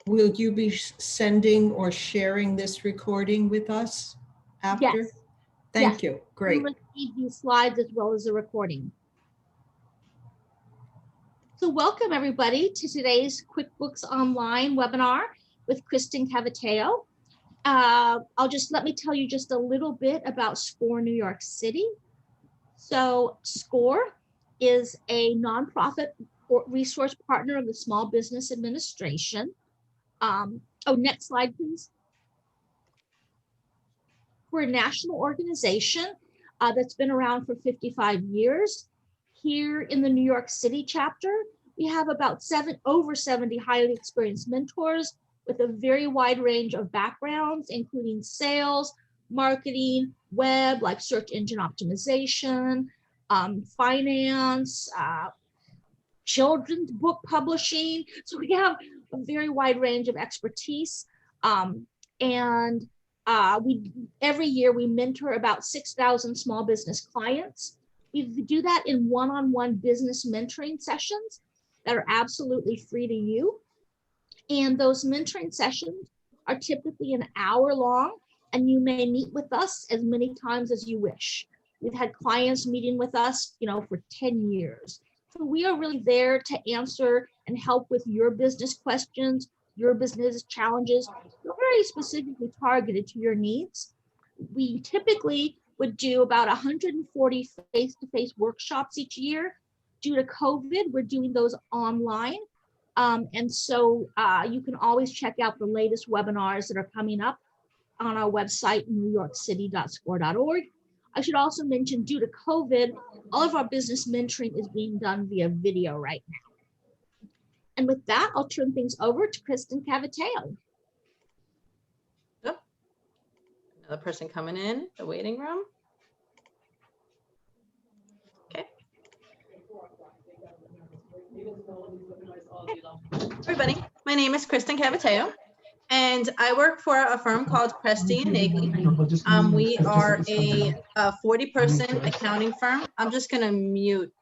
will you be sending or sharing this recording with us after? Yes. Thank you. Great. You'll receive these slides as well as a recording. So welcome everybody to today's QuickBooks Online webinar with Kristen Cavateo. Let me tell you just a little bit about SCORE New York City. So SCORE is a nonprofit resource partner of the Small Business Administration. Next slide, please. We're a national organization that's been around for 55 years. Here in the New York City chapter, we have about over 70 highly experienced mentors with a very wide range of backgrounds, including sales, marketing, web, like search engine optimization, finance, children's book publishing. So we have a very wide range of expertise. Every year we mentor about 6,000 small business clients. We do that in one-on-one business mentoring sessions that are absolutely free to you. And those mentoring sessions are typically an hour long, and you may meet with us as many times as you wish. We've had clients meeting with us, for 10 years. So we are really there to answer and help with your business questions, your business challenges. We're very specifically targeted to your needs. We typically would do about 140 face-to-face workshops each year. Due to COVID, we're doing those online. So you can always check out the latest webinars that are coming up on our website, newyorkcity.score.org. I should also mention, due to COVID, all of our business mentoring is being done via video right now. And with that, I'll turn things over to Kristen Cavateo. Oh, another person coming in the waiting room. Okay. Everybody, my name is Kristen Cavateo, and I work for a firm called Presti & Nagley. We are a 40-person accounting firm. I'm just going to mute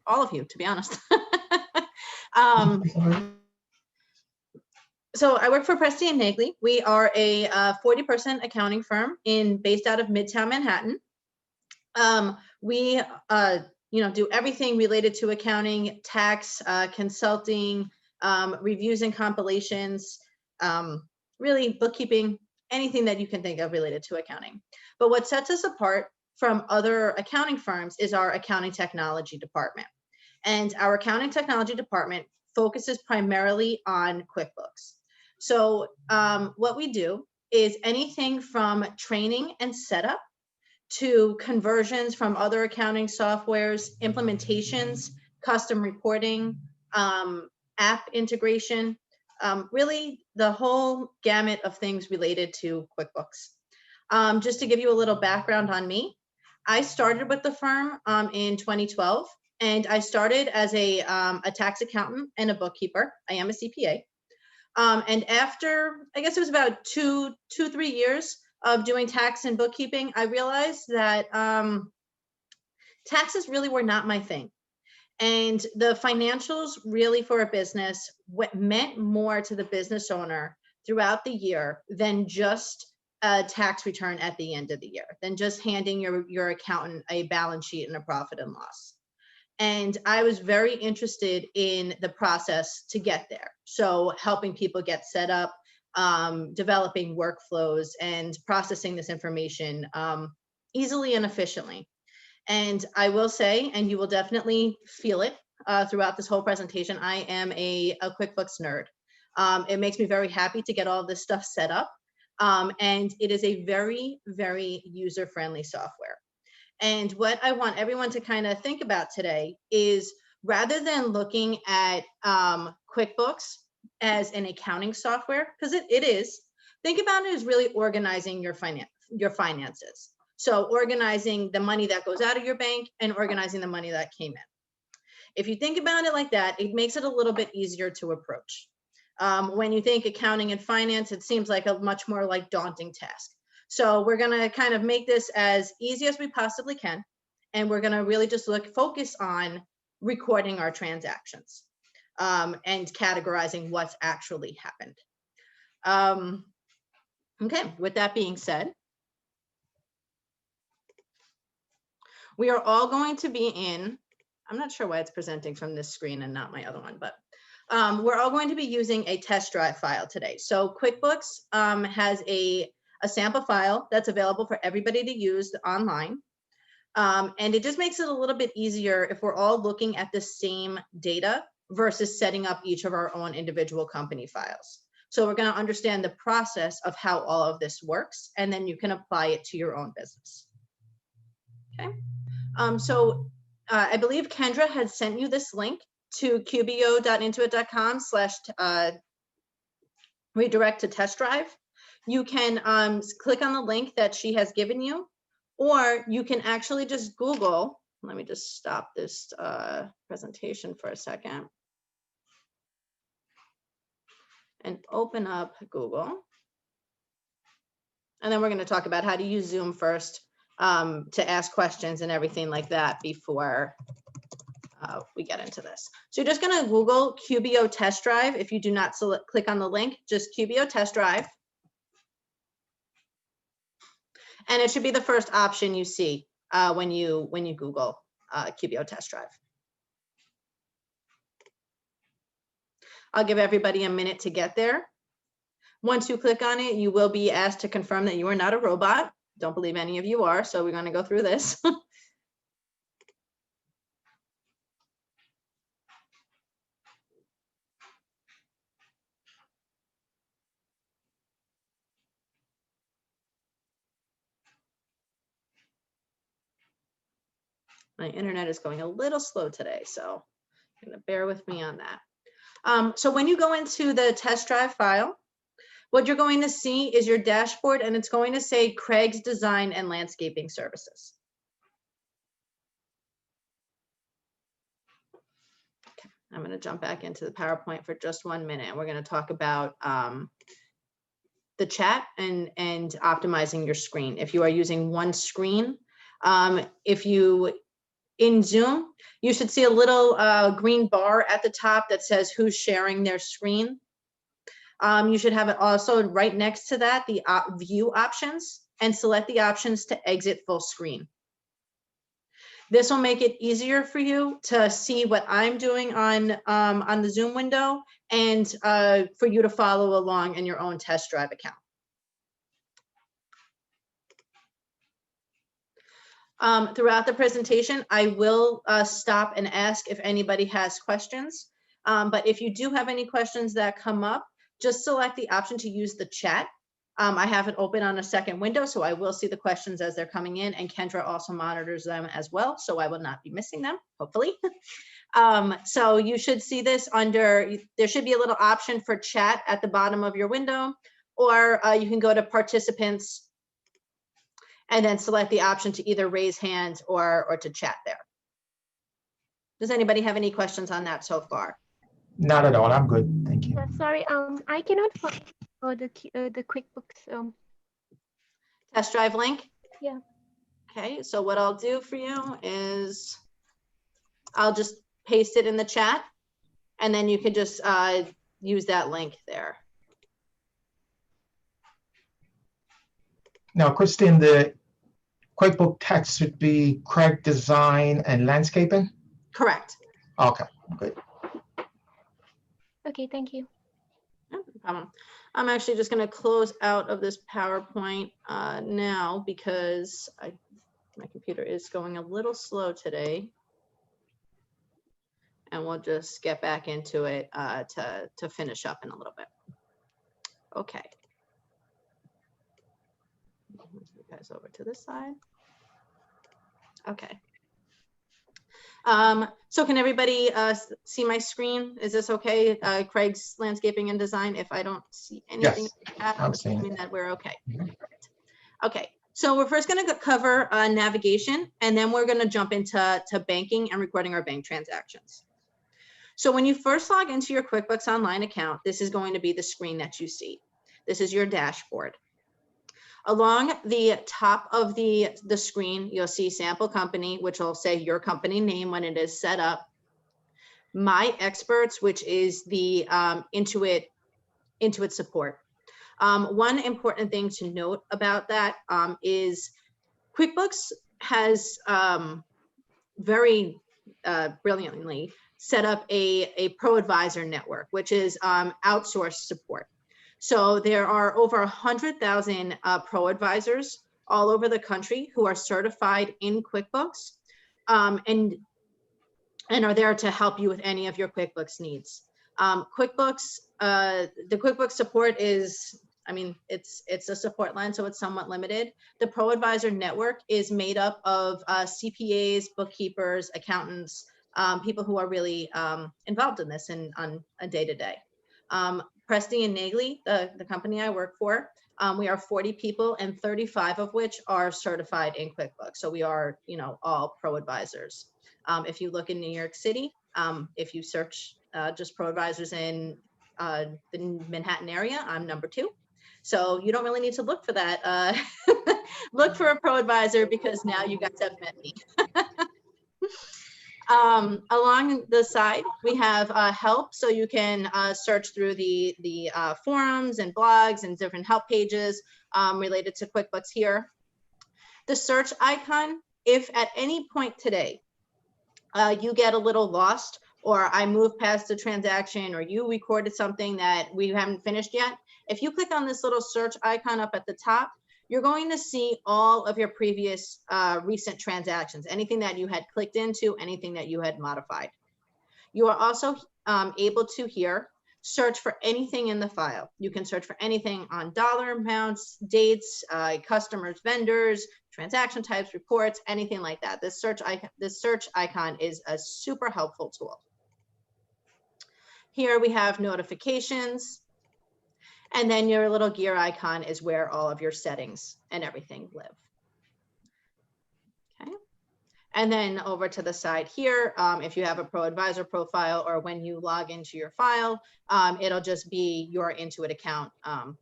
all of you, to be honest. So I work for Presti & Nagley. We are a 40-person accounting firm based out of Midtown Manhattan. We do everything related to accounting, tax, consulting, reviews and compilations, really bookkeeping, anything that you can think of related to accounting. But what sets us apart from other accounting firms is our accounting technology department. And our accounting technology department focuses primarily on QuickBooks. So what we do is anything from training and setup to conversions from other accounting softwares, implementations, custom reporting, app integration, really the whole gamut of things related to QuickBooks. Just to give you a little background on me, I started with the firm in 2012, and I started as a tax accountant and a bookkeeper. I am a CPA. And after, I guess it was about two, 3 years of doing tax and bookkeeping, I realized that taxes really were not my thing. And the financials really for a business, what meant more to the business owner throughout the year than just a tax return at the end of the year, than just handing your accountant a balance sheet and a profit and loss. And I was very interested in the process to get there. So helping people get set up, developing workflows and processing this information easily and efficiently. And I will say, and you will definitely feel it throughout this whole presentation, I am a QuickBooks nerd. It makes me very happy to get all this stuff set up. And it is a very, very user-friendly software. And what I want everyone to kind of think about today is, rather than looking at QuickBooks as an accounting software, because it is, think about it as really organizing your finances. So organizing the money that goes out of your bank and organizing the money that came in. If you think about it like that, it makes it a little bit easier to approach. When you think accounting and finance, it seems like a much more daunting task. So we're going to kind of make this as easy as we possibly can. And we're going to really just focus on recording our transactions. and categorizing what's actually happened. Okay, with that being said, we are all going to be in, I'm not sure why it's presenting from this screen and not my other one, but we're all going to be using a test drive file today. So QuickBooks has a sample file that's available for everybody to use online. And it just makes it a little bit easier if we're all looking at the same data versus setting up each of our own individual company files. So we're going to understand the process of how all of this works, and then you can apply it to your own business. Okay. I believe Kendra had sent you this link to qbo.intuit.com/redirect to test drive. You can click on the link that she has given you, or you can actually just Google. Let me just stop this presentation for a second and open up Google. And then we're going to talk about how to use Zoom first to ask questions and everything like that before we get into this. So you're just going to Google QBO test drive. If you do not click on the link, just QBO test drive. And it should be the first option you see when you Google QBO test drive. I'll give everybody a minute to get there. Once you click on it, you will be asked to confirm that you are not a robot. Don't believe any of you are, so we're going to go through this. My internet is going a little slow today, so you're going to bear with me on that. So when you go into the test drive file, what you're going to see is your dashboard, and it's going to say Craig's Design and Landscaping Services. Okay, I'm going to jump back into the PowerPoint for just 1 minute. We're going to talk about the chat and optimizing your screen. If you are using one screen, in Zoom, you should see a little green bar at the top that says who's sharing their screen. You should have it also right next to that, the view options, and select the options to exit full screen. This will make it easier for you to see what I'm doing on the Zoom window, and for you to follow along in your own test drive account. Throughout the presentation, I will stop and ask if anybody has questions. But if you do have any questions that come up, just select the option to use the chat. I have it open on a second window, so I will see the questions as they're coming in, and Kendra also monitors them as well, so I will not be missing them, hopefully. So you should see this under, there should be a little option for chat at the bottom of your window, or you can go to participants and then select the option to either raise hands or to chat there. Does anybody have any questions on that so far? Not at all. I'm good. Thank you. Sorry, I cannot find the QuickBooks. Test drive link? Yeah. Okay, so what I'll do for you is I'll just paste it in the chat, and then you can just use that link there. Now, Christine, the QuickBook text should be Craig Design and Landscaping? Correct. Okay, good. Okay, thank you. No problem. I'm actually just going to close out of this PowerPoint now because my computer is going a little slow today. And we'll just get back into it to finish up in a little bit. Okay. Move you guys over to this side. Okay. So can everybody see my screen? Is this okay? Craig's Landscaping and Design. If I don't see anything, Yes, I'm assuming that we're okay. Okay. So we're first going to cover navigation, and then we're going to jump into banking and recording our bank transactions. So when you first log into your QuickBooks Online account, this is going to be the screen that you see. This is your dashboard. Along the top of the screen, you'll see sample company, which will say your company name when it is set up. My Experts, which is the Intuit support. One important thing to note about that is QuickBooks has very brilliantly set up a pro advisor network, which is outsourced support. So there are over 100,000 pro advisors all over the country who are certified in QuickBooks and are there to help you with any of your QuickBooks needs. QuickBooks, the QuickBooks support is, I mean, it's a support line, so it's somewhat limited. The Pro Advisor Network is made up of CPAs, bookkeepers, accountants, people who are really involved in this and on a day-to-day. Presty and Nagley, the company I work for, we are 40 people and 35 of which are certified in QuickBooks. So we are, you know, all pro advisors. If you look in New York City, if you search just pro advisors in the Manhattan area, I'm number 2. So you don't really need to look for that. Look for a pro advisor because now you guys have met me. Along the side, we have help, so you can search through the forums and blogs and different help pages related to QuickBooks here. The search icon, if at any point today you get a little lost, or I move past the transaction, or you recorded something that we haven't finished yet, if you click on this little search icon up at the top, you're going to see all of your previous recent transactions, anything that you had clicked into, anything that you had modified. You are also able to here search for anything in the file. You can search for anything on dollar amounts, dates, customers, vendors, transaction types, reports, anything like that. This search icon is a super helpful tool. Here we have notifications. And then your little gear icon is where all of your settings and everything live. Okay. And then over to the side here, if you have a pro advisor profile, or when you log into your file, it'll just be your Intuit account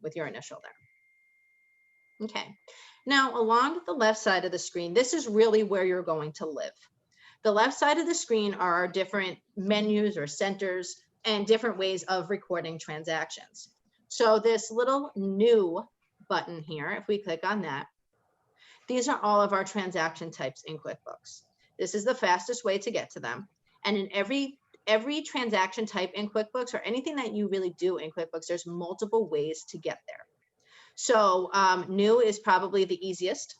with your initial there. Okay. Now, along the left side of the screen, this is really where you're going to live. The left side of the screen are our different menus or centers and different ways of recording transactions. So this little new button here, if we click on that, these are all of our transaction types in QuickBooks. This is the fastest way to get to them. And in every transaction type in QuickBooks, or anything that you really do in QuickBooks, there's multiple ways to get there. So new is probably the easiest.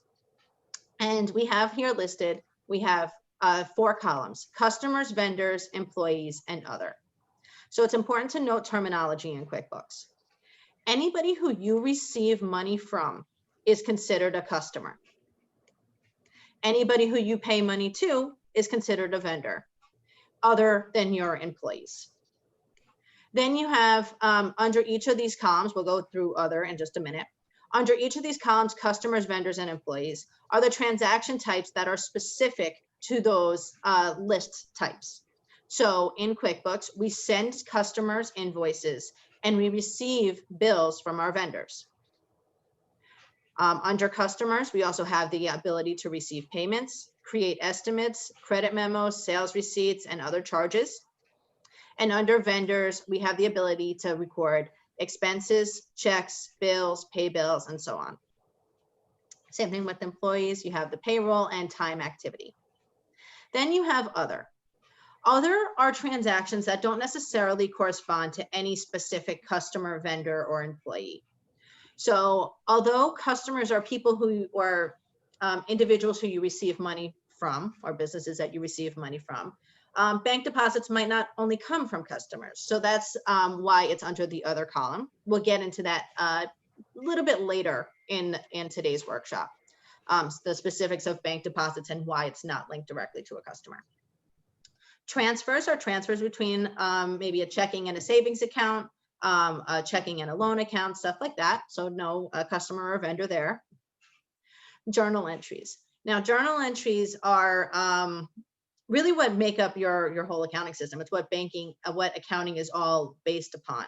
And we have here listed, we have 4 columns: customers, vendors, employees, and other. So it's important to note terminology in QuickBooks. Anybody who you receive money from is considered a customer. Anybody who you pay money to is considered a vendor, other than your employees. Then you have under each of these columns, we'll go through other in just a minute. Under each of these columns, customers, vendors, and employees are the transaction types that are specific to those list types. So in QuickBooks, we send customers invoices and we receive bills from our vendors. Under customers, we also have the ability to receive payments, create estimates, credit memos, sales receipts, and other charges. And under vendors, we have the ability to record expenses, checks, bills, pay bills, and so on. Same thing with employees. You have the payroll and time activity. Then you have other. Other are transactions that don't necessarily correspond to any specific customer, vendor, or employee. So although customers are people who are individuals who you receive money from, or businesses that you receive money from, bank deposits might not only come from customers. So that's why it's under the other column. We'll get into that a little bit later in today's workshop, the specifics of bank deposits and why it's not linked directly to a customer. Transfers are transfers between maybe a checking and a savings account, a checking and a loan account, stuff like that. So no customer or vendor there. Journal entries. Now, journal entries are really what make up your whole accounting system. It's what what accounting is all based upon.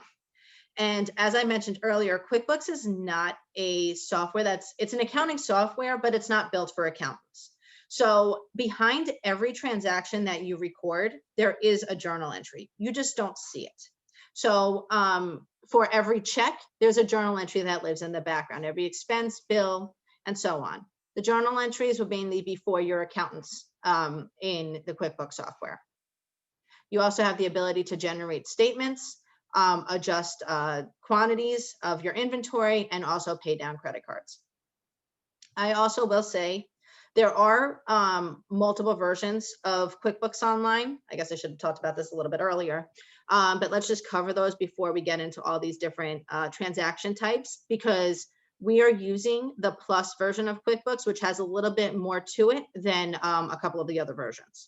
And as I mentioned earlier, QuickBooks is not a software it's an accounting software, but it's not built for accountants. So behind every transaction that you record, there is a journal entry. You just don't see it. So for every check, there's a journal entry that lives in the background, every expense, bill, and so on. The journal entries will mainly be for your accountants in the QuickBooks software. You also have the ability to generate statements, adjust quantities of your inventory, and also pay down credit cards. I also will say there are multiple versions of QuickBooks Online. I guess I should have talked about this a little bit earlier, but let's just cover those before we get into all these different transaction types, because we are using the Plus version of QuickBooks, which has a little bit more to it than a couple of the other versions.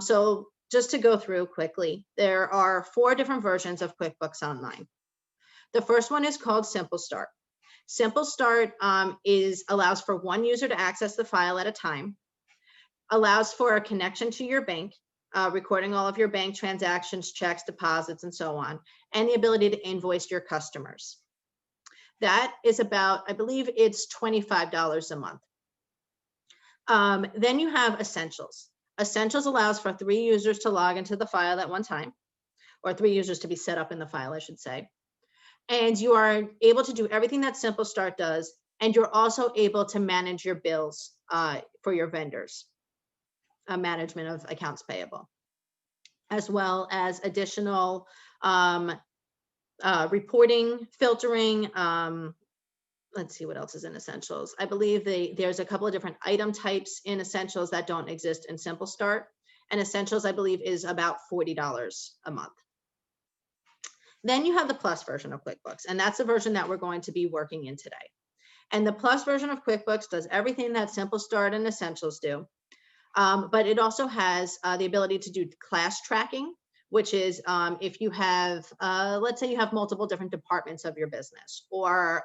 So just to go through quickly, there are 4 different versions of QuickBooks Online. The first one is called Simple Start. Simple Start allows for one user to access the file at a time, allows for a connection to your bank, recording all of your bank transactions, checks, deposits, and so on, and the ability to invoice your customers. That is about, I believe it's $25 a month. Then you have Essentials. Essentials allows for 3 users to log into the file at one time, or 3 users to be set up in the file, I should say. And you are able to do everything that Simple Start does, and you're also able to manage your bills for your vendors, management of accounts payable, as well as additional reporting, filtering. Let's see what else is in Essentials. I believe there's a couple of different item types in Essentials that don't exist in Simple Start. And Essentials, I believe, is about $40 a month. Then you have the Plus version of QuickBooks, and that's the version that we're going to be working in today. And the Plus version of QuickBooks does everything that Simple Start and Essentials do, but it also has the ability to do class tracking, which is if you have, let's say you have multiple different departments of your business, or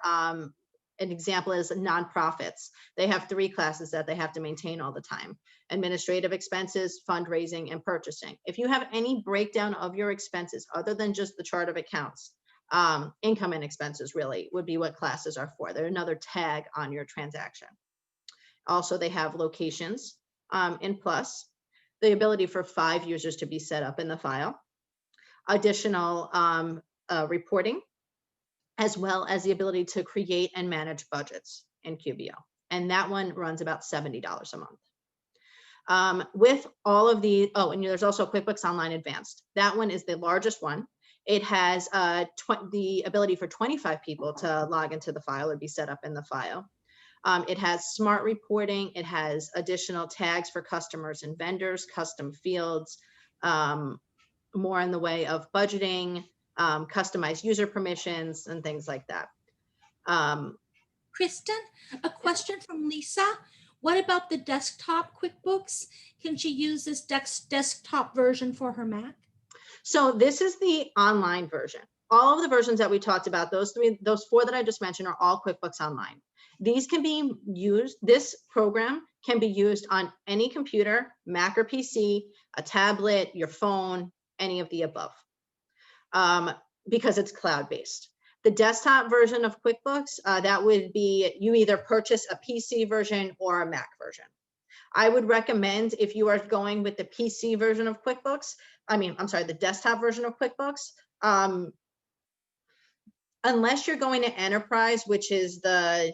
an example is nonprofits. They have 3 classes that they have to maintain all the time: administrative expenses, fundraising, and purchasing. If you have any breakdown of your expenses other than just the chart of accounts, income and expenses really would be what classes are for. They're another tag on your transaction. Also, they have locations in Plus, the ability for 5 users to be set up in the file, additional reporting, as well as the ability to create and manage budgets in QBO. And that one runs about $70 a month. With all of the, and there's also QuickBooks Online Advanced. That one is the largest one. It has the ability for 25 people to log into the file or be set up in the file. It has smart reporting. It has additional tags for customers and vendors, custom fields, more in the way of budgeting, customized user permissions, and things like that. Kristen, a question from Lisa. What about the desktop QuickBooks? Can she use this desktop version for her Mac? So this is the online version. All of the versions that we talked about, those 4 that I just mentioned, are all QuickBooks Online. These can be used, this program can be used on any computer, Mac or PC, a tablet, your phone, any of the above, because it's cloud-based. The desktop version of QuickBooks, that would be, you either purchase a PC version or a Mac version. I would recommend, if you are going with the PC version of QuickBooks, the desktop version of QuickBooks, unless you're going to Enterprise, which is the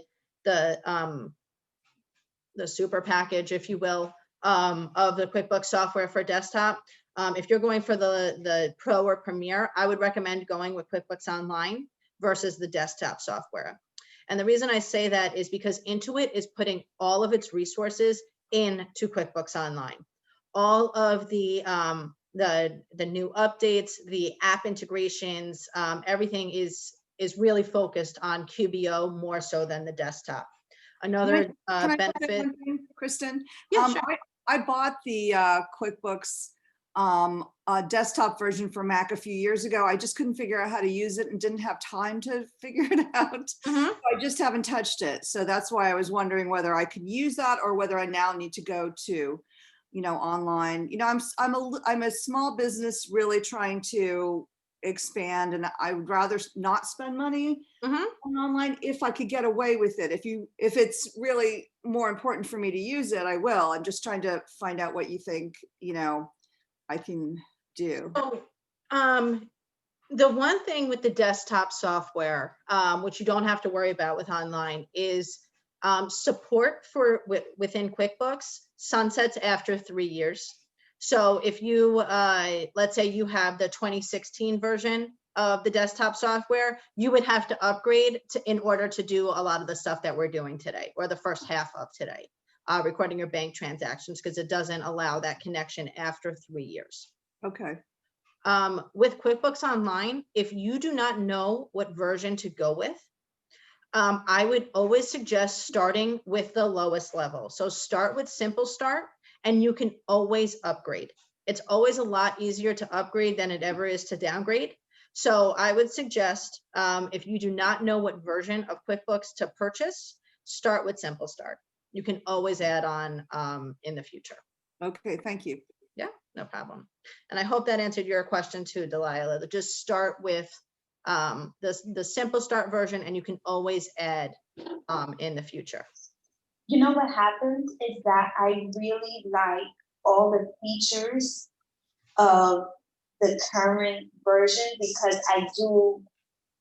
super package, if you will, of the QuickBooks software for desktop. If you're going for the Pro or Premier, I would recommend going with QuickBooks Online versus the desktop software. And the reason I say that is because Intuit is putting all of its resources into QuickBooks Online. All of the new updates, the app integrations, everything is really focused on QBO more so than the desktop. Another Can I benefit. one thing, Kristen? Yeah, sure. I bought the QuickBooks desktop version for Mac a few years ago. I just couldn't figure out how to use it and didn't have time to figure it out. Mhm. I just haven't touched it. So that's why I was wondering whether I could use that or whether I now need to go to, online. I'm a small business really trying to expand, and I would rather not spend money Mhm. on online if I could get away with it. If it's really more important for me to use it, I will. I'm just trying to find out what you think, I can do. So, the one thing with the desktop software, which you don't have to worry about with online, is support for within QuickBooks sunsets after 3 years. So if you, let's say you have the 2016 version of the desktop software, you would have to upgrade in order to do a lot of the stuff that we're doing today, or the first half of today, recording your bank transactions, because it doesn't allow that connection after 3 years. Okay. With QuickBooks Online, if you do not know what version to go with, I would always suggest starting with the lowest level. So start with Simple Start, and you can always upgrade. It's always a lot easier to upgrade than it ever is to downgrade. So I would suggest, if you do not know what version of QuickBooks to purchase, start with Simple Start. You can always add on in the future. Okay, thank you. Yeah, no problem. And I hope that answered your question too, Delilah. Just start with the Simple Start version, and you can always add in the future. You know what happens is that I really like all the features of the current version, because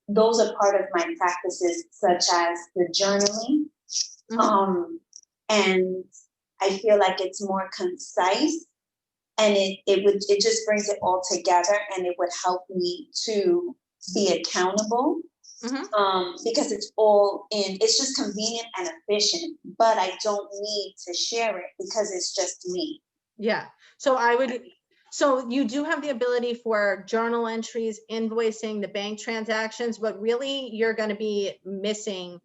those are part of my practices, such as the journaling. Mhm. And I feel like it's more concise, and it just brings it all together, and it would help me to be accountable. Because it's just convenient and efficient, but I don't need to share it because it's just me. Yeah, so you do have the ability for journal entries, invoicing, the bank transactions, but really you're going to be missing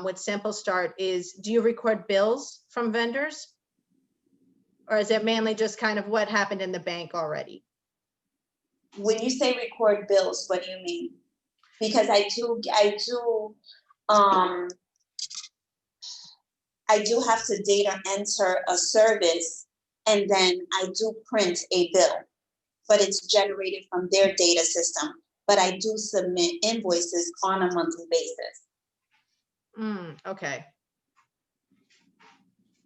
with Simple Start is, do you record bills from vendors? Or is it mainly just kind of what happened in the bank already? When you say record bills, what do you mean? Because I do have to data enter a service, and then I do print a bill, but it's generated from their data system. But I do submit invoices on a monthly basis. Okay.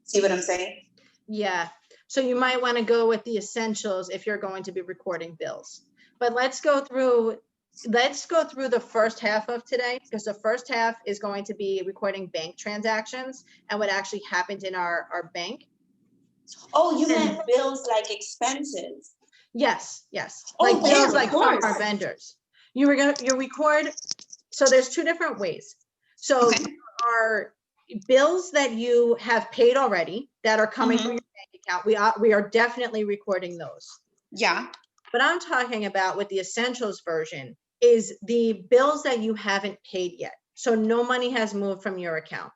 See what I'm saying? Yeah. So you might want to go with the essentials if you're going to be recording bills. But let's go through the first half of today, because the first half is going to be recording bank transactions and what actually happened in our bank. Oh, you meant bills like expenses? Yes. Oh, Like bills, yeah, like of from course. our vendors. You record. So there's two different ways. So Okay. there are bills that you have paid already that are coming from your bank account. We are definitely recording those. Yeah. But I'm talking about with the essentials version is the bills that you haven't paid yet. So no money has moved from your account.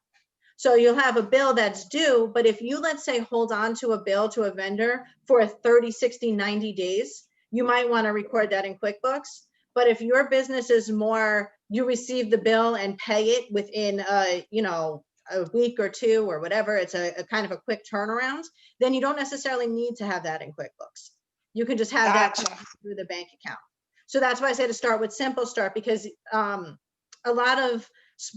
So you'll have a bill that's due, but if you, let's say, hold on to a bill to a vendor for 30, 60, 90 days, you might want to record that in QuickBooks. But if your business is more, you receive the bill and pay it within, a week or two or whatever, it's a kind of a quick turnaround, then you don't necessarily need to have that in QuickBooks. You can just have that through the bank account. So that's why I say to start with Simple Start, because a lot of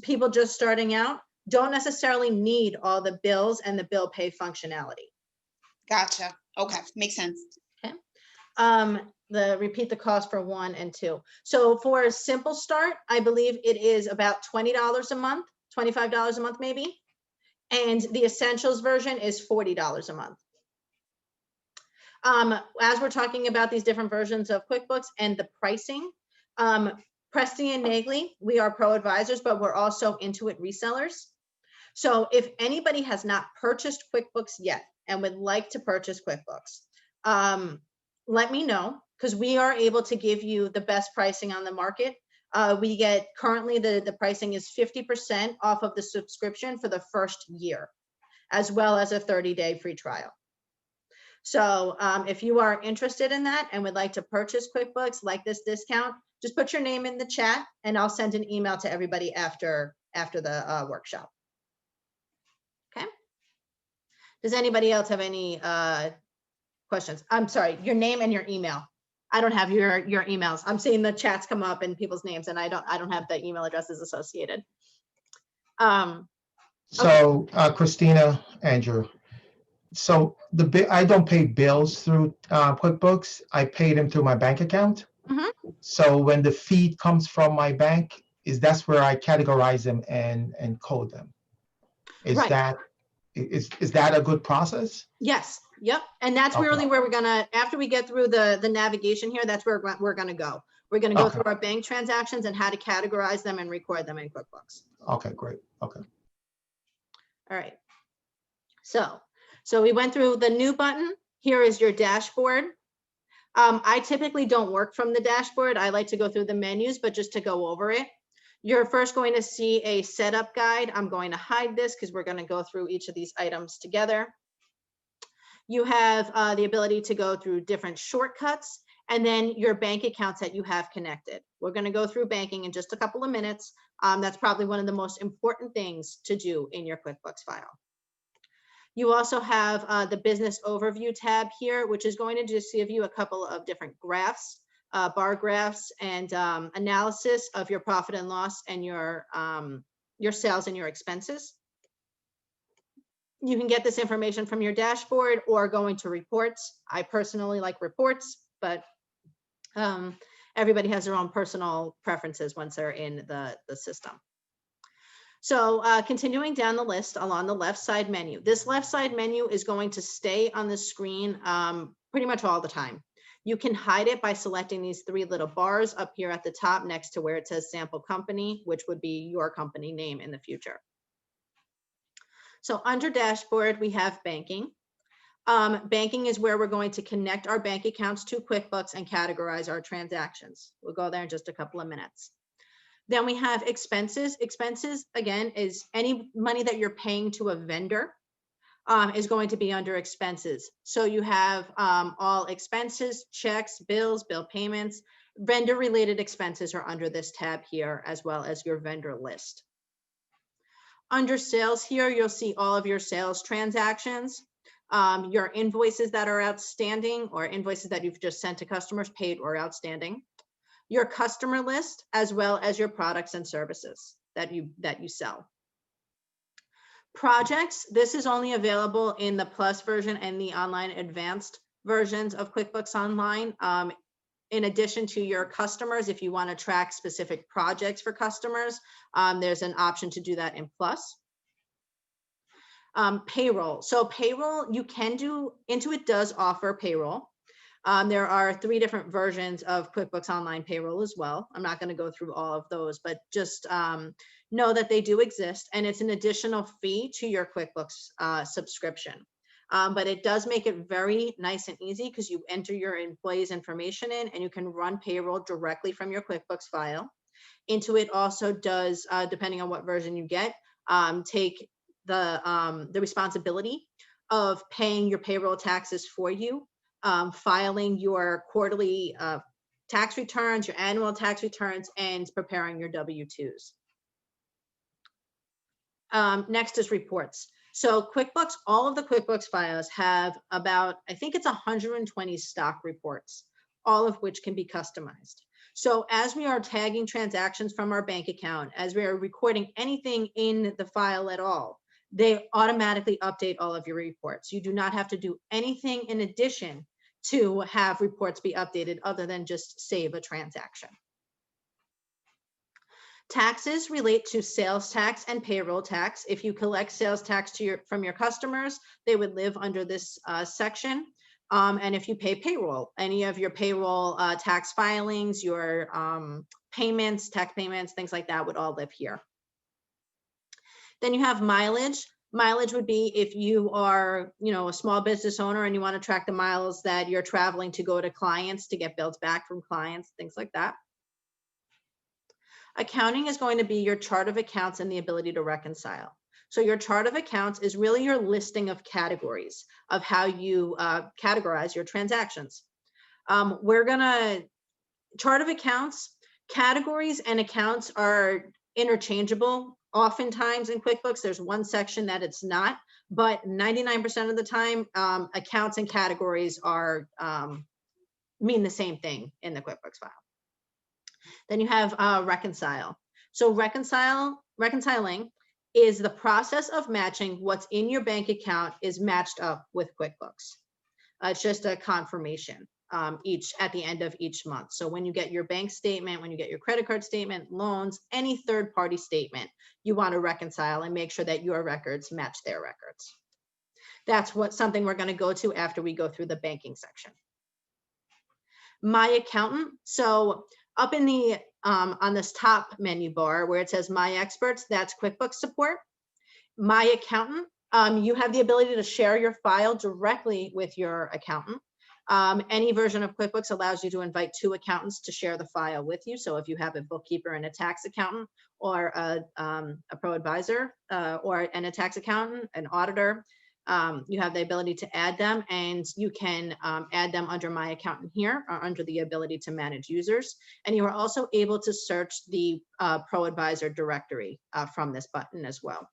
people just starting out don't necessarily need all the bills and the bill pay functionality. Gotcha. Okay, makes sense. Okay. Repeat the cost for 1 and 2. So for a Simple Start, I believe it is about $20 a month, $25 a month maybe. And the Essentials version is $40 a month. As we're talking about these different versions of QuickBooks and the pricing, Presty and Nagley, we are pro advisors, but we're also Intuit resellers. So if anybody has not purchased QuickBooks yet and would like to purchase QuickBooks, let me know, because we are able to give you the best pricing on the market. We get currently the pricing is 50% off of the subscription for the first year, as well as a 30-day free trial. So if you are interested in that and would like to purchase QuickBooks, like this discount, just put your name in the chat and I'll send an email to everybody after the workshop. Okay. Does anybody else have any questions? I'm sorry, your name and your email. I don't have your emails. I'm seeing the chats come up and people's names, and I don't have the email addresses associated. So Christina, Andrew, so I don't pay bills through QuickBooks. I pay them through my bank account. Mhm. So when the feed comes from my bank, that's where I categorize them and code them. Is Right. that a good process? Yes. Yep. And that's Okay. really where we're gonna, after we get through the navigation here, that's where we're gonna go. We're gonna go Okay. through our bank transactions and how to categorize them and record them in QuickBooks. Okay, great. Okay. All right. So we went through the new button. Here is your dashboard. I typically don't work from the dashboard. I like to go through the menus, but just to go over it. You're first going to see a setup guide. I'm going to hide this because we're going to go through each of these items together. You have the ability to go through different shortcuts and then your bank accounts that you have connected. We're going to go through banking in just a couple of minutes. That's probably one of the most important things to do in your QuickBooks file. You also have the business overview tab here, which is going to just give you a couple of different graphs, bar graphs, and analysis of your profit and loss and your sales and your expenses. You can get this information from your dashboard or going to reports. I personally like reports, but everybody has their own personal preferences once they're in the system. So continuing down the list along the left side menu, this left side menu is going to stay on the screen pretty much all the time. You can hide it by selecting these three little bars up here at the top next to where it says sample company, which would be your company name in the future. So under dashboard, we have banking. Banking is where we're going to connect our bank accounts to QuickBooks and categorize our transactions. We'll go there in just a couple of minutes. Then we have expenses. Expenses, again, is any money that you're paying to a vendor is going to be under expenses. So you have all expenses, checks, bills, bill payments, vendor related expenses are under this tab here, as well as your vendor list. Under sales here, you'll see all of your sales transactions, your invoices that are outstanding or invoices that you've just sent to customers, paid or outstanding, your customer list, as well as your products and services that you sell. Projects, this is only available in the Plus version and the online advanced versions of QuickBooks Online. In addition to your customers, if you want to track specific projects for customers, there's an option to do that in Plus. Payroll. So payroll, you can do, Intuit does offer payroll. There are 3 different versions of QuickBooks Online Payroll as well. I'm not going to go through all of those, but just know that they do exist, and it's an additional fee to your QuickBooks subscription. But it does make it very nice and easy because you enter your employees' information in and you can run payroll directly from your QuickBooks file. Intuit also does, depending on what version you get, take the responsibility of paying your payroll taxes for you, filing your quarterly tax returns, your annual tax returns, and preparing your W-2s. Next is reports. So QuickBooks, all of the QuickBooks files have about, I think it's 120 stock reports, all of which can be customized. So as we are tagging transactions from our bank account, as we are recording anything in the file at all, they automatically update all of your reports. You do not have to do anything in addition to have reports be updated other than just save a transaction. Taxes relate to sales tax and payroll tax. If you collect sales tax from your customers, they would live under this section. And if you pay payroll, any of your payroll tax filings, your payments, tax payments, things like that would all live here. Then you have mileage. Mileage would be if you are, a small business owner and you want to track the miles that you're traveling to go to clients to get bills back from clients, things like that. Accounting is going to be your chart of accounts and the ability to reconcile. So your chart of accounts is really your listing of categories of how you categorize your transactions. Chart of accounts, categories and accounts are interchangeable. Oftentimes in QuickBooks, there's one section that it's not, but 99% of the time, accounts and categories are mean the same thing in the QuickBooks file. Then you have Reconcile. So reconciling is the process of matching what's in your bank account is matched up with QuickBooks. It's just a confirmation at the end of each month. So when you get your bank statement, when you get your credit card statement, loans, any third-party statement, you want to reconcile and make sure that your records match their records. That's something we're going to go to after we go through the banking section. My Accountant. So up in the on this top menu bar where it says My Experts, that's QuickBooks support. My Accountant, you have the ability to share your file directly with your accountant. Any version of QuickBooks allows you to invite 2 accountants to share the file with you. So if you have a bookkeeper and a tax accountant, or a pro advisor, and a tax accountant, an auditor, you have the ability to add them, and you can add them under My Accountant here, or under the ability to manage users. And you are also able to search the pro advisor directory from this button as well.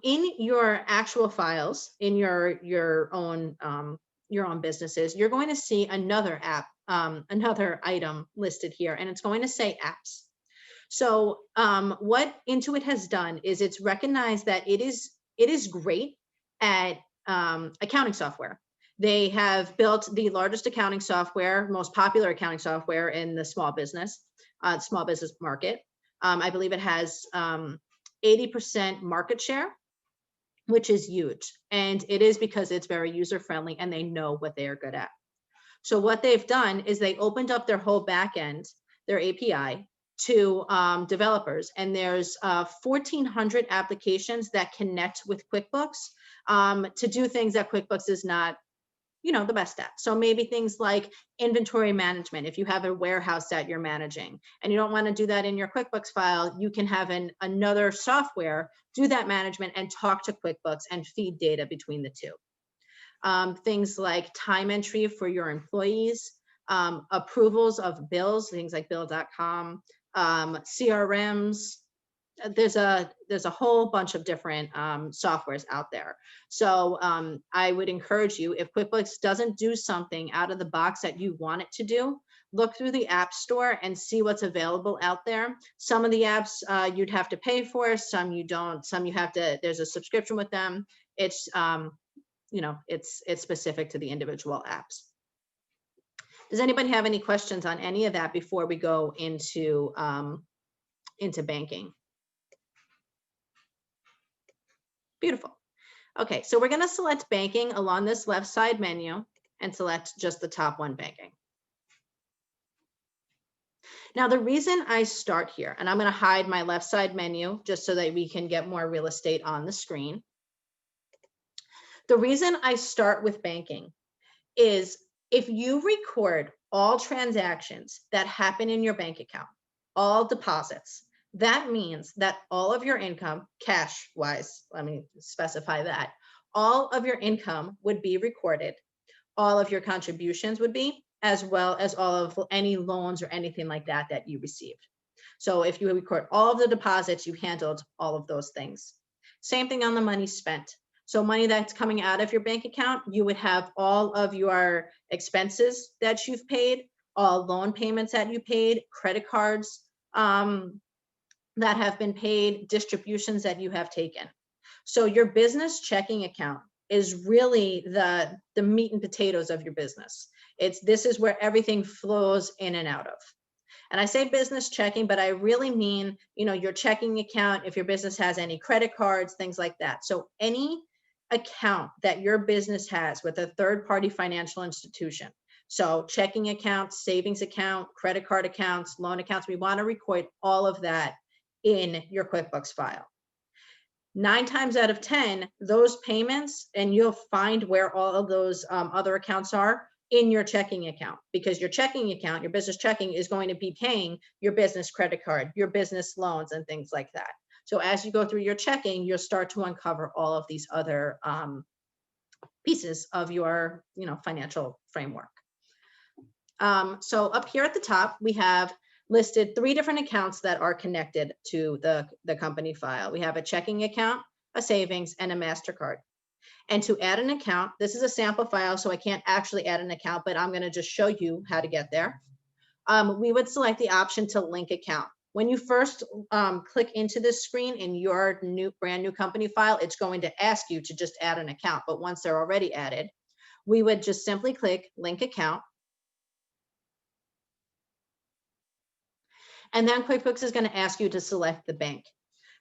In your actual files, in your own businesses, you're going to see another app, another item listed here, and it's going to say apps. So what Intuit has done is it's recognized that it is great at accounting software. They have built the largest accounting software, most popular accounting software in the small business market. I believe it has 80% market share, which is huge. And it is because it's very user-friendly and they know what they are good at. So what they've done is they opened up their whole back end, their API, to developers. And there's 1,400 applications that connect with QuickBooks to do things that QuickBooks is not, the best at. So maybe things like inventory management. If you have a warehouse that you're managing and you don't want to do that in your QuickBooks file, you can have another software do that management and talk to QuickBooks and feed data between the two. Things like time entry for your employees, approvals of bills, things like bill.com, CRMs. There's a whole bunch of different softwares out there. So I would encourage you, if QuickBooks doesn't do something out of the box that you want it to do, look through the App Store and see what's available out there. Some of the apps you'd have to pay for, some you don't, some you have to, there's a subscription with them. It's, it's specific to the individual apps. Does anybody have any questions on any of that before we go into banking? Beautiful. Okay, so we're going to select banking along this left side menu and select just the top one, banking. Now, the reason I start here, and I'm going to hide my left side menu just so that we can get more real estate on the screen. The reason I start with banking is if you record all transactions that happen in your bank account, all deposits, that means that all of your income, cash-wise, let me specify that, all of your income would be recorded, all of your contributions would be, as well as all of any loans or anything like that that you received. So if you record all of the deposits, you handled all of those things. Same thing on the money spent. So money that's coming out of your bank account, you would have all of your expenses that you've paid, all loan payments that you paid, credit cards, that have been paid, distributions that you have taken. So your business checking account is really the meat and potatoes of your business. This is where everything flows in and out of. And I say business checking, but I really mean, your checking account, if your business has any credit cards, things like that. So any account that your business has with a third-party financial institution. So checking accounts, savings account, credit card accounts, loan accounts, we want to record all of that in your QuickBooks file. 9 times out of 10, those payments, and you'll find where all of those other accounts are in your checking account, because your checking account, your business checking, is going to be paying your business credit card, your business loans, and things like that. So as you go through your checking, you'll start to uncover all of these other pieces of your financial framework. So up here at the top, we have listed 3 different accounts that are connected to the company file. We have a checking account, a savings, and a MasterCard. And to add an account, this is a sample file, so I can't actually add an account, but I'm going to just show you how to get there. We would select the option to link account. When you first click into this screen in your brand new company file, it's going to ask you to just add an account. But once they're already added, we would just simply click link account. And then QuickBooks is going to ask you to select the bank.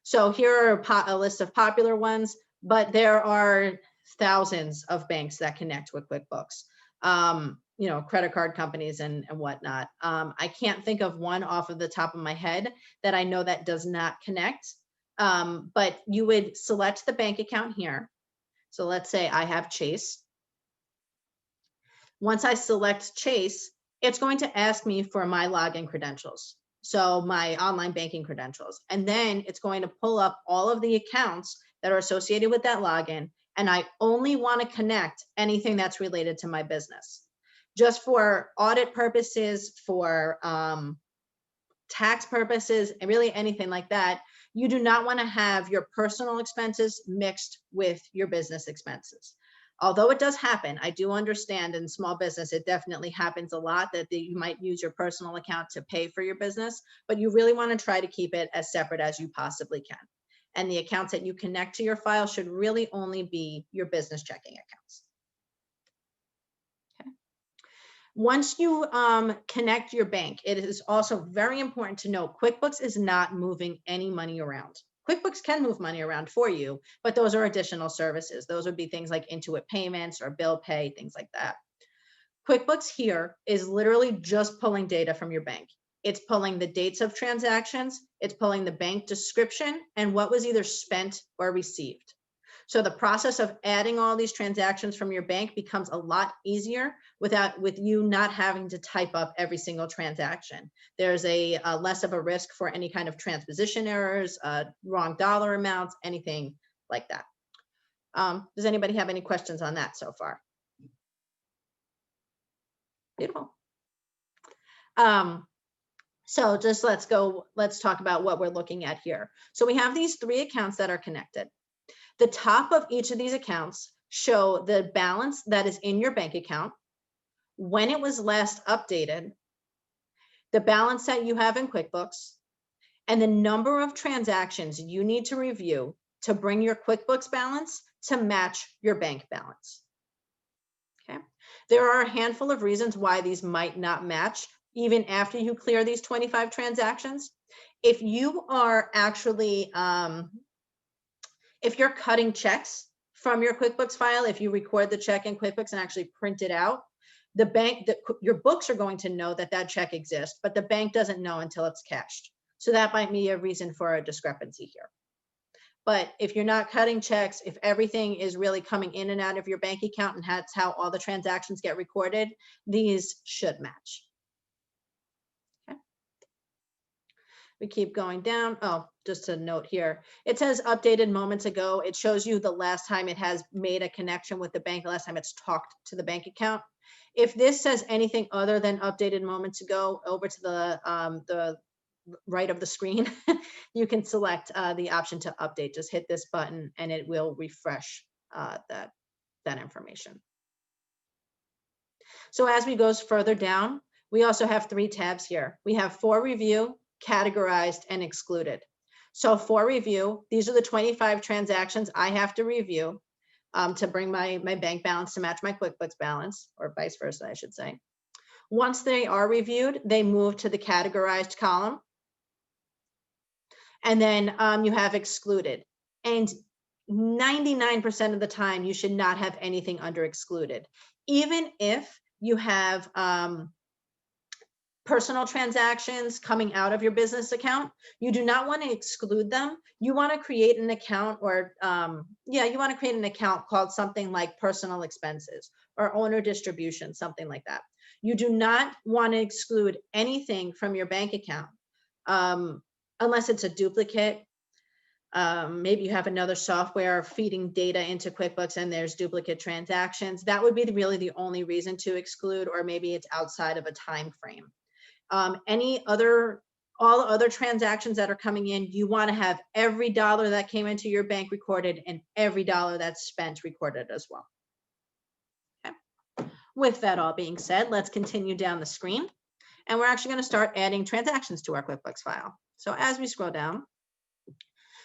So here are a list of popular ones, but there are thousands of banks that connect with QuickBooks. You know, credit card companies and whatnot. I can't think of one off of the top of my head that I know that does not connect, but you would select the bank account here. So let's say I have Chase. Once I select Chase, it's going to ask me for my login credentials. So my online banking credentials, and then it's going to pull up all of the accounts that are associated with that login. And I only want to connect anything that's related to my business. Just for audit purposes, for tax purposes, and really anything like that, you do not want to have your personal expenses mixed with your business expenses. Although it does happen, I do understand in small business, it definitely happens a lot that you might use your personal account to pay for your business, but you really want to try to keep it as separate as you possibly can. And the accounts that you connect to your file should really only be your business checking accounts. Once you connect your bank, it is also very important to know QuickBooks is not moving any money around. QuickBooks can move money around for you, but those are additional services. Those would be things like Intuit payments or bill pay, things like that. QuickBooks here is literally just pulling data from your bank. It's pulling the dates of transactions, it's pulling the bank description and what was either spent or received. So the process of adding all these transactions from your bank becomes a lot easier with you not having to type up every single transaction. There's a less of a risk for any kind of transposition errors, wrong dollar amounts, anything like that. Does anybody have any questions on that so far? Beautiful. So just let's talk about what we're looking at here. So we have these 3 accounts that are connected. The top of each of these accounts show the balance that is in your bank account, when it was last updated, the balance that you have in QuickBooks, and the number of transactions you need to review to bring your QuickBooks balance to match your bank balance. Okay. There are a handful of reasons why these might not match even after you clear these 25 transactions. If you are actually if you're cutting checks from your QuickBooks file, if you record the check in QuickBooks and actually print it out, the bank, your books are going to know that that check exists, but the bank doesn't know until it's cashed. So that might be a reason for a discrepancy here. But if you're not cutting checks, if everything is really coming in and out of your bank account and that's how all the transactions get recorded, these should match. We keep going down. Oh, just a note here. It says updated moments ago. It shows you the last time it has made a connection with the bank, the last time it's talked to the bank account. If this says anything other than updated moments ago, over to the right of the screen, you can select the option to update. Just hit this button and it will refresh that information. So as we go further down, we also have 3 tabs here. We have for review, categorized, and excluded. So for review, these are the 25 transactions I have to review to bring my bank balance to match my QuickBooks balance, or vice versa, I should say. Once they are reviewed, they move to the categorized column. And then you have excluded. And 99% of the time, you should not have anything under excluded. Even if you have personal transactions coming out of your business account, you do not want to exclude them. You want to create an account, or you want to create an account called something like personal expenses or owner distribution, something like that. You do not want to exclude anything from your bank account unless it's a duplicate. Maybe you have another software feeding data into QuickBooks and there's duplicate transactions. That would be really the only reason to exclude, or maybe it's outside of a time frame. Any other all other transactions that are coming in, you want to have every dollar that came into your bank recorded and every dollar that's spent recorded as well. Okay. With that all being said, let's continue down the screen. And we're actually going to start adding transactions to our QuickBooks file. So as we scroll down,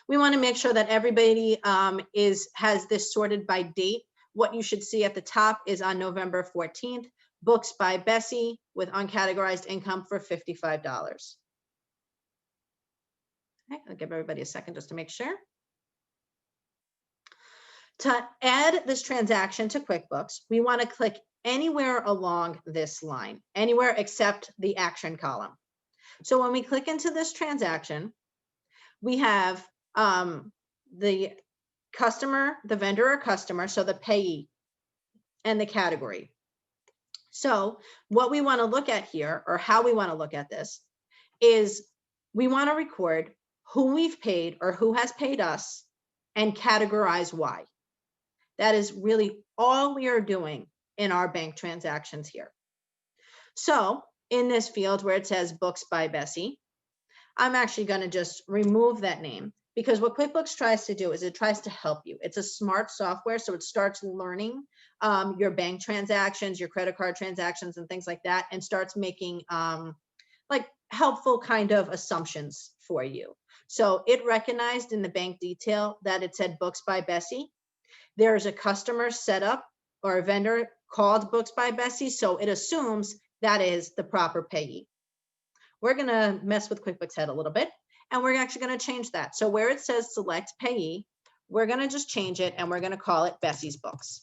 we want to make sure that everybody has this sorted by date. What you should see at the top is on November 14th, books by Bessie with uncategorized income for $55. Okay, I'll give everybody a second just to make sure. To add this transaction to QuickBooks, we want to click anywhere along this line, anywhere except the action column. So when we click into this transaction, we have the customer, the vendor or customer, so the payee, and the category. So what we want to look at here, or how we want to look at this, is we want to record who we've paid or who has paid us and categorize why. That is really all we are doing in our bank transactions here. So in this field where it says books by Bessie, I'm actually going to just remove that name, because what QuickBooks tries to do is it tries to help you. It's a smart software, so it starts learning your bank transactions, your credit card transactions, and things like that, and starts making like helpful kind of assumptions for you. So it recognized in the bank detail that it said books by Bessie. There's a customer set up or a vendor called books by Bessie, so it assumes that is the proper payee. We're going to mess with QuickBooks Head a little bit, and we're actually going to change that. So where it says select payee, we're going to just change it, and we're going to call it Bessie's Books.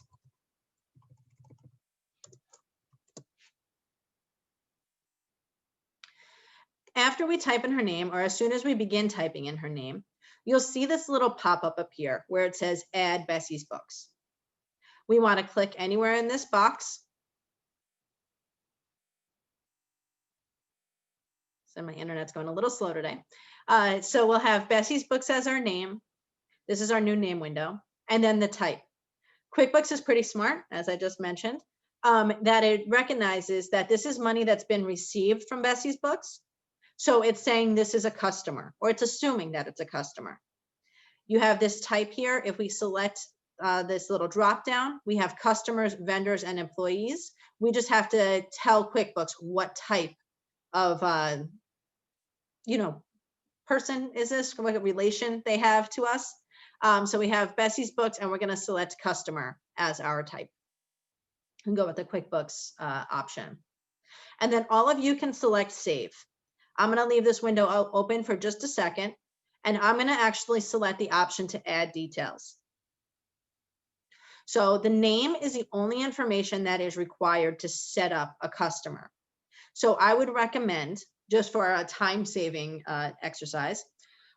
After we type in her name, or as soon as we begin typing in her name, you'll see this little pop-up up here where it says add Bessie's Books. We want to click anywhere in this box. So my internet's going a little slow today. So we'll have Bessie's Books as our name. This is our new name window. And then the type. QuickBooks is pretty smart, as I just mentioned, that it recognizes that this is money that's been received from Bessie's Books. So it's saying this is a customer, or it's assuming that it's a customer. You have this type here. If we select this little drop down, we have customers, vendors, and employees. We just have to tell QuickBooks what type of person is this, what relation they have to us. So we have Bessie's Books, and we're going to select customer as our type and go with the QuickBooks option. And then all of you can select save. I'm going to leave this window open for just a second, and I'm going to actually select the option to add details. So the name is the only information that is required to set up a customer. So I would recommend, just for a time-saving exercise,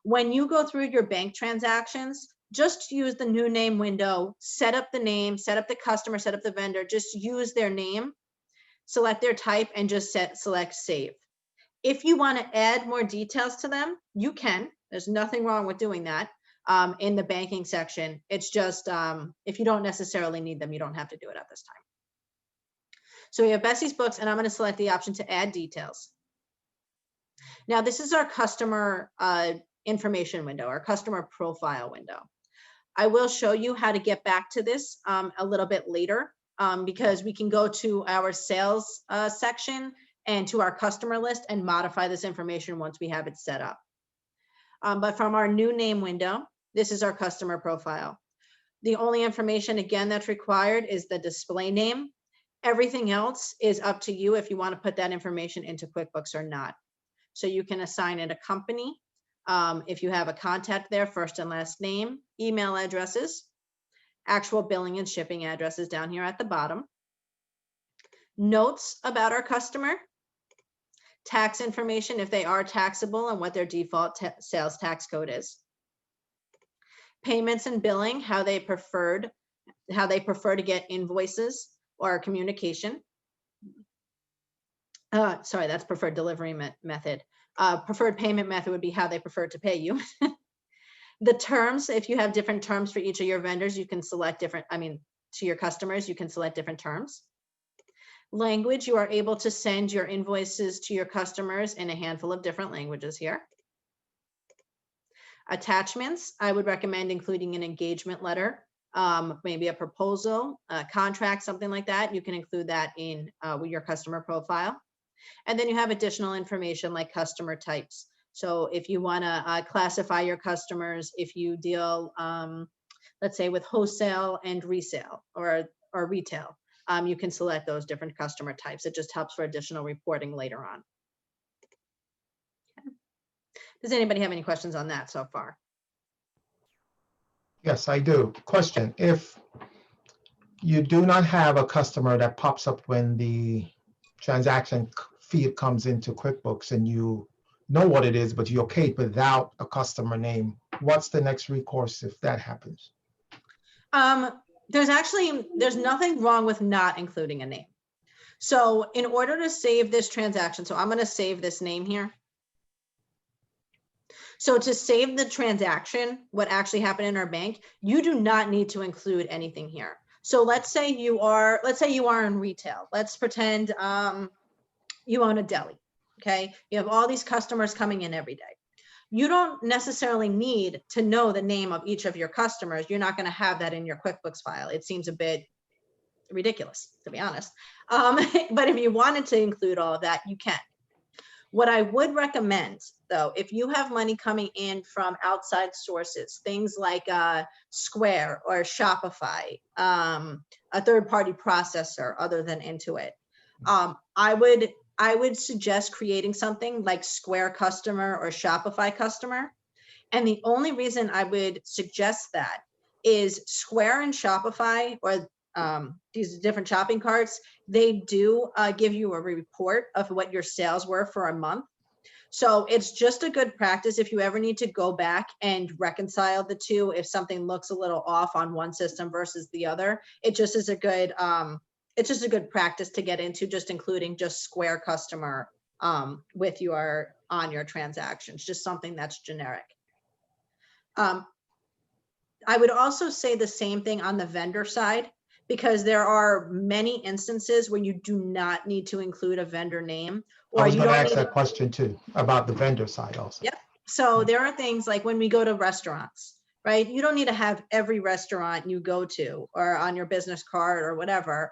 when you go through your bank transactions, just use the new name window, set up the name, set up the customer, set up the vendor, just use their name, select their type, and just select save. If you want to add more details to them, you can. There's nothing wrong with doing that in the banking section. It's just if you don't necessarily need them, you don't have to do it at this time. So we have Bessie's Books, and I'm going to select the option to add details. Now, this is our customer information window, our customer profile window. I will show you how to get back to this a little bit later because we can go to our sales section and to our customer list and modify this information once we have it set up. But from our new name window, this is our customer profile. The only information, again, that's required is the display name. Everything else is up to you if you want to put that information into QuickBooks or not. So you can assign it a company. If you have a contact there, first and last name, email addresses, actual billing and shipping addresses down here at the bottom. Notes about our customer, tax information if they are taxable and what their default sales tax code is. Payments and billing, how they prefer to get invoices or communication. Sorry, that's preferred delivery method. Preferred payment method would be how they prefer to pay you. The terms, if you have different terms for each of your vendors, you can select different, to your customers, you can select different terms. Language, you are able to send your invoices to your customers in a handful of different languages here. Attachments, I would recommend including an engagement letter, maybe a proposal, a contract, something like that. You can include that in with your customer profile. And then you have additional information like customer types. So if you want to classify your customers, if you deal, let's say, with wholesale and resale or retail, you can select those different customer types. It just helps for additional reporting later on. Does anybody have any questions on that so far? Yes, I do. Question: if you do not have a customer that pops up when the transaction feed comes into QuickBooks and you know what it is, but you're okay without a customer name, what's the next recourse if that happens? There's nothing wrong with not including a name. So in order to save this transaction, so I'm going to save this name here. So to save the transaction, what actually happened in our bank, you do not need to include anything here. So let's say you are in retail. Let's pretend you own a deli. Okay, you have all these customers coming in every day. You don't necessarily need to know the name of each of your customers. You're not going to have that in your QuickBooks file. It seems a bit ridiculous, to be honest. But if you wanted to include all of that, you can. What I would recommend, though, if you have money coming in from outside sources, things like Square or Shopify, a third-party processor other than Intuit, I would suggest creating something like Square Customer or Shopify Customer. And the only reason I would suggest that is Square and Shopify, or these different shopping carts, they do give you a report of what your sales were for a month. So it's just a good practice if you ever need to go back and reconcile the two. If something looks a little off on one system versus the other, it just is a good it's just a good practice to get into, just including just Square Customer with your transactions, just something that's generic. I would also say the same thing on the vendor side, because there are many instances where you do not need to include a vendor name, or I was you going to don't ask need. that question too, about the vendor side also. Yep. So there are things like when we go to restaurants, right? You don't need to have every restaurant you go to or on your business card or whatever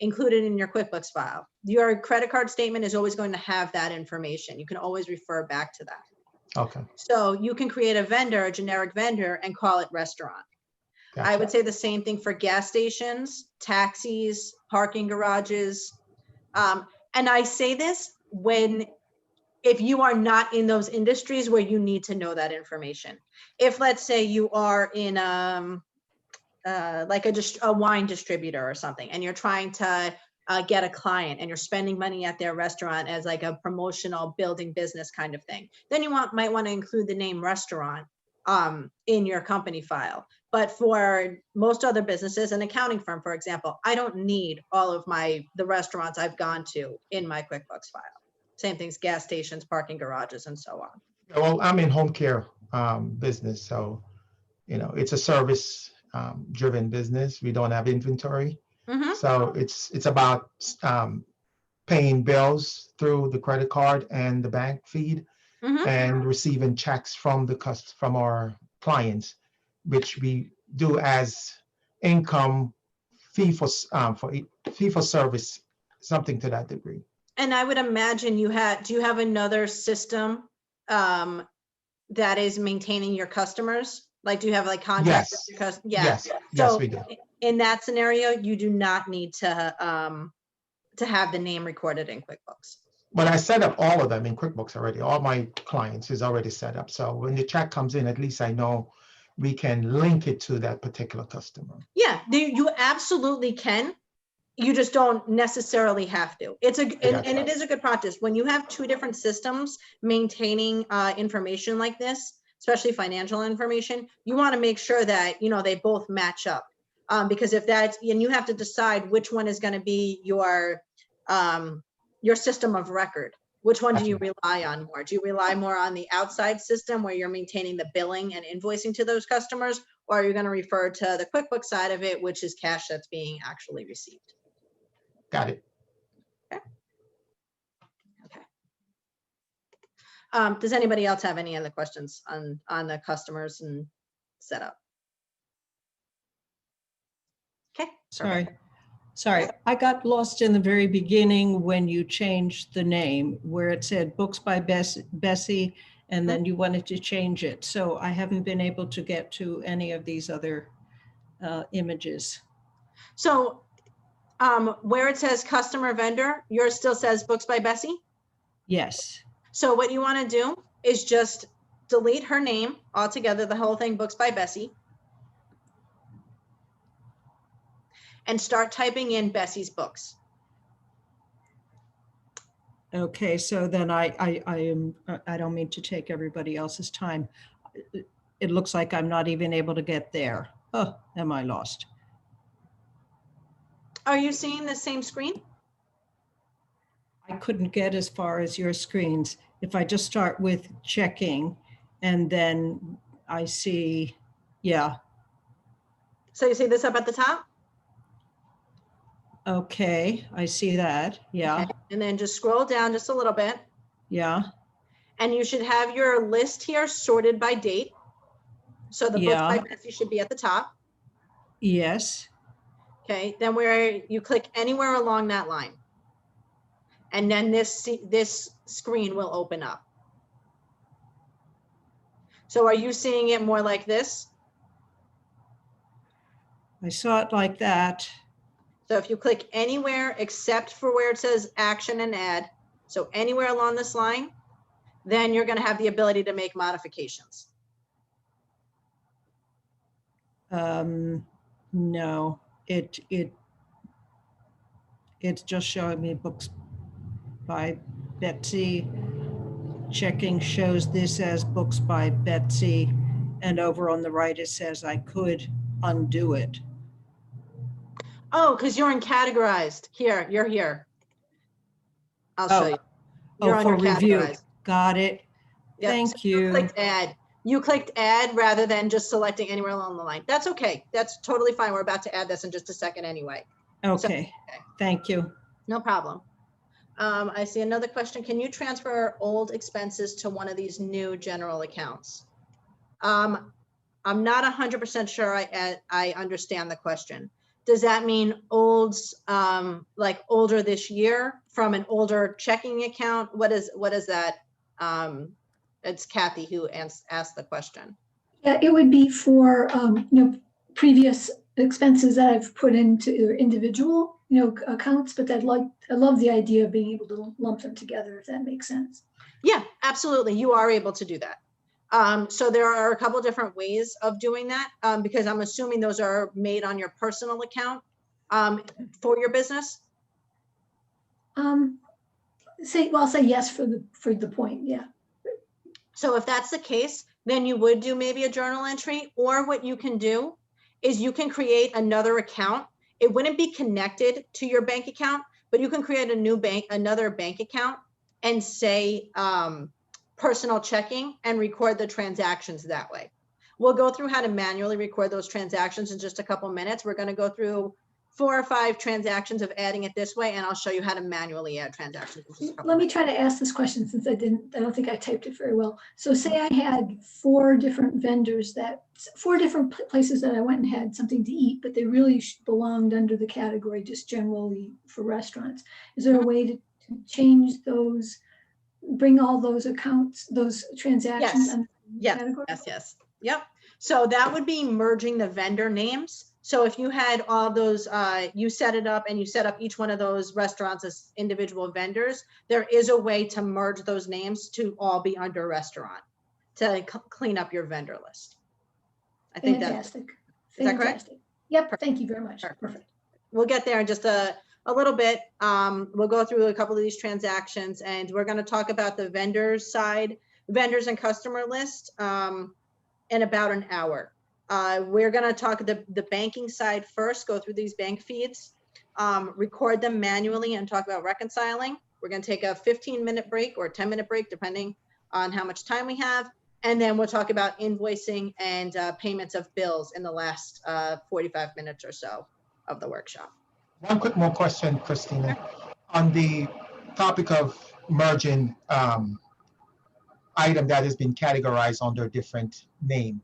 included in your QuickBooks file. Your credit card statement is always going to have that information. You can always refer back to that. Okay. So you can create a vendor, a generic vendor, and call it restaurant. Gotcha. I would say the same thing for gas stations, taxis, parking garages. And I say this if you are not in those industries where you need to know that information. If, let's say, you are in like a wine distributor or something, and you're trying to get a client and you're spending money at their restaurant as like a promotional building business kind of thing, then you might want to include the name restaurant in your company file. But for most other businesses, an accounting firm, for example, I don't need all of the restaurants I've gone to in my QuickBooks file. Same things, gas stations, parking garages, and so on. Well, I'm in home care business, so it's a service driven business. We don't have inventory, so it's about paying bills through the credit card and the bank feed, and receiving checks from our clients, which we do as income fee for service, something to that degree. And I would imagine do you have another system that is maintaining your customers? Like, do you have like contracts with your customers? Yeah. Yes, we do. In that scenario, you do not need to have the name recorded in QuickBooks. But I set up all of them in QuickBooks already. All my clients is already set up. So when the check comes in, at least I know we can link it to that particular customer. Yeah, you absolutely can. You just don't necessarily have to. And it is a good practice when you have two different systems maintaining information like this, especially financial information. You want to make sure that they both match up, because if that's, and you have to decide which one is going to be your system of record. Which one do you rely on more? Do you rely more on the outside system where you're maintaining the billing and invoicing to those customers, or are you going to refer to the QuickBooks side of it, which is cash that's being actually received? Got it. Does anybody else have any other questions on the customers and setup? Okay. Sorry, I got lost in the very beginning when you changed the name where it said Books by Bessie, and then you wanted to change it. So I haven't been able to get to any of these other images. So where it says customer vendor, yours still says Books by Bessie? Yes. So what you want to do is just delete her name altogether, the whole thing, Books by Bessie, and start typing in Bessie's books. Okay, so then I don't mean to take everybody else's time. It looks like I'm not even able to get there. Oh, am I lost? Are you seeing the same screen? I couldn't get as far as your screens. If I just start with checking and then I see, yeah. So you see this up at the top? Okay, I see that. Yeah, Okay. And then just scroll down just a little bit. yeah, And you should have your list here sorted by date. So the Books by Yeah. Bessie should be at the top. yes. Okay, then where you click anywhere along that line. And then this screen will open up. So are you seeing it more like this? I saw it like that. So if you click anywhere except for where it says action and add, so anywhere along this line, then you're going to have the ability to make modifications. No, it's just showing me Books by Betsy. Checking shows this as Books by Betsy, and over on the right it says I could undo it. Oh, because you're in categorized. Here, you're here. I'll show you. You're Oh, for under review. categorized. Got it. Yep, Thank so you. clicked add. You clicked add rather than just selecting anywhere along the line. That's okay. That's totally fine. We're about to add this in just a second anyway. Okay, thank you. No problem. I see another question. Can you transfer old expenses to one of these new general accounts? I'm not 100% sure I understand the question. Does that mean olds, like older this year from an older checking account? What is that? It's Kathy who asked the question. Yeah, it would be for, previous expenses that I've put into individual, accounts, but I love the idea of being able to lump them together, if that makes sense. Yeah, absolutely. You are able to do that. So there are a couple different ways of doing that, because I'm assuming those are made on your personal account for your business. I'll say yes for the point, yeah. So if that's the case, then you would do maybe a journal entry, or what you can do is you can create another account. It wouldn't be connected to your bank account, but you can create another bank account and say personal checking and record the transactions that way. We'll go through how to manually record those transactions in just a couple minutes. We're going to go through 4 or 5 transactions of adding it this way, and I'll show you how to manually add transactions. Let me try to ask this question since I don't think I typed it very well. So say I had 4 different vendors 4 different places that I went and had something to eat, but they really belonged under the category just generally for restaurants. Is there a way to change those, bring all those accounts, those transactions? Yes. Under the category? Yes. Yep. So that would be merging the vendor names. So if you had all those, you set it up and you set up each one of those restaurants as individual vendors, there is a way to merge those names to all be under restaurant to clean up your vendor list. I think Fantastic. Is that correct? Yep. Perfect. Thank you very much. Perfect. We'll get there in just a little bit. We'll go through a couple of these transactions, and we're going to talk about the vendors side, vendors and customer list in about an hour. We're going to talk the banking side first, go through these bank feeds, record them manually, and talk about reconciling. We're going to take a 15-minute break or 10-minute break, depending on how much time we have. And then we'll talk about invoicing and payments of bills in the last 45 minutes or so of the workshop. One quick more question, Christina. On the topic of merging item that has been categorized under a different name.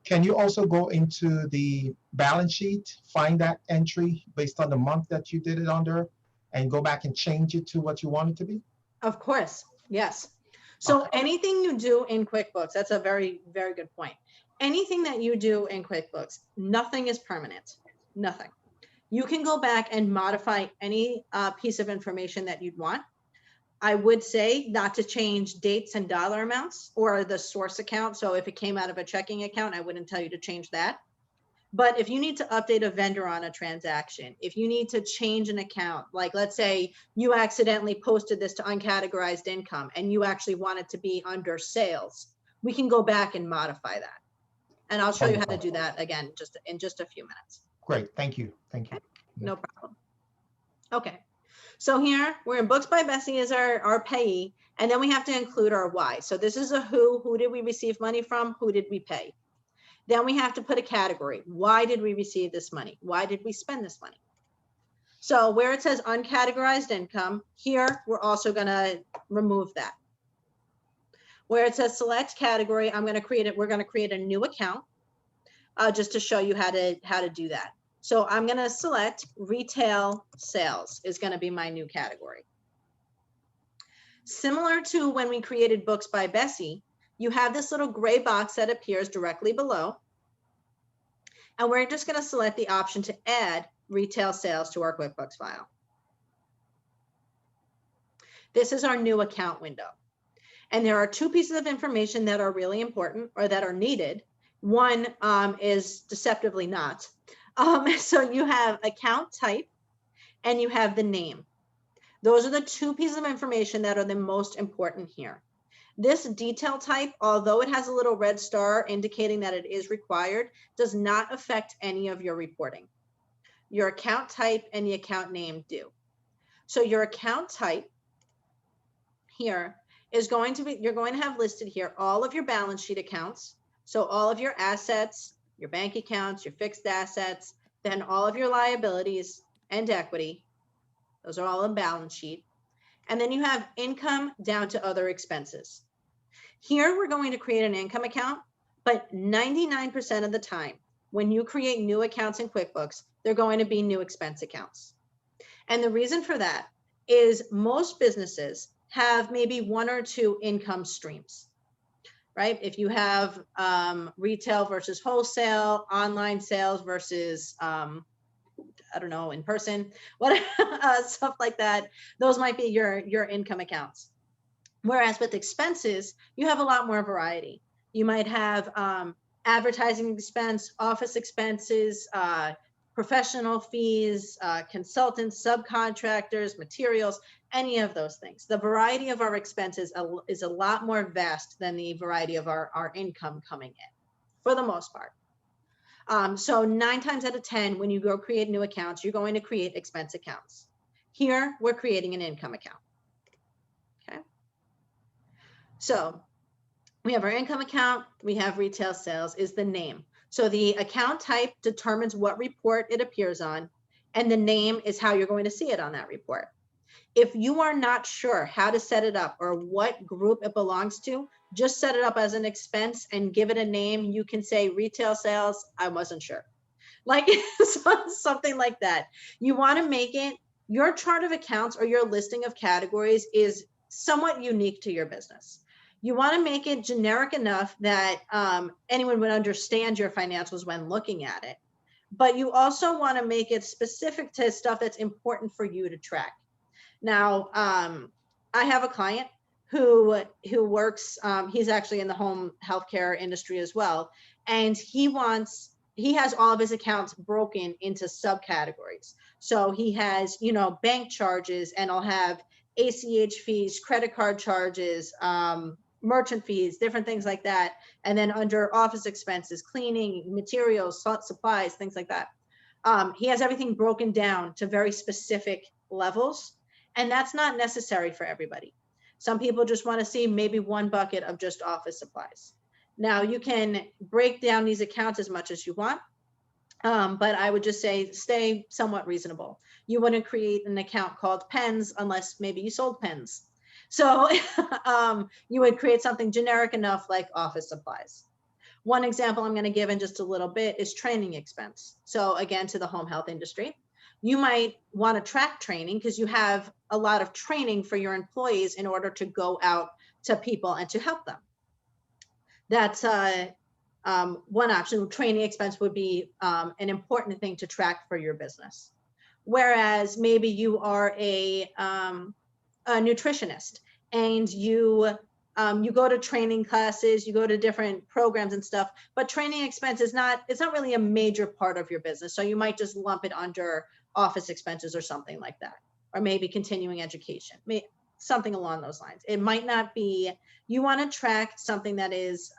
Can you also go into the balance sheet, find that entry based on the month that you did it under, and go back and change it to what you want it to be? Of course, yes. So Okay. anything you do in QuickBooks, that's a very, very good point. Anything that you do in QuickBooks, nothing is permanent, nothing. You can go back and modify any piece of information that you'd want. I would say not to change dates and dollar amounts or the source account. So if it came out of a checking account, I wouldn't tell you to change that. But if you need to update a vendor on a transaction, if you need to change an account, like let's say you accidentally posted this to uncategorized income and you actually want it to be under sales, we can go back and modify that. And I'll show you how to do that again, just in just a few minutes. Great, thank you, thank you. No problem. Okay, so here we're in Books by Bessie as our payee, and then we have to include our why. So this is a who did we receive money from, who did we pay? Then we have to put a category. Why did we receive this money? Why did we spend this money? So where it says uncategorized income, here we're also going to remove that. Where it says select category, we're going to create a new account just to show you how to do that. So I'm going to select retail sales is going to be my new category. Similar to when we created Books by Bessie, you have this little gray box that appears directly below. And we're just going to select the option to add retail sales to our QuickBooks file. This is our new account window. And there are two pieces of information that are really important or that are needed. One is deceptively not. So you have account type and you have the name. Those are the two pieces of information that are the most important here. This detail type, although it has a little red star indicating that it is required, does not affect any of your reporting. Your account type and the account name do. So your account type here is going to be, you're going to have listed here all of your balance sheet accounts. So all of your assets, your bank accounts, your fixed assets, then all of your liabilities and equity. Those are all in balance sheet. And then you have income down to other expenses. Here we're going to create an income account, but 99% of the time, when you create new accounts in QuickBooks, they're going to be new expense accounts. And the reason for that is most businesses have maybe one or two income streams, right? If you have retail versus wholesale, online sales versus I don't know, in person, what stuff like that. Those might be your income accounts. Whereas with expenses, you have a lot more variety. You might have advertising expense, office expenses, professional fees, consultants, subcontractors, materials, any of those things. The variety of our expenses is a lot more vast than the variety of our income coming in, for the most part. So 9 times out of 10, when you go create new accounts, you're going to create expense accounts. Here, we're creating an income account. Okay. So we have our income account, we have retail sales is the name. So the account type determines what report it appears on, and the name is how you're going to see it on that report. If you are not sure how to set it up or what group it belongs to, just set it up as an expense and give it a name. You can say retail sales, I wasn't sure. Like something like that. You want to make it, your chart of accounts or your listing of categories is somewhat unique to your business. You want to make it generic enough that anyone would understand your financials when looking at it. But you also want to make it specific to stuff that's important for you to track. Now, I have a client who works, he's actually in the home healthcare industry as well. And he has all of his accounts broken into subcategories. So he has, bank charges, and I'll have ACH fees, credit card charges, merchant fees, different things like that. And then under office expenses, cleaning, materials, supplies, things like that. He has everything broken down to very specific levels. And that's not necessary for everybody. Some people just want to see maybe one bucket of just office supplies. Now you can break down these accounts as much as you want, but I would just say stay somewhat reasonable. You wouldn't create an account called pens unless maybe you sold pens. So you would create something generic enough like office supplies. One example I'm going to give in just a little bit is training expense. So again, to the home health industry, you might want to track training because you have a lot of training for your employees in order to go out to people and to help them. That's one option. Training expense would be an important thing to track for your business. Whereas maybe you are a nutritionist and you go to training classes, you go to different programs and stuff, but training expense is it's not really a major part of your business. So you might just lump it under office expenses or something like that, or maybe continuing education, something along those lines. It might not be, you want to track something that is,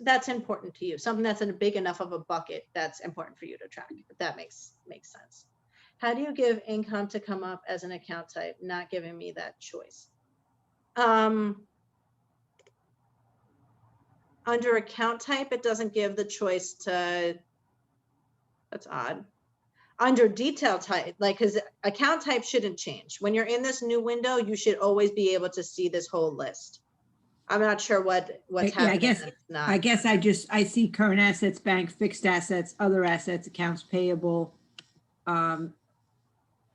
that's important to you, something that's in a big enough of a bucket that's important for you to track, if that makes sense. How do you give income to come up as an account type? Not giving me that choice. Under account type, it doesn't give the choice to, that's odd. Under detail type, like, because account type shouldn't change. When you're in this new window, you should always be able to see this whole list. I'm not sure what's happening. I guess I see current assets, bank, fixed assets, other assets, accounts payable,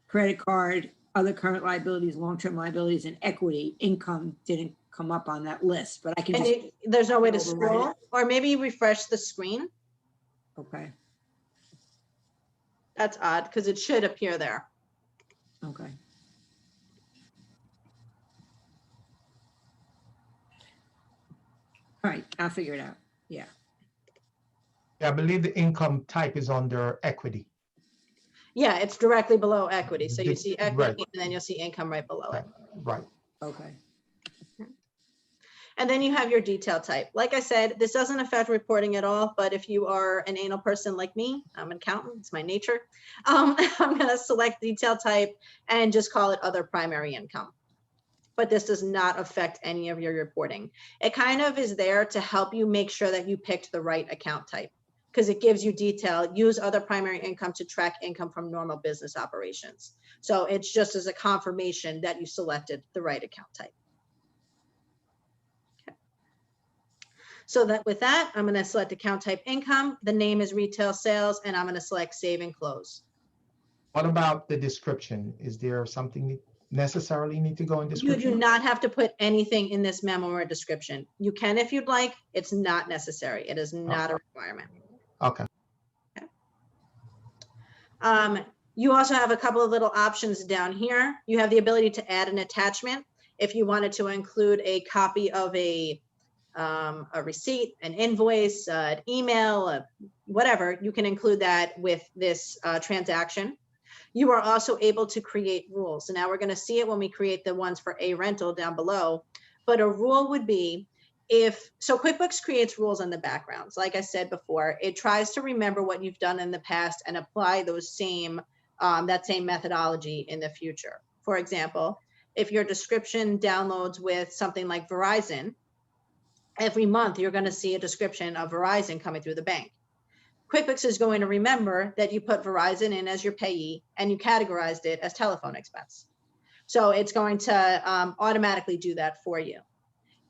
credit card, other current liabilities, long-term liabilities, and equity. Income didn't come up on that list, but I can just. There's no way to scroll, or maybe refresh the screen. Okay. That's odd because it should appear there. Okay. All right, I'll figure it out. Yeah. Yeah, I believe the income type is under equity. Yeah, it's directly below equity. So you see equity, right, and then you'll see income right below it. Right. Okay. And then you have your detail type. Like I said, this doesn't affect reporting at all, but if you are an anal person like me, I'm an accountant, it's my nature. I'm gonna select detail type and just call it other primary income. But this does not affect any of your reporting. It kind of is there to help you make sure that you picked the right account type, because it gives you detail. Use other primary income to track income from normal business operations. So it's just as a confirmation that you selected the right account type. So that with that, I'm going to select account type income. The name is retail sales, and I'm going to select save and close. What about the description? Is there something you necessarily need to go in description? You do not have to put anything in this memo or description. You can if you'd like. It's not necessary. It is not a requirement. Okay. You also have a couple of little options down here. You have the ability to add an attachment. If you wanted to include a copy of a receipt, an invoice, an email, whatever, you can include that with this transaction. You are also able to create rules. So now we're going to see it when we create the ones for a rental down below. But a rule would be so QuickBooks creates rules on the backgrounds. Like I said before, it tries to remember what you've done in the past and apply those that same methodology in the future. For example, if your description downloads with something like Verizon, every month you're going to see a description of Verizon coming through the bank. QuickBooks is going to remember that you put Verizon in as your payee and you categorized it as telephone expense. So it's going to automatically do that for you.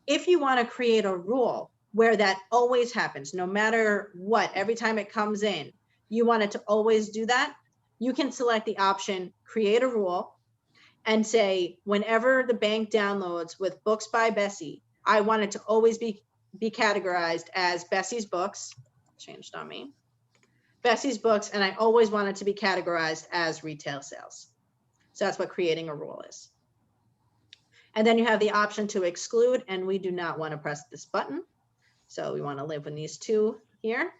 If you want to create a rule where that always happens, no matter what, every time it comes in, you want it to always do that, you can select the option, create a rule, and say, whenever the bank downloads with Books by Bessie, I want it to always be categorized as Bessie's Books, changed on me, Bessie's Books, and I always want it to be categorized as retail sales. So that's what creating a rule is. And then you have the option to exclude, and we do not want to press this button. So we want to live with these two here.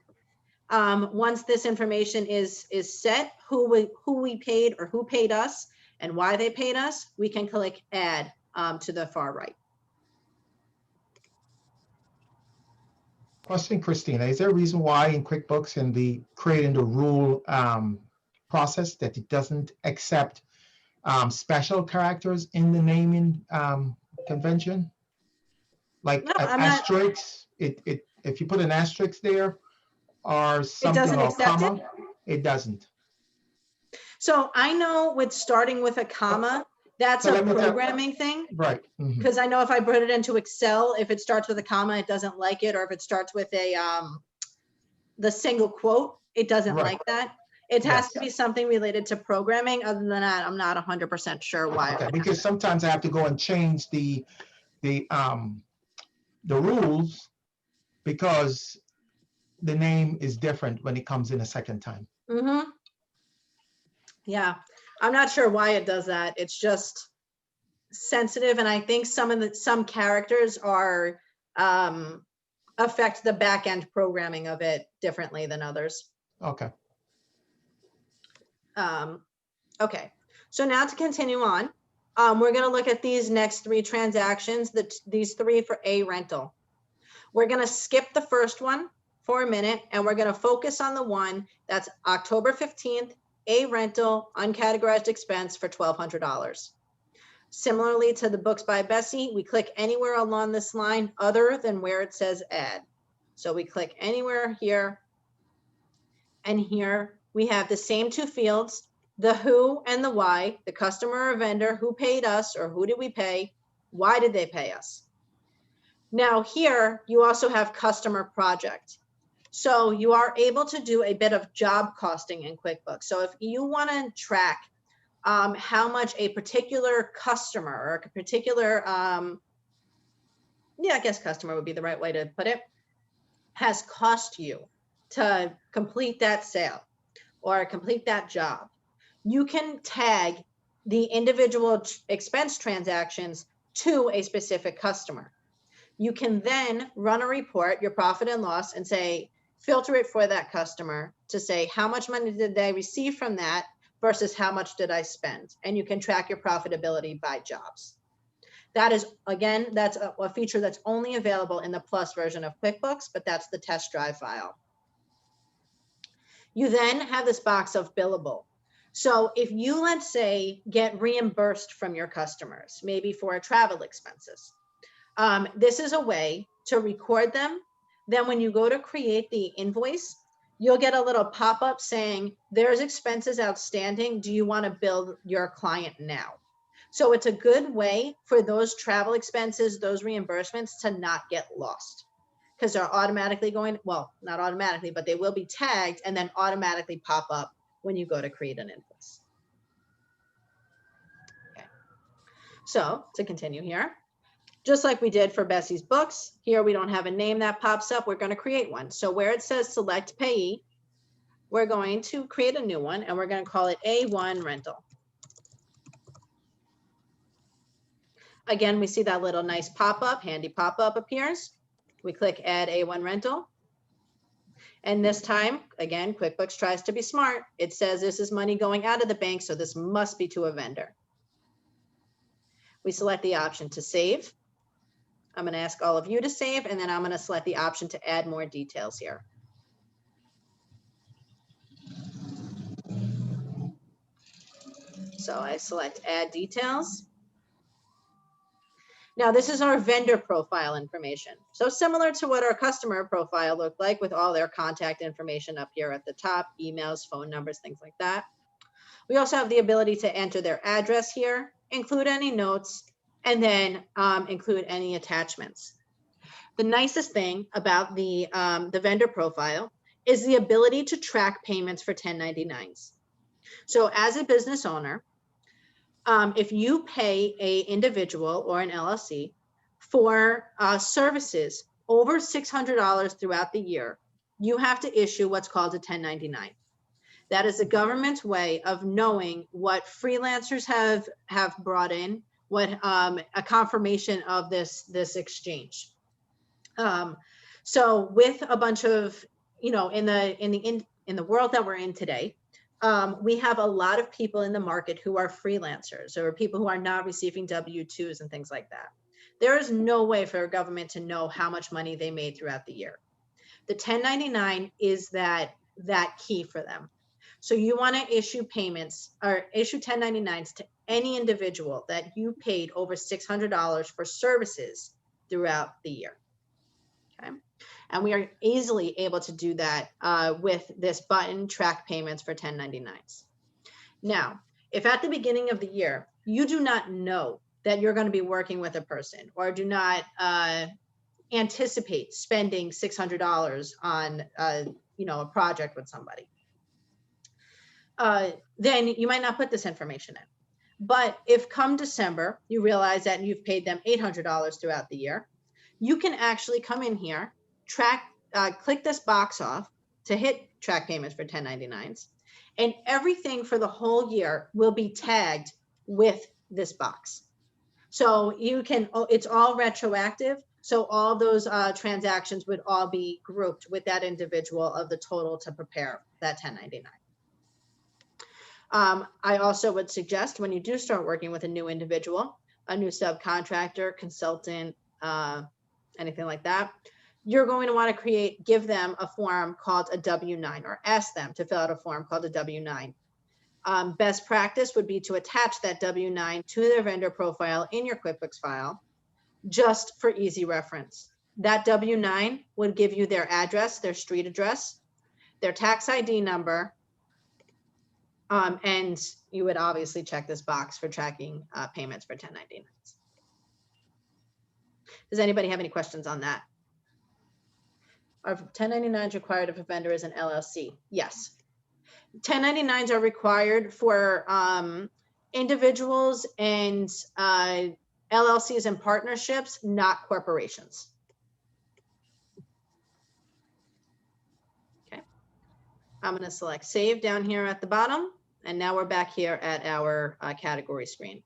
Once this information is set, who we paid or who paid us and why they paid us, we can click add to the far right. Question, Christina, is there a reason why in QuickBooks in the creating the rule process that it doesn't accept special characters in the naming convention? Like No, an asterisk, if you put an asterisk there or something or comma, it doesn't. So I know with starting with a comma, That's So a let me tell- programming thing. Right. Mhm. Because I know if I put it into Excel, if it starts with a comma, it doesn't like it, or if it starts with a the single quote, it doesn't Right. like that. It has Yes. to be something related to programming. Other than that, I'm not 100% sure why. Okay, because sometimes I have to go and change the rules because the name is different when it comes in a second time. Mm-hmm. Yeah, I'm not sure why it does that. It's just sensitive, and I think some characters are affect the back end programming of it differently than others. Okay. Okay, so now to continue on, we're going to look at these next 3 transactions, these 3 for a rental. We're going to skip the first one for a minute, and we're going to focus on the one that's October 15th, a rental, uncategorized expense for $1,200. Similarly to the Books by Bessie, we click anywhere along this line other than where it says add. So we click anywhere here, and here we have the same 2 fields, the who and the why, the customer or vendor, who paid us or who did we pay, why did they pay us. Now here you also have customer project. So you are able to do a bit of job costing in QuickBooks. So if you want to track how much a particular customer or a particular, I guess customer would be the right way to put it, has cost you to complete that sale or complete that job, you can tag the individual expense transactions to a specific customer. You can then run a report, your profit and loss, and say, filter it for that customer to say, how much money did they receive from that versus how much did I spend? And you can track your profitability by jobs. That is, again, that's a feature that's only available in the Plus version of QuickBooks, but that's the test drive file. You then have this box of billable. So if you, let's say, get reimbursed from your customers, maybe for travel expenses, this is a way to record them. Then when you go to create the invoice, you'll get a little pop-up saying, there's expenses outstanding. Do you want to bill your client now? So it's a good way for those travel expenses, those reimbursements to not get lost, because they're automatically going, well, not automatically, but they will be tagged and then automatically pop up when you go to create an invoice. Okay. So to continue here, just like we did for Bessie's books, here we don't have a name that pops up. We're going to create one. So where it says select payee, we're going to create a new one, and we're going to call it A1 rental. Again, we see that little nice pop-up, handy pop-up appears. We click add A1 rental. And this time, again, QuickBooks tries to be smart. It says this is money going out of the bank, so this must be to a vendor. We select the option to save. I'm going to ask all of you to save, and then I'm going to select the option to add more details here. So I select add details. Now this is our vendor profile information. So similar to what our customer profile looked like, with all their contact information up here at the top, emails, phone numbers, things like that. We also have the ability to enter their address here, include any notes, and then include any attachments. The nicest thing about the vendor profile is the ability to track payments for 1099s. So as a business owner, if you pay an individual or an LLC for services over $600 throughout the year, you have to issue what's called a 1099. That is the government's way of knowing what freelancers have brought in, what a confirmation of this exchange. So with a bunch of, in the world that we're in today, we have a lot of people in the market who are freelancers or people who are not receiving W-2s and things like that. There is no way for a government to know how much money they made throughout the year. The 1099 is that key for them. So you want to issue payments or issue 1099s to any individual that you paid over $600 for services throughout the year. Okay. And we are easily able to do that with this button, track payments for 1099s. Now, if at the beginning of the year, you do not know that you're going to be working with a person, or do not anticipate spending $600 on a project with somebody, then you might not put this information in. But if come December, you realize that you've paid them $800 throughout the year, you can actually come in here, click this box off to hit track payments for 1099s, and everything for the whole year will be tagged with this box. So you can, it's all retroactive. So all those transactions would all be grouped with that individual of the total to prepare that 1099. I also would suggest when you do start working with a new individual, a new subcontractor, consultant, anything like that, you're going to want to give them a form called a W-9, or ask them to fill out a form called a W-9. Best practice would be to attach that W-9 to their vendor profile in your QuickBooks file, just for easy reference. That W-9 would give you their address, their street address, their tax ID number, and you would obviously check this box for tracking payments for 1099s. Does anybody have any questions on that? Are 1099s required if a vendor is an LLC? Yes. 1099s are required for individuals and LLCs and partnerships, not corporations. Okay. I'm going to select save down here at the bottom. And now we're back here at our category screen,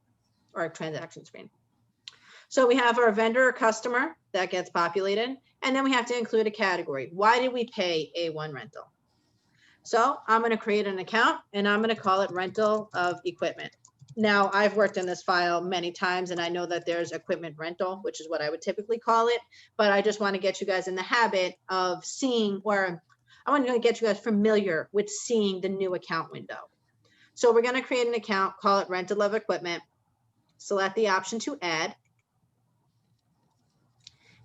or transaction screen. So we have our vendor or customer that gets populated, and then we have to include a category. Why did we pay A1 rental? So I'm going to create an account, and I'm going to call it rental of equipment. Now, I've worked in this file many times, and I know that there's equipment rental, which is what I would typically call it. But I just want to get you guys in the habit of seeing, or I want to get you guys familiar with seeing the new account window. So we're going to create an account, call it rental of equipment, select the option to add.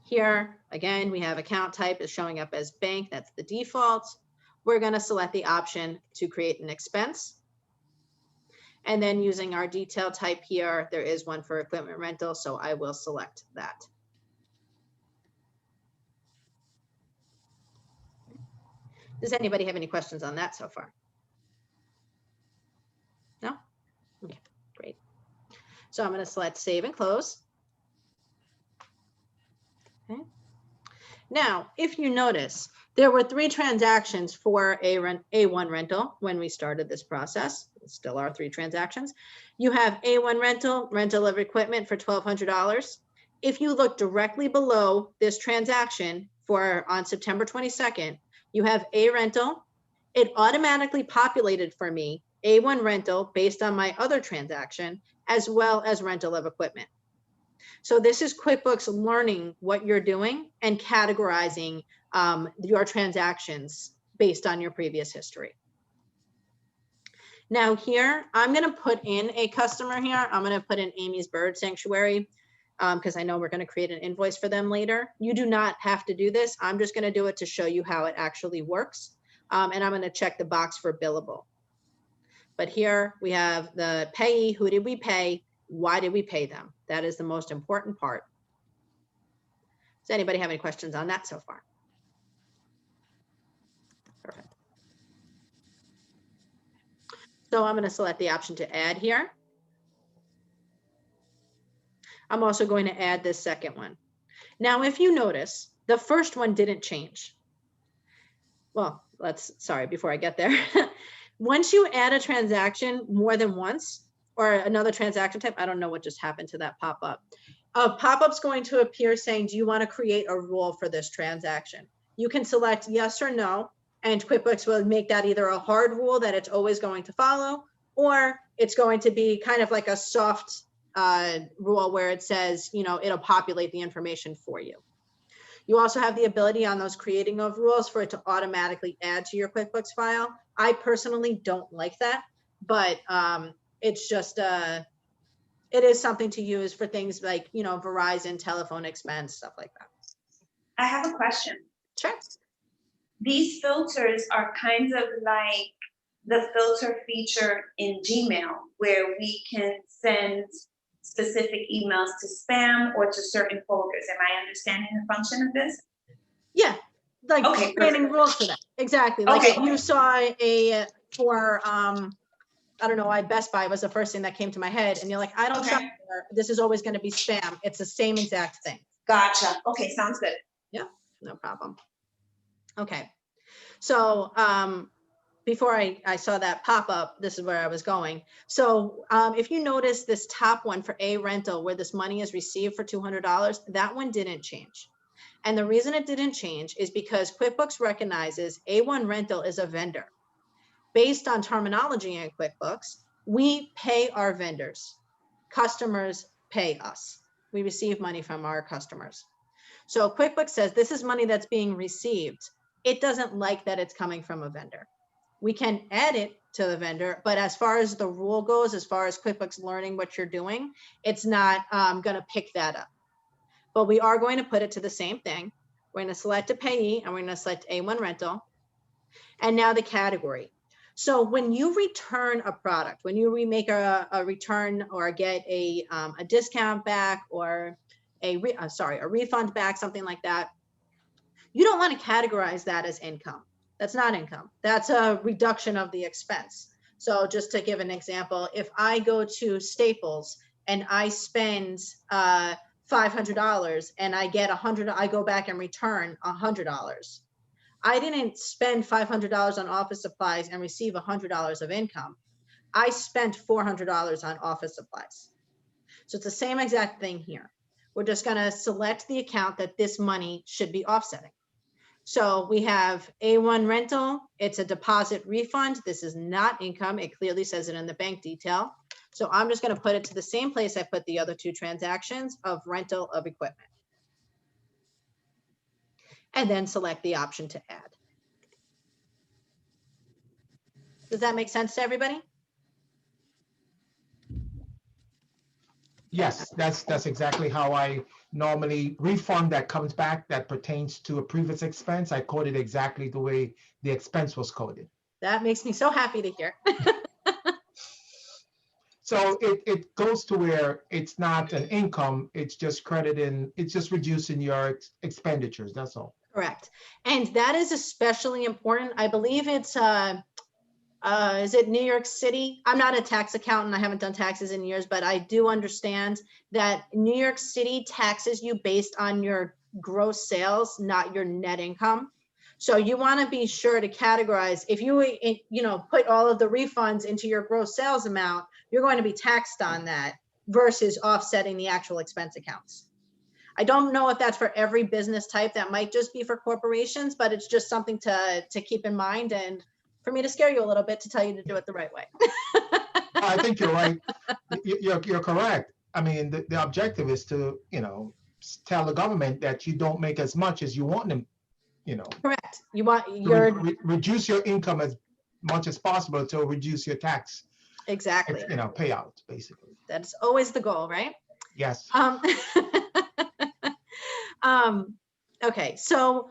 Here, again, we have account type is showing up as bank. That's the default. We're going to select the option to create an expense. And then using our detail type here, there is one for equipment rental, so I will select that. Does anybody have any questions on that so far? No? Okay, great. So I'm going to select save and close. Okay. Now, if you notice, there were 3 transactions for A1 rental when we started this process. It still are 3 transactions. You have A1 rental, rental of equipment for $1,200. If you look directly below this transaction on September 22nd, you have A rental. It automatically populated for me A1 rental based on my other transaction, as well as rental of equipment. So this is QuickBooks learning what you're doing and categorizing your transactions based on your previous history. Now here, I'm going to put in a customer here. I'm going to put in Amy's Bird Sanctuary because I know we're going to create an invoice for them later. You do not have to do this. I'm just going to do it to show you how it actually works. And I'm going to check the box for billable. But here we have the payee. Who did we pay? Why did we pay them? That is the most important part. Does anybody have any questions on that so far? Perfect. So I'm going to select the option to add here. I'm also going to add this second one. Now, if you notice, the first one didn't change. Well, sorry, before I get there. Once you add a transaction more than once, or another transaction type, I don't know what just happened to that pop-up. A pop-up's going to appear saying, do you want to create a rule for this transaction? You can select yes or no, and QuickBooks will make that either a hard rule that it's always going to follow, or it's going to be kind of like a soft rule where it says, it'll populate the information for you. You also have the ability on those creating of rules for it to automatically add to your QuickBooks file. I personally don't like that, but it's just, it is something to use for things like, Verizon, telephone expense, stuff like that. I have a question. Sure. These filters are kind of like the filter feature in Gmail where we can send specific emails to spam or to certain folders. Am I understanding the function of this? Yeah, like Okay, creating rules for that. Exactly. Like if Okay. you saw for I don't know why Best Buy was the first thing that came to my head, and you're like, I don't Okay. shop there. This is always going to be spam. It's the same exact thing. Gotcha. Okay, sounds good. Yeah, no problem. Okay, so before I saw that pop up, this is where I was going. So if you notice this top one for A rental, where this money is received for $200, that one didn't change. And the reason it didn't change is because QuickBooks recognizes A1 rental is a vendor. Based on terminology in QuickBooks, we pay our vendors. Customers pay us. We receive money from our customers. So QuickBooks says this is money that's being received. It doesn't like that it's coming from a vendor. We can add it to the vendor, but as far as the rule goes, as far as QuickBooks learning what you're doing, it's not going to pick that up. But we are going to put it to the same thing. We're going to select a payee and we're going to select A1 rental. And now the category. So when you return a product, when you remake a return or get a discount back or a refund back, something like that, you don't want to categorize that as income. That's not income. That's a reduction of the expense. So just to give an example, if I go to Staples and I spend $500 and I get $100, I go back and return $100. I didn't spend $500 on office supplies and receive $100 of income. I spent $400 on office supplies. So it's the same exact thing here. We're just going to select the account that this money should be offsetting. So we have A1 rental. It's a deposit refund. This is not income. It clearly says it in the bank detail. So I'm just going to put it to the same place I put the other two transactions of rental of equipment. And then select the option to add. Does that make sense to everybody? Yes, that's exactly how I normally refund that comes back that pertains to a previous expense. I code it exactly the way the expense was coded. That makes me so happy to hear. So it goes to where it's not an income, it's just crediting, it's just reducing your expenditures, that's all. Correct. And that is especially important. I believe it's, is it New York City? I'm not a tax accountant. I haven't done taxes in years, but I do understand that New York City taxes you based on your gross sales, not your net income. So you want to be sure to categorize. If you put all of the refunds into your gross sales amount, you're going to be taxed on that versus offsetting the actual expense accounts. I don't know if that's for every business type. That might just be for corporations, but it's just something to keep in mind and for me to scare you a little bit to tell you to do it the right way. I think you're right. You're correct. I mean, the objective is to, tell the government that you don't make as much as you want them, Correct. You want your reduce your income as much as possible to reduce your tax. Exactly. Payout, basically. That's always the goal, right? Yes. Okay, so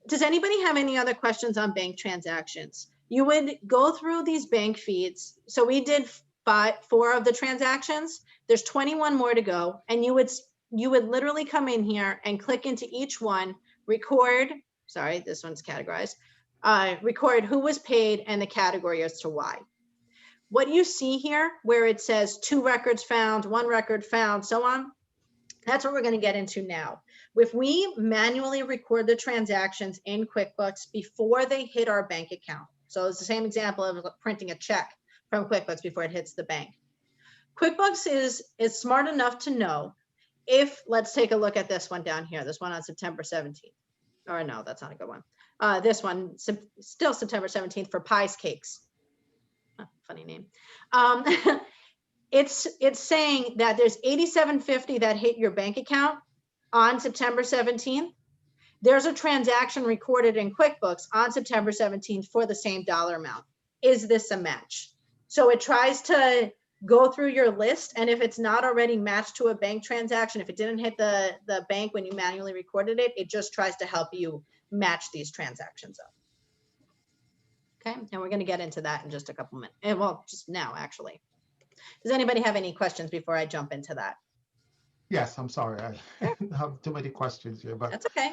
does anybody have any other questions on bank transactions? You would go through these bank feeds. So we did 4 of the transactions. There's 21 more to go. And you would literally come in here and click into each one, record, sorry, this one's categorized, record who was paid and the category as to why. What you see here, where it says 2 records found, 1 record found, so on, that's what we're going to get into now. If we manually record the transactions in QuickBooks before they hit our bank account, so it's the same example of printing a check from QuickBooks before it hits the bank. QuickBooks is smart enough to know if, let's take a look at this one down here, this one on September 17th. Or no, that's not a good one. This one, still September 17th for Pies Cakes. Funny name. It's saying that there's $87.50 that hit your bank account on September 17th. There's a transaction recorded in QuickBooks on September 17th for the same dollar amount. Is this a match? So it tries to go through your list, and if it's not already matched to a bank transaction, if it didn't hit the bank when you manually recorded it, it just tries to help you match these transactions up. Okay, and we're going to get into that in just a couple minutes. Well, just now, actually. Does anybody have any questions before I jump into that? Yes, I'm sorry. I have too many questions here, but That's okay.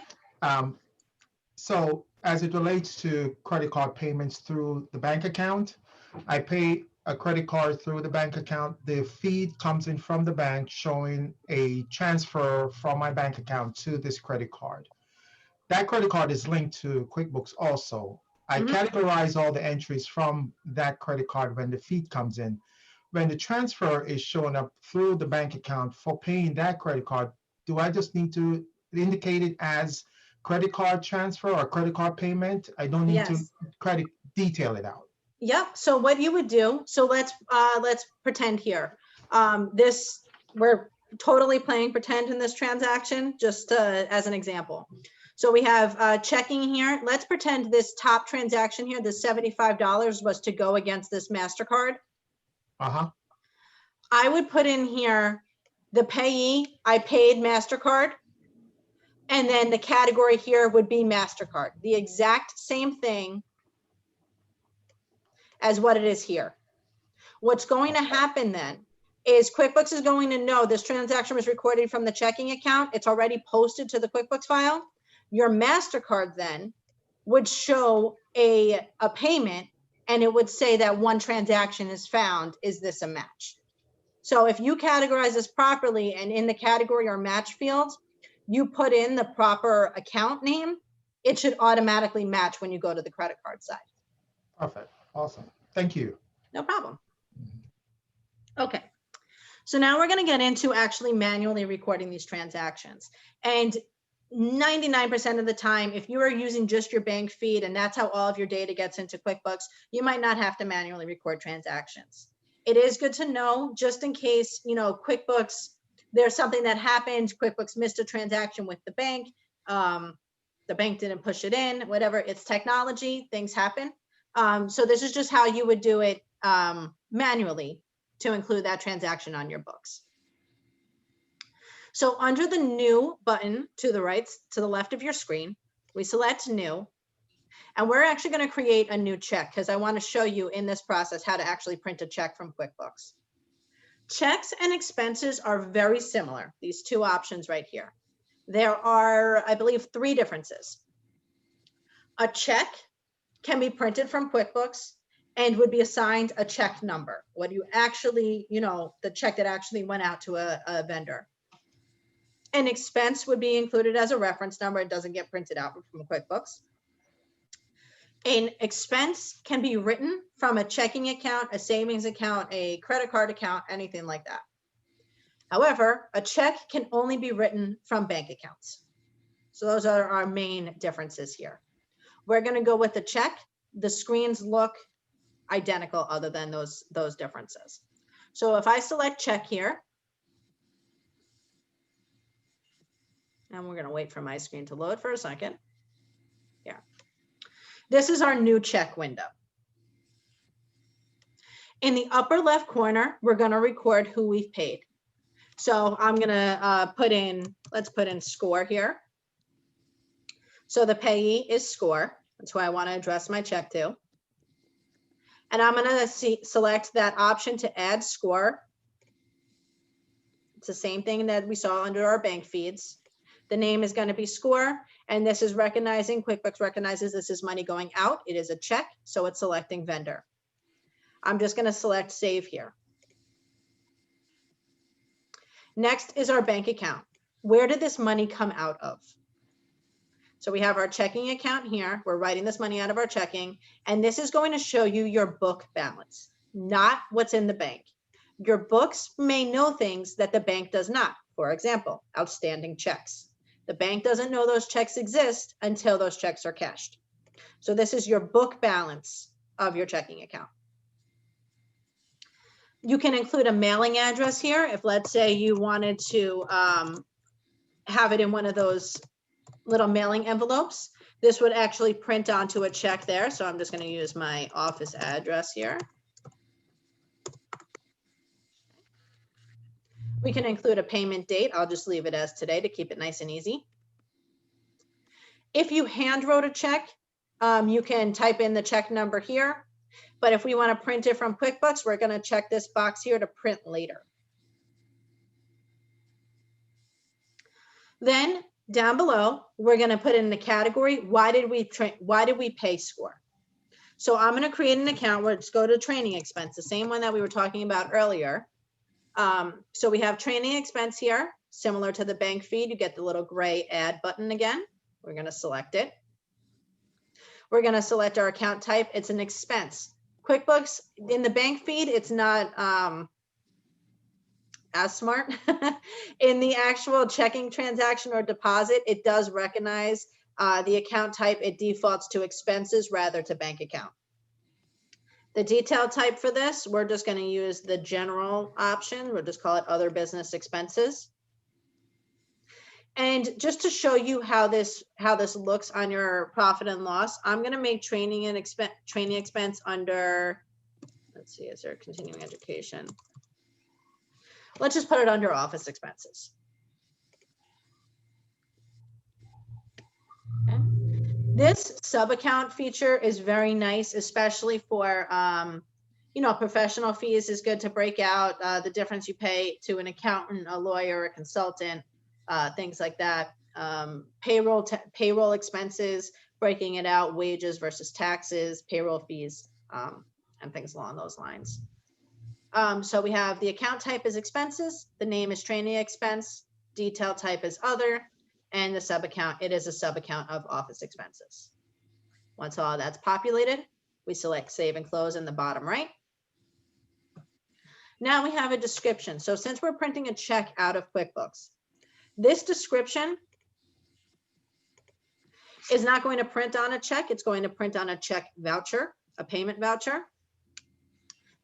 So as it relates to credit card payments through the bank account, I pay a credit card through the bank account. The feed comes in from the bank showing a transfer from my bank account to this credit card. That credit card is linked to QuickBooks also. I categorize all the entries from that credit card when the feed comes in. When the transfer is showing up through the bank account for paying that credit card, do I just need to indicate it as credit card transfer or credit card payment? I don't need to detail it out. Yep. So what you would do, so let's pretend here. We're totally playing pretend in this transaction, just as an example. So we have checking here. Let's pretend this top transaction here, the $75 was to go against this MasterCard. I would put in here the payee, I paid MasterCard, and then the category here would be MasterCard. The exact same thing as what it is here. What's going to happen then is QuickBooks is going to know this transaction was recorded from the checking account. It's already posted to the QuickBooks file. Your MasterCard then would show a payment, and it would say that one transaction is found. Is this a match? So if you categorize this properly and in the category or match field, you put in the proper account name, it should automatically match when you go to the credit card side. Perfect. Awesome. Thank you. No problem. Okay. So now we're going to get into actually manually recording these transactions. And 99% of the time, if you are using just your bank feed and that's how all of your data gets into QuickBooks, you might not have to manually record transactions. It is good to know just in case, QuickBooks, there's something that happened, QuickBooks missed a transaction with the bank didn't push it in, whatever, it's technology, things happen. So this is just how you would do it manually to include that transaction on your books. So under the new button to the left of your screen, we select new, and we're actually going to create a new check because I want to show you in this process how to actually print a check from QuickBooks. Checks and expenses are very similar, these two options right here. There are, I believe, 3 differences. A check can be printed from QuickBooks and would be assigned a check number. What you actually, the check that actually went out to a vendor. An expense would be included as a reference number. It doesn't get printed out from QuickBooks. An expense can be written from a checking account, a savings account, a credit card account, anything like that. However, a check can only be written from bank accounts. So those are our main differences here. We're going to go with the check. The screens look identical other than those differences. So if I select check here, and we're going to wait for my screen to load for a second. Yeah. This is our new check window. In the upper left corner, we're going to record who we've paid. So I'm going to let's put in score here. So the payee is score. That's who I want to address my check to. And I'm going to select that option to add score. It's the same thing that we saw under our bank feeds. The name is going to be score, and this is recognizing, QuickBooks recognizes this is money going out. It is a check, so it's selecting vendor. I'm just going to select save here. Next is our bank account. Where did this money come out of? So we have our checking account here. We're writing this money out of our checking, and this is going to show you your book balance, not what's in the bank. Your books may know things that the bank does not. For example, outstanding checks. The bank doesn't know those checks exist until those checks are cashed. So this is your book balance of your checking account. You can include a mailing address here. If let's say you wanted to have it in one of those little mailing envelopes, this would actually print onto a check there. So I'm just going to use my office address here. We can include a payment date. I'll just leave it as today to keep it nice and easy. If you hand wrote a check, you can type in the check number here. But if we want to print it from QuickBooks, we're going to check this box here to print later. Then down below, we're going to put in the category, why did we pay score? So I'm going to create an account. Let's go to training expense, the same one that we were talking about earlier. So we have training expense here, similar to the bank feed. You get the little gray add button again. We're going to select it. We're going to select our account type. It's an expense. QuickBooks, in the bank feed, it's not as smart. In the actual checking transaction or deposit, it does recognize the account type. It defaults to expenses rather to bank account. The detail type for this, we're just going to use the general option. We'll just call it other business expenses. And just to show you how this looks on your profit and loss, I'm going to make training expense under, let's see, is there continuing education? Let's just put it under office expenses. Okay. This sub-account feature is very nice, especially for, professional fees is good to break out the difference you pay to an accountant, a lawyer, a consultant, things like that. Payroll expenses, breaking it out, wages versus taxes, payroll fees, and things along those lines. So we have the account type is expenses, the name is training expense, detail type is other, and the sub-account, it is a sub-account of office expenses. Once all that's populated, we select save and close in the bottom right. Now we have a description. So since we're printing a check out of QuickBooks, this description is not going to print on a check. It's going to print on a check voucher, a payment voucher.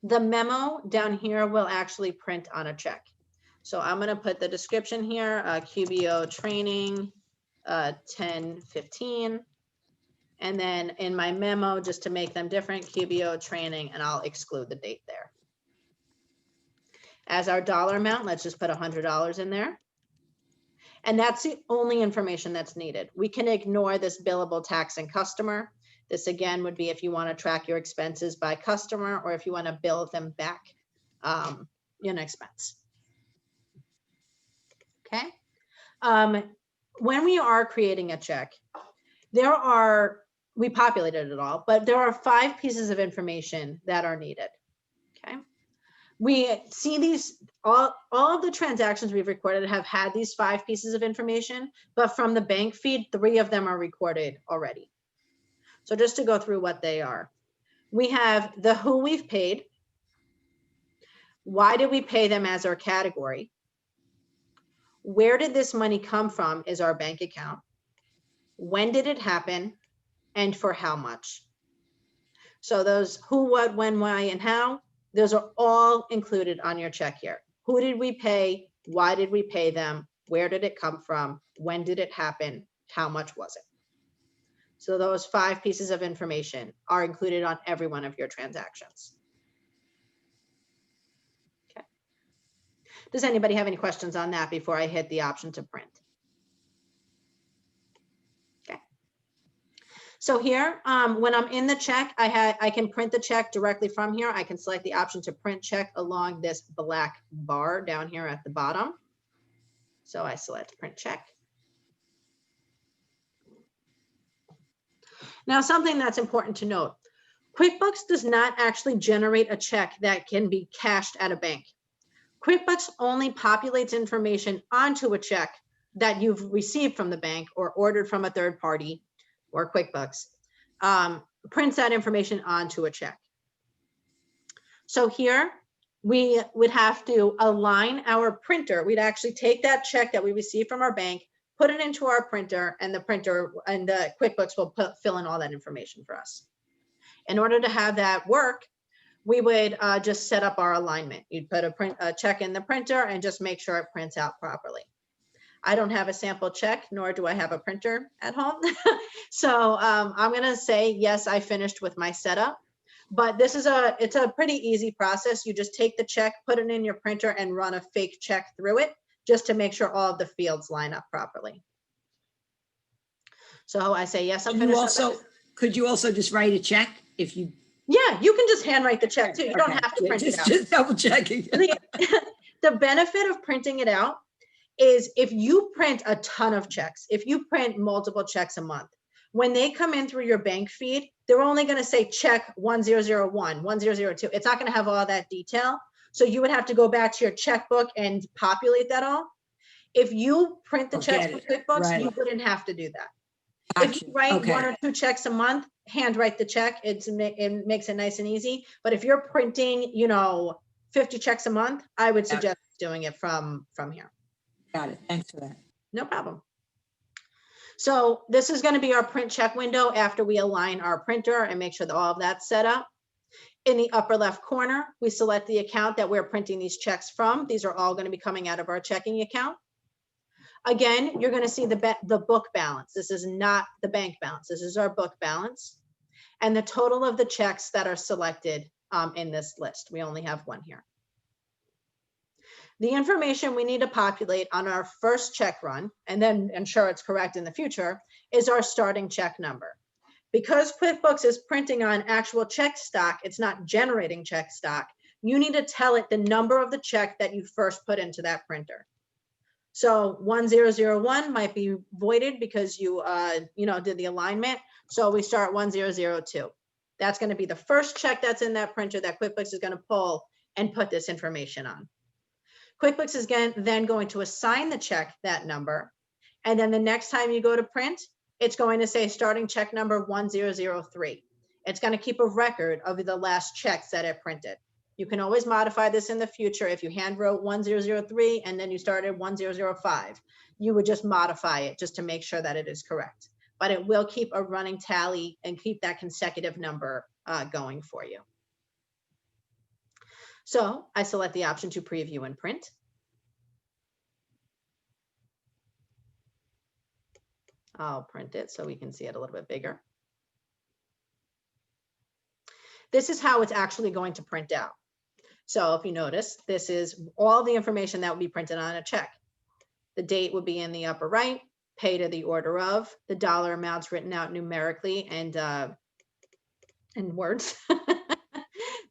The memo down here will actually print on a check. So I'm going to put the description here, QBO training 1015. And then in my memo, just to make them different, QBO training, and I'll exclude the date there. As our dollar amount, let's just put $100 in there. And that's the only information that's needed. We can ignore this billable tax and customer. This again would be if you want to track your expenses by customer or if you want to bill them back in expense. Okay. When we are creating a check, we populated it all, but there are 5 pieces of information that are needed. Okay. We see these, all of the transactions we've recorded have had these 5 pieces of information, but from the bank feed, 3 of them are recorded already. So just to go through what they are, we have the who we've paid, why did we pay them as our category, where did this money come from is our bank account, when did it happen, and for how much. So those who, what, when, why, and how, those are all included on your check here. Who did we pay? Why did we pay them? Where did it come from? When did it happen? How much was it? So those 5 pieces of information are included on every one of your transactions. Okay. Does anybody have any questions on that before I hit the option to print? Okay. So here, when I'm in the check, I can print the check directly from here. I can select the option to print check along this black bar down here at the bottom. So I select print check. Now, something that's important to note, QuickBooks does not actually generate a check that can be cashed at a bank. QuickBooks only populates information onto a check that you've received from the bank or ordered from a third party or QuickBooks, prints that information onto a check. So here we would have to align our printer. We'd actually take that check that we received from our bank, put it into our printer, and the printer and the QuickBooks will fill in all that information for us. In order to have that work, we would just set up our alignment. You'd put a check in the printer and just make sure it prints out properly. I don't have a sample check, nor do I have a printer at home. So I'm gonna say, yes, I finished with my setup, but it's a pretty easy process. You just take the check, put it in your printer and run a fake check through it, just to make sure all of the fields line up properly. So I say, yes, I'm finished. Could you also just write a check if you? Yeah, you can just handwrite the check too. You don't Okay. have to print it out. Just double checking. The benefit of printing it out is if you print a ton of checks, if you print multiple checks a month, when they come in through your bank feed, they're only going to say check 1001, 1002. It's not going to have all that detail. So you would have to go back to your checkbook and populate that all. If you print the checks for QuickBooks, you wouldn't have to do that. If you write 1 or 2 checks a month, handwrite the check. It makes it nice and easy. But if you're printing, 50 checks a month, I would suggest doing it from here. Got it. Thanks for that. No problem. So this is going to be our print check window after we align our printer and make sure that all of that's set up. In the upper left corner, we select the account that we're printing these checks from. These are all going to be coming out of our checking account. Again, you're going to see the book balance. This is not the bank balance. This is our book balance. And the total of the checks that are selected in this list. We only have one here. The information we need to populate on our first check run, and then ensure it's correct in the future, is our starting check number. Because QuickBooks is printing on actual check stock, it's not generating check stock, you need to tell it the number of the check that you first put into that printer. So 1001 might be voided because you did the alignment. So we start 1002. That's going to be the first check that's in that printer that QuickBooks is going to pull and put this information on. QuickBooks is then going to assign the check that number. And then the next time you go to print, it's going to say starting check number 1003. It's going to keep a record of the last checks that it printed. You can always modify this in the future. If you hand wrote 1003 and then you started 1005, you would just modify it just to make sure that it is correct. But it will keep a running tally and keep that consecutive number going for you. So I select the option to preview and print. I'll print it so we can see it a little bit bigger. This is how it's actually going to print out. So if you notice, this is all the information that would be printed on a check. The date would be in the upper right, pay to the order of, the dollar amounts written out numerically and in words.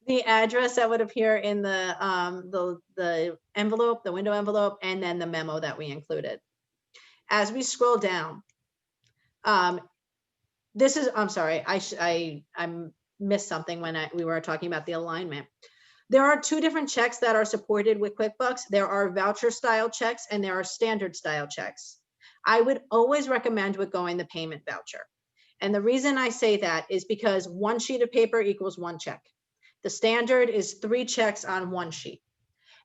The address that would appear in the envelope, the window envelope, and then the memo that we included. As we scroll down, this is, I'm sorry, I missed something when we were talking about the alignment. There are 2 different checks that are supported with QuickBooks. There are voucher style checks and there are standard style checks. I would always recommend with going the payment voucher. And the reason I say that is because 1 sheet of paper equals 1 check. The standard is 3 checks on 1 sheet.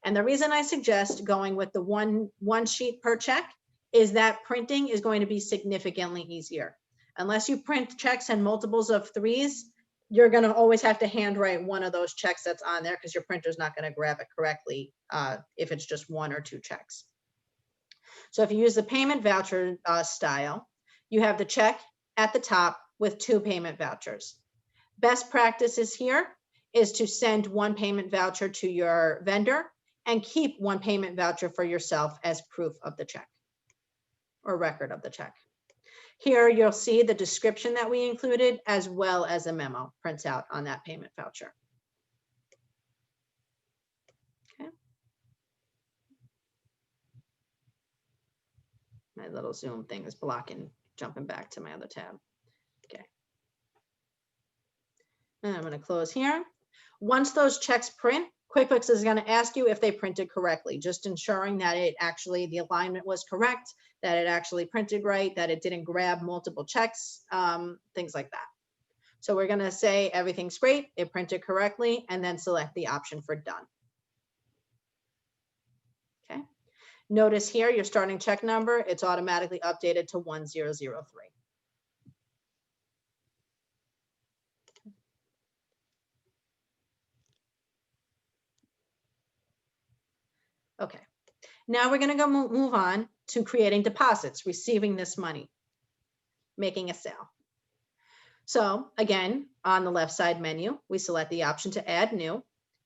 And the reason I suggest going with the one sheet per check is that printing is going to be significantly easier. Unless you print checks in multiples of 3s, you're going to always have to handwrite one of those checks that's on there because your printer's not going to grab it correctly if it's just 1 or 2 checks. So if you use the payment voucher style, you have the check at the top with 2 payment vouchers. Best practices here is to send 1 payment voucher to your vendor and keep 1 payment voucher for yourself as proof of the check or record of the check. Here you'll see the description that we included as well as a memo prints out on that payment voucher. Okay. My little Zoom thing is blocking, jumping back to my other tab. Okay. And I'm going to close here. Once those checks print, QuickBooks is going to ask you if they printed correctly, just ensuring that the alignment was correct, that it actually printed right, that it didn't grab multiple checks, things like that. So we're going to say everything's great, it printed correctly, and then select the option for done. Okay. Notice here your starting check number, it's automatically updated to 1003. Okay, now we're going to go move on to creating deposits, receiving this money, making a sale. So again, on the left side menu, we select the option to add new,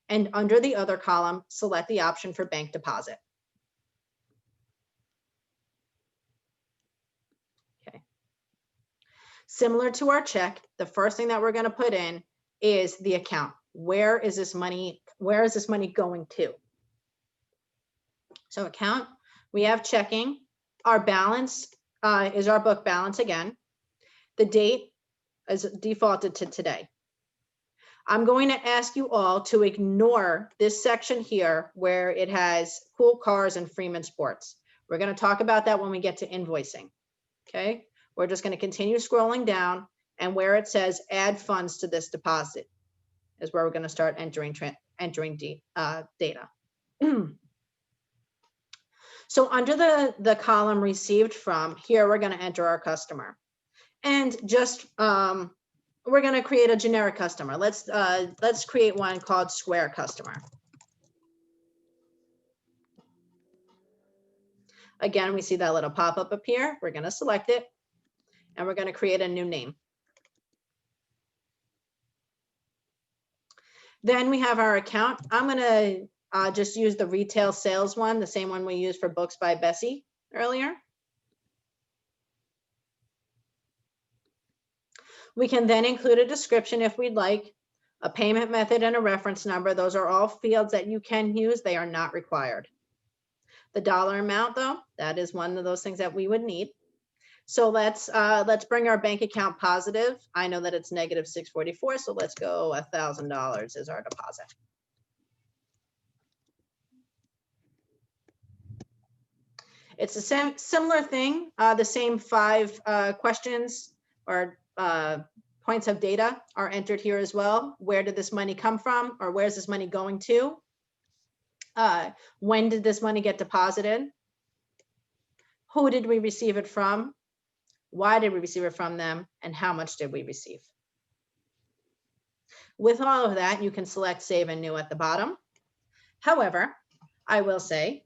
and under the other column, select the option for bank deposit. Okay. Similar to our check, the first thing that we're going to put in is the account. Where is this money going to? So account, we have checking. Our balance is our book balance again. The date is defaulted to today. I'm going to ask you all to ignore this section here where it has Cool Cars and Freeman Sports. We're going to talk about that when we get to invoicing. Okay, we're just going to continue scrolling down, and where it says add funds to this deposit is where we're going to start entering data. So under the column received from, here we're going to enter our customer, and just we're going to create a generic customer. Let's create one called Square Customer. Again, we see that little pop-up up here. We're going to select it, and we're going to create a new name. Then we have our account. I'm going to just use the retail sales one, the same one we used for Books by Bessie earlier. We can then include a description if we'd like, a payment method and a reference number. Those are all fields that you can use. They are not required. The dollar amount, though, that is one of those things that we would need. So let's bring our bank account positive. I know that it's negative 644, so let's go $1,000 is our deposit. It's the same similar thing. The same 5 questions or points of data are entered here as well. Where did this money come from, or where's this money going to? When did this money get deposited? Who did we receive it from? Why did we receive it from them? And how much did we receive? With all of that, you can select Save and New at the bottom. However, I will say,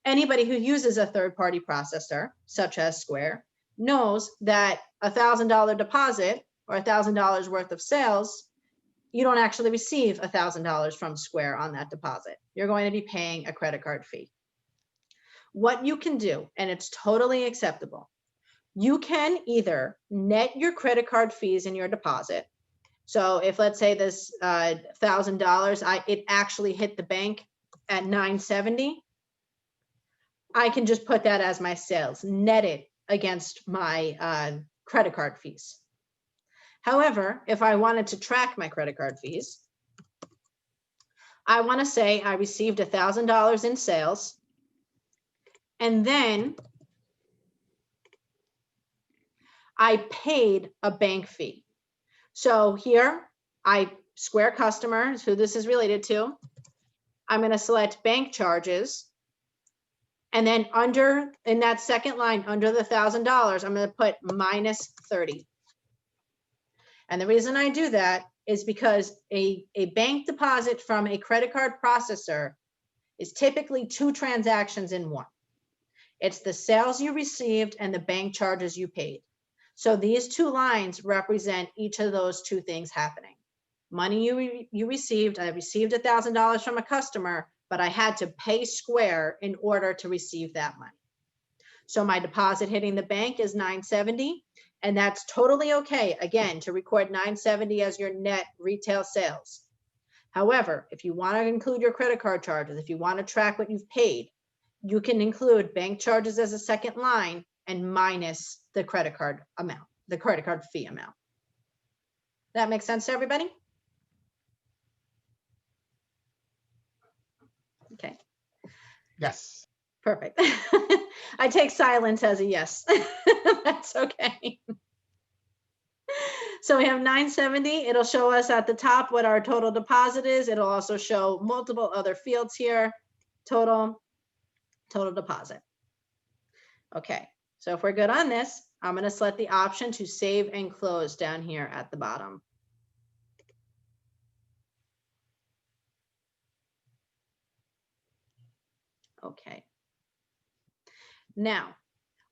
anybody who uses a third-party processor, such as Square, knows that a $1,000 deposit or $1,000 worth of sales, you don't actually receive $1,000 from Square on that deposit. You're going to be paying a credit card fee. What you can do, and it's totally acceptable, you can either net your credit card fees in your deposit. So if, let's say, this $1,000, it actually hit the bank at $970, I can just put that as my sales, net it against my credit card fees. However, if I wanted to track my credit card fees, I want to say I received $1,000 in sales, and then I paid a bank fee. So here, Square Customer is who this is related to. I'm going to select bank charges. And then in that second line, under the $1,000, I'm going to put minus 30. And the reason I do that is because a bank deposit from a credit card processor is typically 2 transactions in one. It's the sales you received and the bank charges you paid. So these 2 lines represent each of those 2 things happening. Money you received, I received $1,000 from a customer, but I had to pay Square in order to receive that money. So my deposit hitting the bank is $970, and that's totally okay, again, to record $970 as your net retail sales. However, if you want to include your credit card charges, if you want to track what you've paid, you can include bank charges as a second line and minus the credit card amount, the credit card fee amount. That makes sense to everybody? Okay. Yes. Perfect. I take silence as a yes. That's okay. So we have 970. It'll show us at the top what our total deposit is. It'll also show multiple other fields here. Total deposit. Okay. So if we're good on this, I'm going to select the option to save and close down here at the bottom. Okay. Now,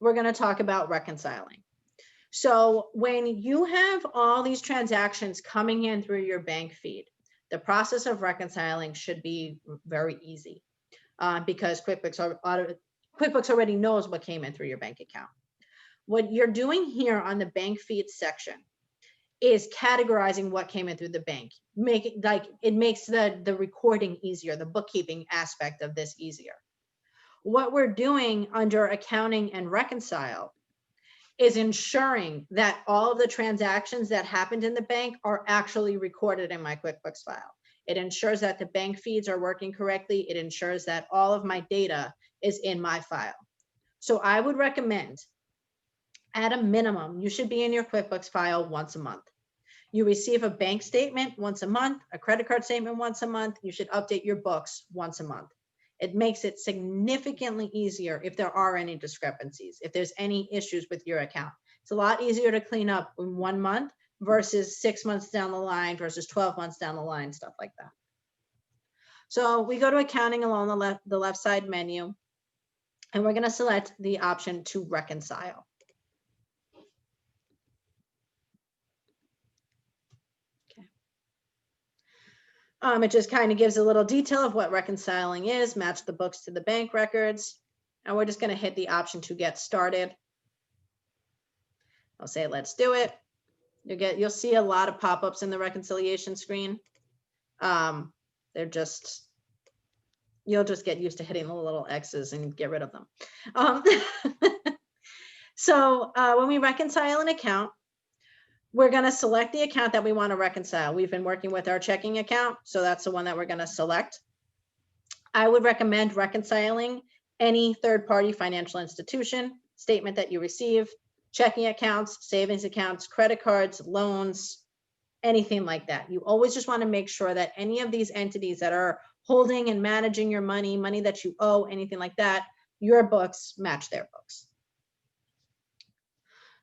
we're going to talk about reconciling. So when you have all these transactions coming in through your bank feed, the process of reconciling should be very easy because QuickBooks already knows what came in through your bank account. What you're doing here on the bank feeds section is categorizing what came in through the bank. It makes the recording easier, the bookkeeping aspect of this easier. What we're doing under accounting and reconcile is ensuring that all of the transactions that happened in the bank are actually recorded in my QuickBooks file. It ensures that the bank feeds are working correctly. It ensures that all of my data is in my file. So I would recommend, at a minimum, you should be in your QuickBooks file once a month. You receive a bank statement once a month, a credit card statement once a month. You should update your books once a month. It makes it significantly easier if there are any discrepancies, if there's any issues with your account. It's a lot easier to clean up in 1 month versus 6 months down the line versus 12 months down the line, stuff like that. So we go to accounting along the left side menu, and we're going to select the option to reconcile. It just kind of gives a little detail of what reconciling is, match the books to the bank records. And we're just going to hit the option to get started. I'll say, let's do it. You'll see a lot of pop-ups in the reconciliation screen. You'll just get used to hitting the little X's and get rid of them. So when we reconcile an account, we're going to select the account that we want to reconcile. We've been working with our checking account, so that's the one that we're going to select. I would recommend reconciling any third-party financial institution statement that you receive, checking accounts, savings accounts, credit cards, loans, anything like that. You always just want to make sure that any of these entities that are holding and managing your money, money that you owe, anything like that, your books match their books.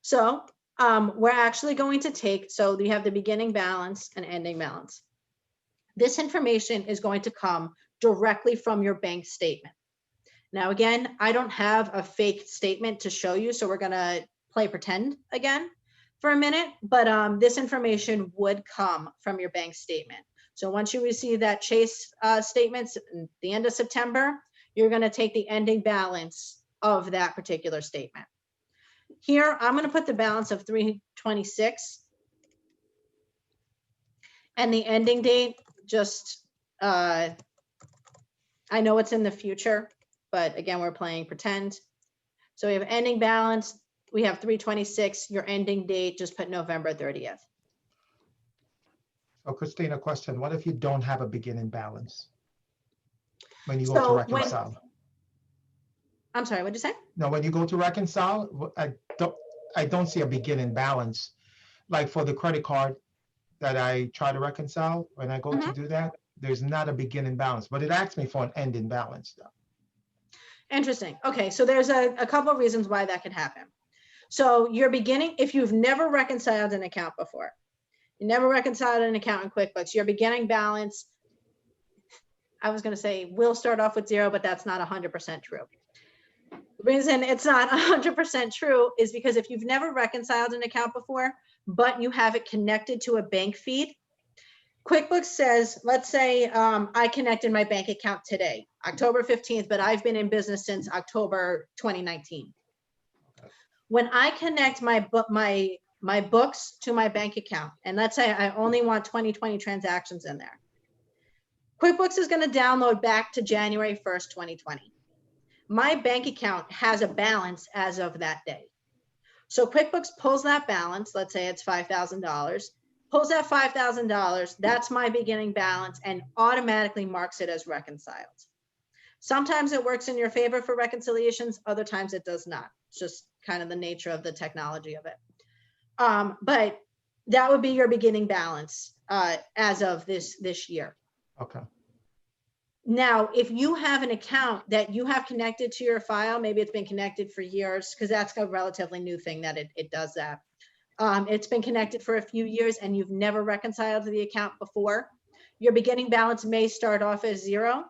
So we're actually going to take, so you have the beginning balance and ending balance. This information is going to come directly from your bank statement. Now, again, I don't have a fake statement to show you, so we're going to play pretend again for a minute, but this information would come from your bank statement. So once you receive that Chase statements at the end of September, you're going to take the ending balance of that particular statement. Here, I'm going to put the balance of 326 and the ending date, just, I know it's in the future, but again, we're playing pretend. So we have ending balance, we have 326, your ending date, just put November 30th. So Christina, question, what if you don't have a beginning balance when you go to reconcile? I'm sorry, what'd you say? No, when you go to reconcile, I don't see a beginning balance. Like for the credit card that I try to reconcile, when I go to do that, there's not a beginning balance, but it asks me for an ending balance though. Interesting. Okay, so there's a couple of reasons why that could happen. So your beginning, if you've never reconciled an account before, you never reconciled an account in QuickBooks, your beginning balance, I was going to say will start off with 0, but that's not 100% true. The reason it's not 100% true is because if you've never reconciled an account before, but you have it connected to a bank feed, QuickBooks says, let's say I connected my bank account today, October 15th, but I've been in business since October 2019. When I connect my books to my bank account, and let's say I only want 2020 transactions in there, QuickBooks is going to download back to January 1st, 2020. My bank account has a balance as of that day. So QuickBooks pulls that balance, let's say it's $5,000, pulls that $5,000, that's my beginning balance, and automatically marks it as reconciled. Sometimes it works in your favor for reconciliations, other times it does not. It's just kind of the nature of the technology of it. But that would be your beginning balance as of this year. Okay. Now, if you have an account that you have connected to your file, maybe it's been connected for years, because that's a relatively new thing that it does that. It's been connected for a few years and you've never reconciled to the account before, your beginning balance may start off as 0.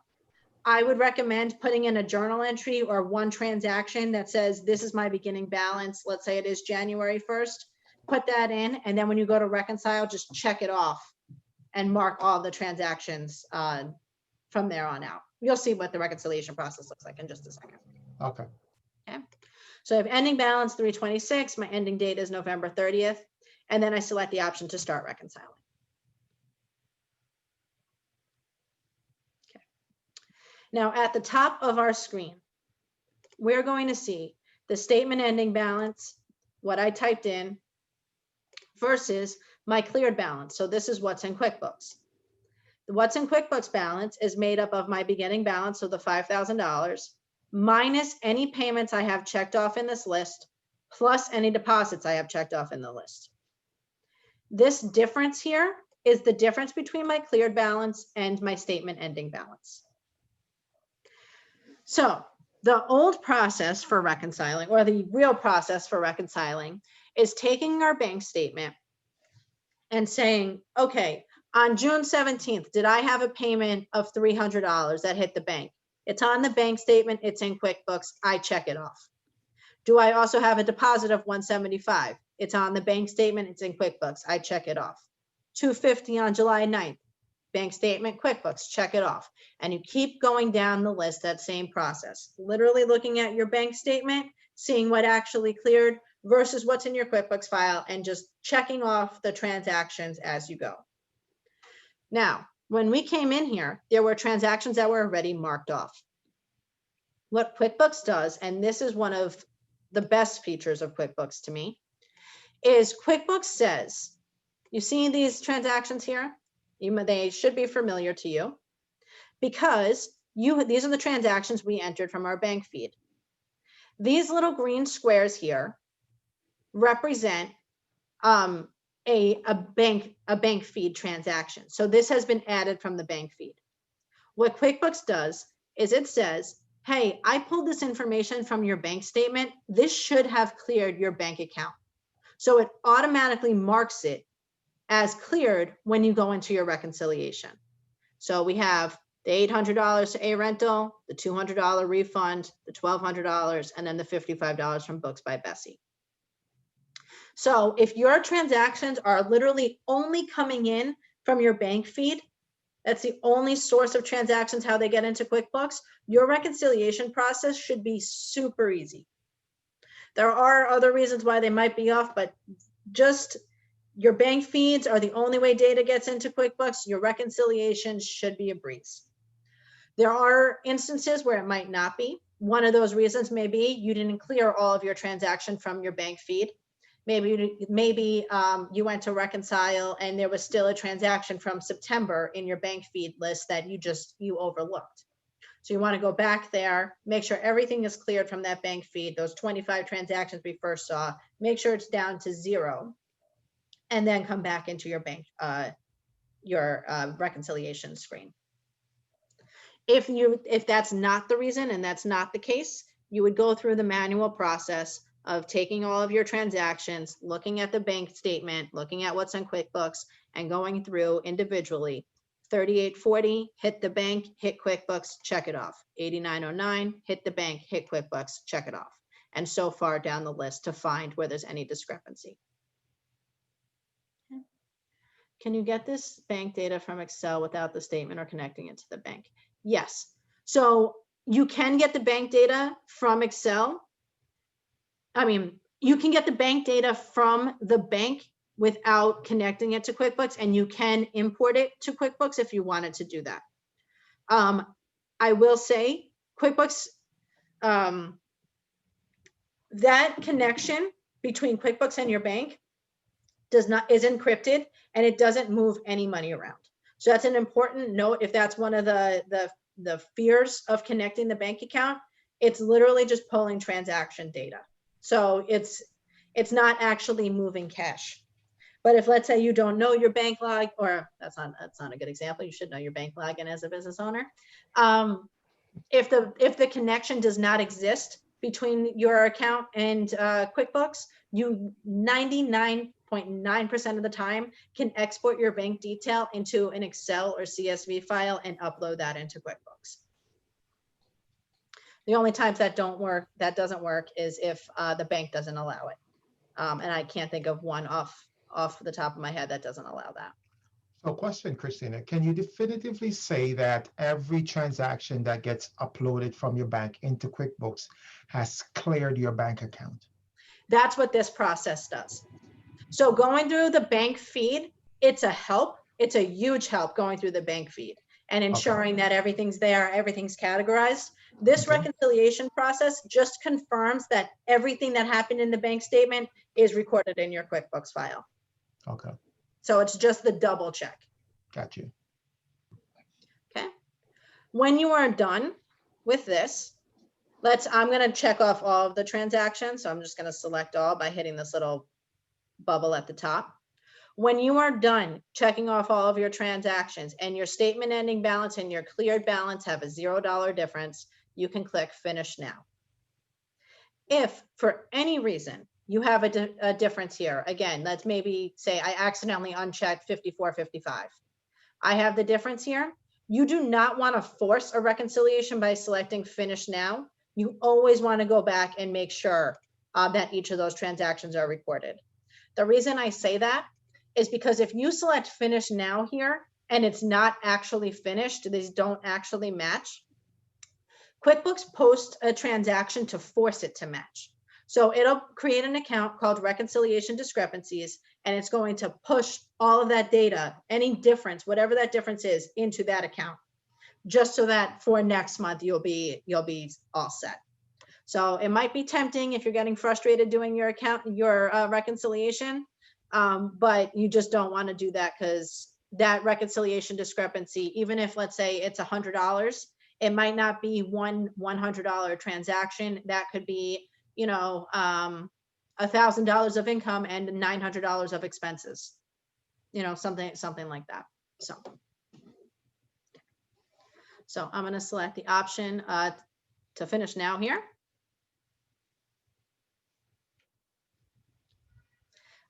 I would recommend putting in a journal entry or one transaction that says, this is my beginning balance. Let's say it is January 1st, put that in. And then when you go to reconcile, just check it off and mark all the transactions from there on out. You'll see what the reconciliation process looks like in just a second. Okay. Okay. So I have ending balance 326, my ending date is November 30th, and then I select the option to start reconciling. Okay. Now at the top of our screen, we're going to see the statement ending balance, what I typed in, versus my cleared balance. So this is what's in QuickBooks. What's in QuickBooks balance is made up of my beginning balance, so the $5,000, minus any payments I have checked off in this list, plus any deposits I have checked off in the list. This difference here is the difference between my cleared balance and my statement ending balance. So the old process for reconciling, or the real process for reconciling, is taking our bank statement and saying, okay, on June 17th, did I have a payment of $300 that hit the bank? It's on the bank statement, it's in QuickBooks, I check it off. Do I also have a deposit of $175? It's on the bank statement, it's in QuickBooks, I check it off. $250 on July 9th, bank statement, QuickBooks, check it off. And you keep going down the list, that same process. Literally looking at your bank statement, seeing what actually cleared versus what's in your QuickBooks file, and just checking off the transactions as you go. Now, when we came in here, there were transactions that were already marked off. What QuickBooks does, and this is one of the best features of QuickBooks to me, is QuickBooks says, you see these transactions here? They should be familiar to you, because these are the transactions we entered from our bank feed. These little green squares here represent a bank feed transaction. So this has been added from the bank feed. What QuickBooks does is it says, hey, I pulled this information from your bank statement. This should have cleared your bank account. So it automatically marks it as cleared when you go into your reconciliation. So we have the $800 to A rental, the $200 refund, the $1,200, and then the $55 from Books by Bessie. So if your transactions are literally only coming in from your bank feed, that's the only source of transactions, how they get into QuickBooks, your reconciliation process should be super easy. There are other reasons why they might be off, but just your bank feeds are the only way data gets into QuickBooks. Your reconciliation should be a breeze. There are instances where it might not be. One of those reasons may be you didn't clear all of your transaction from your bank feed. Maybe you went to Reconcile and there was still a transaction from September in your bank feed list that you overlooked. So you want to go back there, make sure everything is cleared from that bank feed, those 25 transactions we first saw, make sure it's down to 0, and then come back into your bank, reconciliation screen. If that's not the reason and that's not the case, you would go through the manual process of taking all of your transactions, looking at the bank statement, looking at what's in QuickBooks, and going through individually. 3840, hit the bank, hit QuickBooks, check it off. 8909, hit the bank, hit QuickBooks, check it off. And so far down the list to find where there's any discrepancy. Can you get this bank data from Excel without the statement or connecting it to the bank? Yes. So you can get the bank data from Excel. I mean, you can get the bank data from the bank without connecting it to QuickBooks, and you can import it to QuickBooks if you wanted to do that. I will say QuickBooks, that connection between QuickBooks and your bank is encrypted, and it doesn't move any money around. So that's an important note. If that's one of the fears of connecting the bank account, it's literally just pulling transaction data. So it's not actually moving cash. But if, let's say, you don't know your bank log, or that's not a good example, you should know your bank login as a business owner. If the connection does not exist between your account and QuickBooks, you 99.9% of the time can export your bank detail into an Excel or CSV file and upload that into QuickBooks. The only times that doesn't work is if the bank doesn't allow it. And I can't think of one off the top of my head that doesn't allow that. So question, Christina, can you definitively say that every transaction that gets uploaded from your bank into QuickBooks has cleared your bank account? That's what this process does. So going through the bank feed, it's a help. It's a huge help going through the bank feed and ensuring that everything's there, everything's categorized. This Okay. reconciliation process just confirms that everything that happened in the bank statement is recorded in your QuickBooks file. Okay, So it's just the double check. got you. Okay. When you are done with this, I'm going to check off all of the transactions. So I'm just going to select all by hitting this little bubble at the top. When you are done checking off all of your transactions and your statement ending balance and your cleared balance have a $0 difference, you can click Finish Now. If for any reason you have a difference here, again, let's maybe say I accidentally unchecked 54.55. I have the difference here. You do not want to force a reconciliation by selecting Finish Now. You always want to go back and make sure that each of those transactions are recorded. The reason I say that is because if you select Finish Now here and it's not actually finished, these don't actually match, QuickBooks posts a transaction to force it to match. So it'll create an account called Reconciliation Discrepancies, and it's going to push all of that data, any difference, whatever that difference is, into that account, just so that for next month you'll be all set. So it might be tempting if you're getting frustrated doing your reconciliation, but you just don't want to do that, because that reconciliation discrepancy, even if let's say it's $100, it might not be one $100 transaction. That could be, you know, $1,000 of income and $900 of expenses, you know, something like that. So I'm going to select the option to Finish Now here.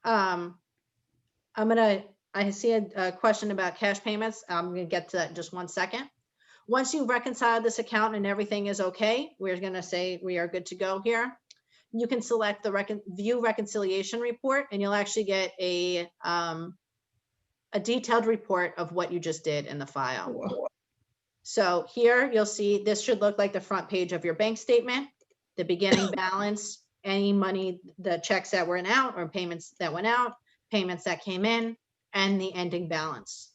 I see a question about cash payments. I'm going to get to that in just 1 second. Once you reconcile this account and everything is okay, we're going to say we are good to go here. You can select the View Reconciliation Report, and you'll actually get a detailed report of what you just did in the file. So here you'll see this should look like the front page of your bank statement, the beginning balance, any money, the checks that went out or payments that went out, payments that came in, and the ending balance.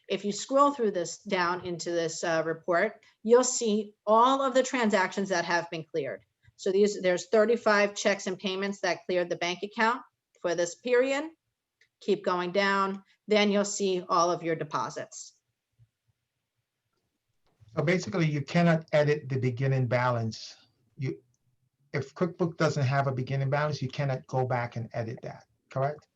If you scroll through this down into this report, you'll see all of the transactions that have been cleared. So there's 35 checks and payments that cleared the bank account for this period. Keep going down, then you'll see all of your deposits. So basically, you cannot edit the beginning balance. If QuickBooks doesn't have a beginning balance, you cannot go back and edit that, correct?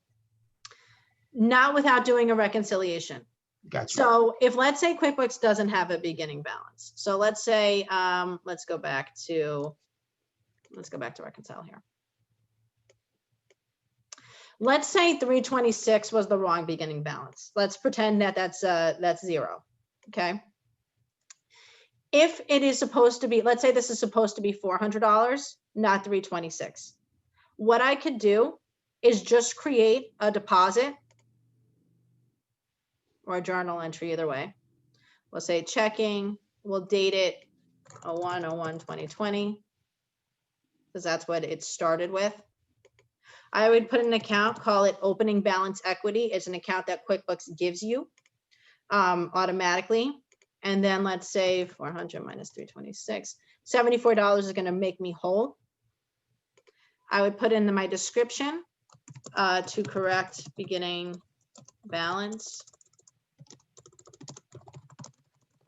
Not without doing a reconciliation. Gotcha. So if let's say QuickBooks doesn't have a beginning balance. So let's say, let's go back to Reconcile here. Let's say 326 was the wrong beginning balance. Let's pretend that that's zero, okay? If it is supposed to be, let's say this is supposed to be $400, not 326. What I could do is just create a deposit or a journal entry, either way. We'll say checking, we'll date it 01/01/2020, because that's what it started with. I would put an account, call it opening balance equity. It's an account that QuickBooks gives you automatically. And then let's say 400 minus 326, $74 is going to make me whole. I would put in my description to correct beginning balance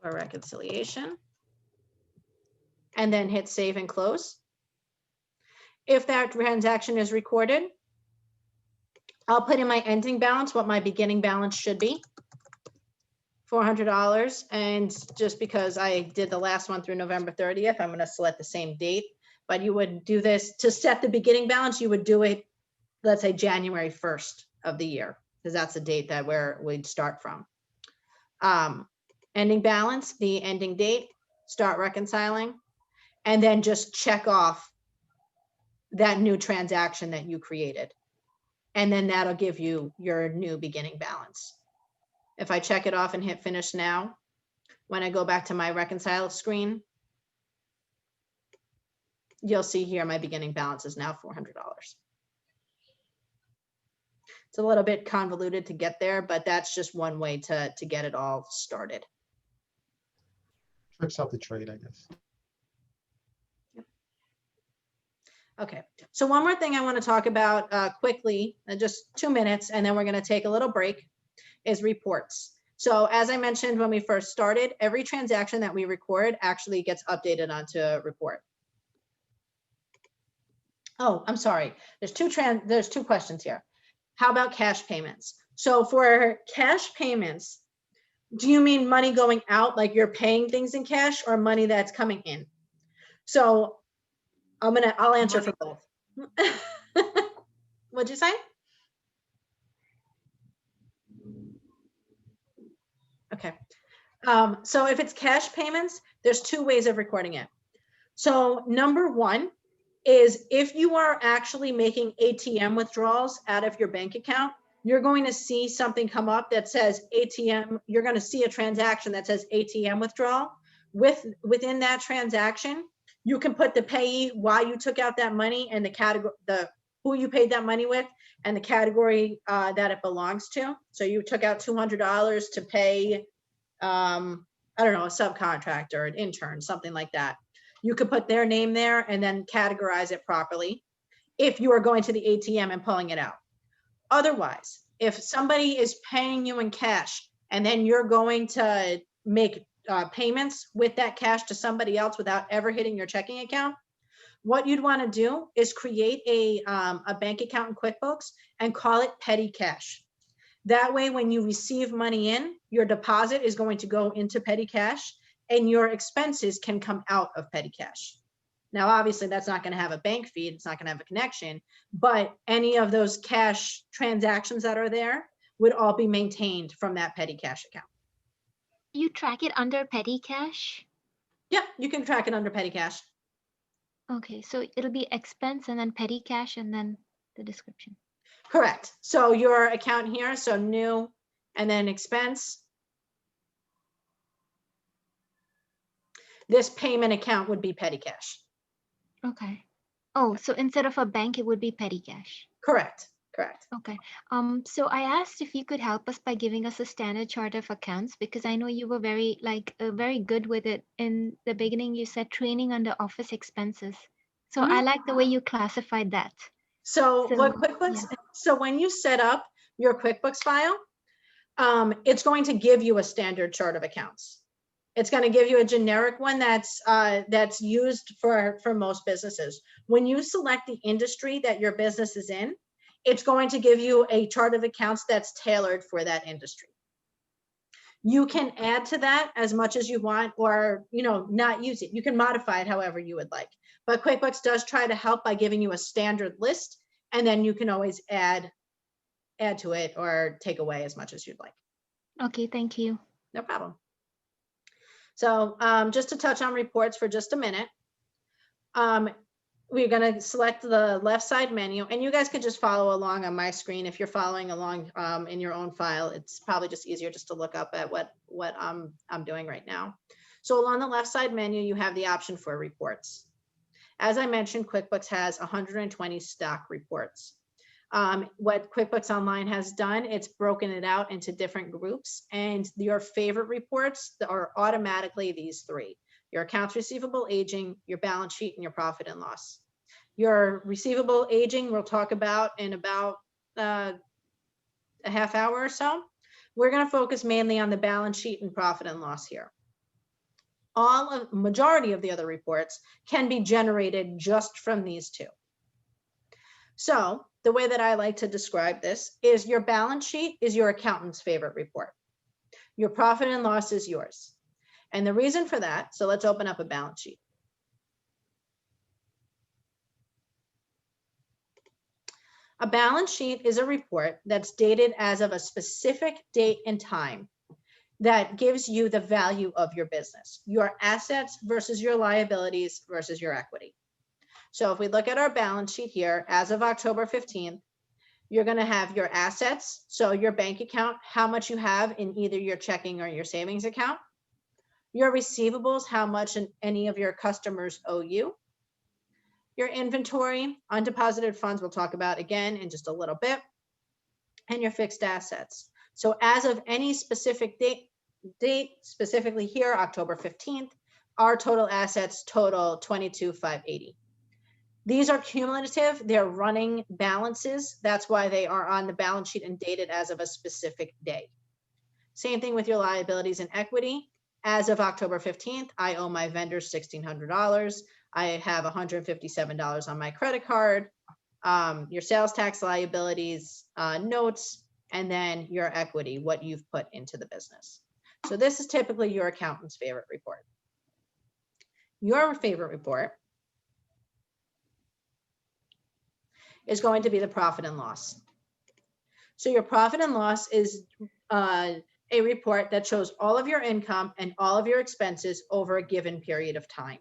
or reconciliation, and then hit save and close. If that transaction is recorded, I'll put in my ending balance what my beginning balance should be, $400. And just because I did the last one through November 30th, I'm going to select the same date. But you would do this to set the beginning balance. You would do it, let's say January 1st of the year, because that's the date that we'd start from. Ending balance, the ending date, start reconciling, and then just check off that new transaction that you created. And then that'll give you your new beginning balance. If I check it off and hit finish now, when I go back to my Reconcile screen, you'll see here my beginning balance is now $400. It's a little bit convoluted to get there, but that's just one way to get it all started. Tricks of the trade, I guess. Okay, so one more thing I want to talk about quickly, just 2 minutes, and then we're going to take a little break, is reports. So as I mentioned when we first started, every transaction that we record actually gets updated onto a report. Oh, I'm sorry. There's two questions here. How about cash payments? So for cash payments, do you mean money going out, like you're paying things in cash, or money that's coming in? So I'll answer for both. What'd you say? Okay. So if it's cash payments, there's 2 ways of recording it. So number 1 is if you are actually making ATM withdrawals out of your bank account, you're going to see something come up that says ATM. You're going to see a transaction that says ATM withdrawal. Within that transaction, you can put the payee, why you took out that money, and the category, who you paid that money with, and the category that it belongs to. So you took out $200 to pay, I don't know, a subcontractor, an intern, something like that. You could put their name there and then categorize it properly if you are going to the ATM and pulling it out. Otherwise, if somebody is paying you in cash and then you're going to make payments with that cash to somebody else without ever hitting your checking account, what you'd want to do is create a bank account in QuickBooks and call it petty cash. That way, when you receive money in, your deposit is going to go into petty cash and your expenses can come out of petty cash. Now, obviously, that's not going to have a bank feed. It's not going to have a connection, but any of those cash transactions that are there would all be maintained from that petty cash account. You track it under petty cash? Yeah, you can track it under petty cash. Okay, so it'll be expense and then petty cash and then the description. Correct. So your account here, so new and then expense. This payment account would be petty cash. Okay. Oh, so instead of a bank, it would be petty cash. Correct. Correct. Okay. So I asked if you could help us by giving us a standard chart of accounts, because I know you were very good with it. In the beginning, you said training under office expenses. So I like the way you classified that. So what QuickBooks, yeah. So when you set up your QuickBooks file, it's going to give you a standard chart of accounts. It's going to give you a generic one that's used for most businesses. When you select the industry that your business is in, it's going to give you a chart of accounts that's tailored for that industry. You can add to that as much as you want, or not use it. You can modify it however you would like. But QuickBooks does try to help by giving you a standard list, and then you can always add to it or take away as much as you'd like. Okay, thank you. No problem. So just to touch on reports for just a minute, we're going to select the left side menu, and you guys can just follow along on my screen. If you're following along in your own file, it's probably just easier just to look up at what I'm doing right now. So along the left side menu, you have the option for reports. As I mentioned, QuickBooks has 120 stock reports. What QuickBooks Online has done, it's broken it out into different groups, and your favorite reports are automatically these 3: your accounts receivable aging, your balance sheet, and your profit and loss. Your receivable aging we'll talk about in about a half hour or so. We're going to focus mainly on the balance sheet and profit and loss here. Majority of the other reports can be generated just from these 2. So the way that I like to describe this is your balance sheet is your accountant's favorite report. Your profit and loss is yours. And the reason for that, so let's open up a balance sheet. A balance sheet is a report that's dated as of a specific date and time that gives you the value of your business, your assets versus your liabilities versus your equity. So if we look at our balance sheet here, as of October 15th, You're going to have your assets. So your bank account, how much you have in either your checking or your savings account. Your receivables, how much any of your customers owe you. Your inventory, undeposited funds, we'll talk about again in just a little bit. And your fixed assets. So as of any specific date, specifically here, October 15th, our total assets total 22,580. These are cumulative, they're running balances. That's why they are on the balance sheet and dated as of a specific day. Same thing with your liabilities and equity. As of October 15th, I owe my vendors $1,600. I have $157 on my credit card, your sales tax liabilities, notes, and then your equity, what you've put into the business. So this is typically your accountant's favorite report. Your favorite report is going to be the profit and loss. So your profit and loss is a report that shows all of your income and all of your expenses over a given period of time.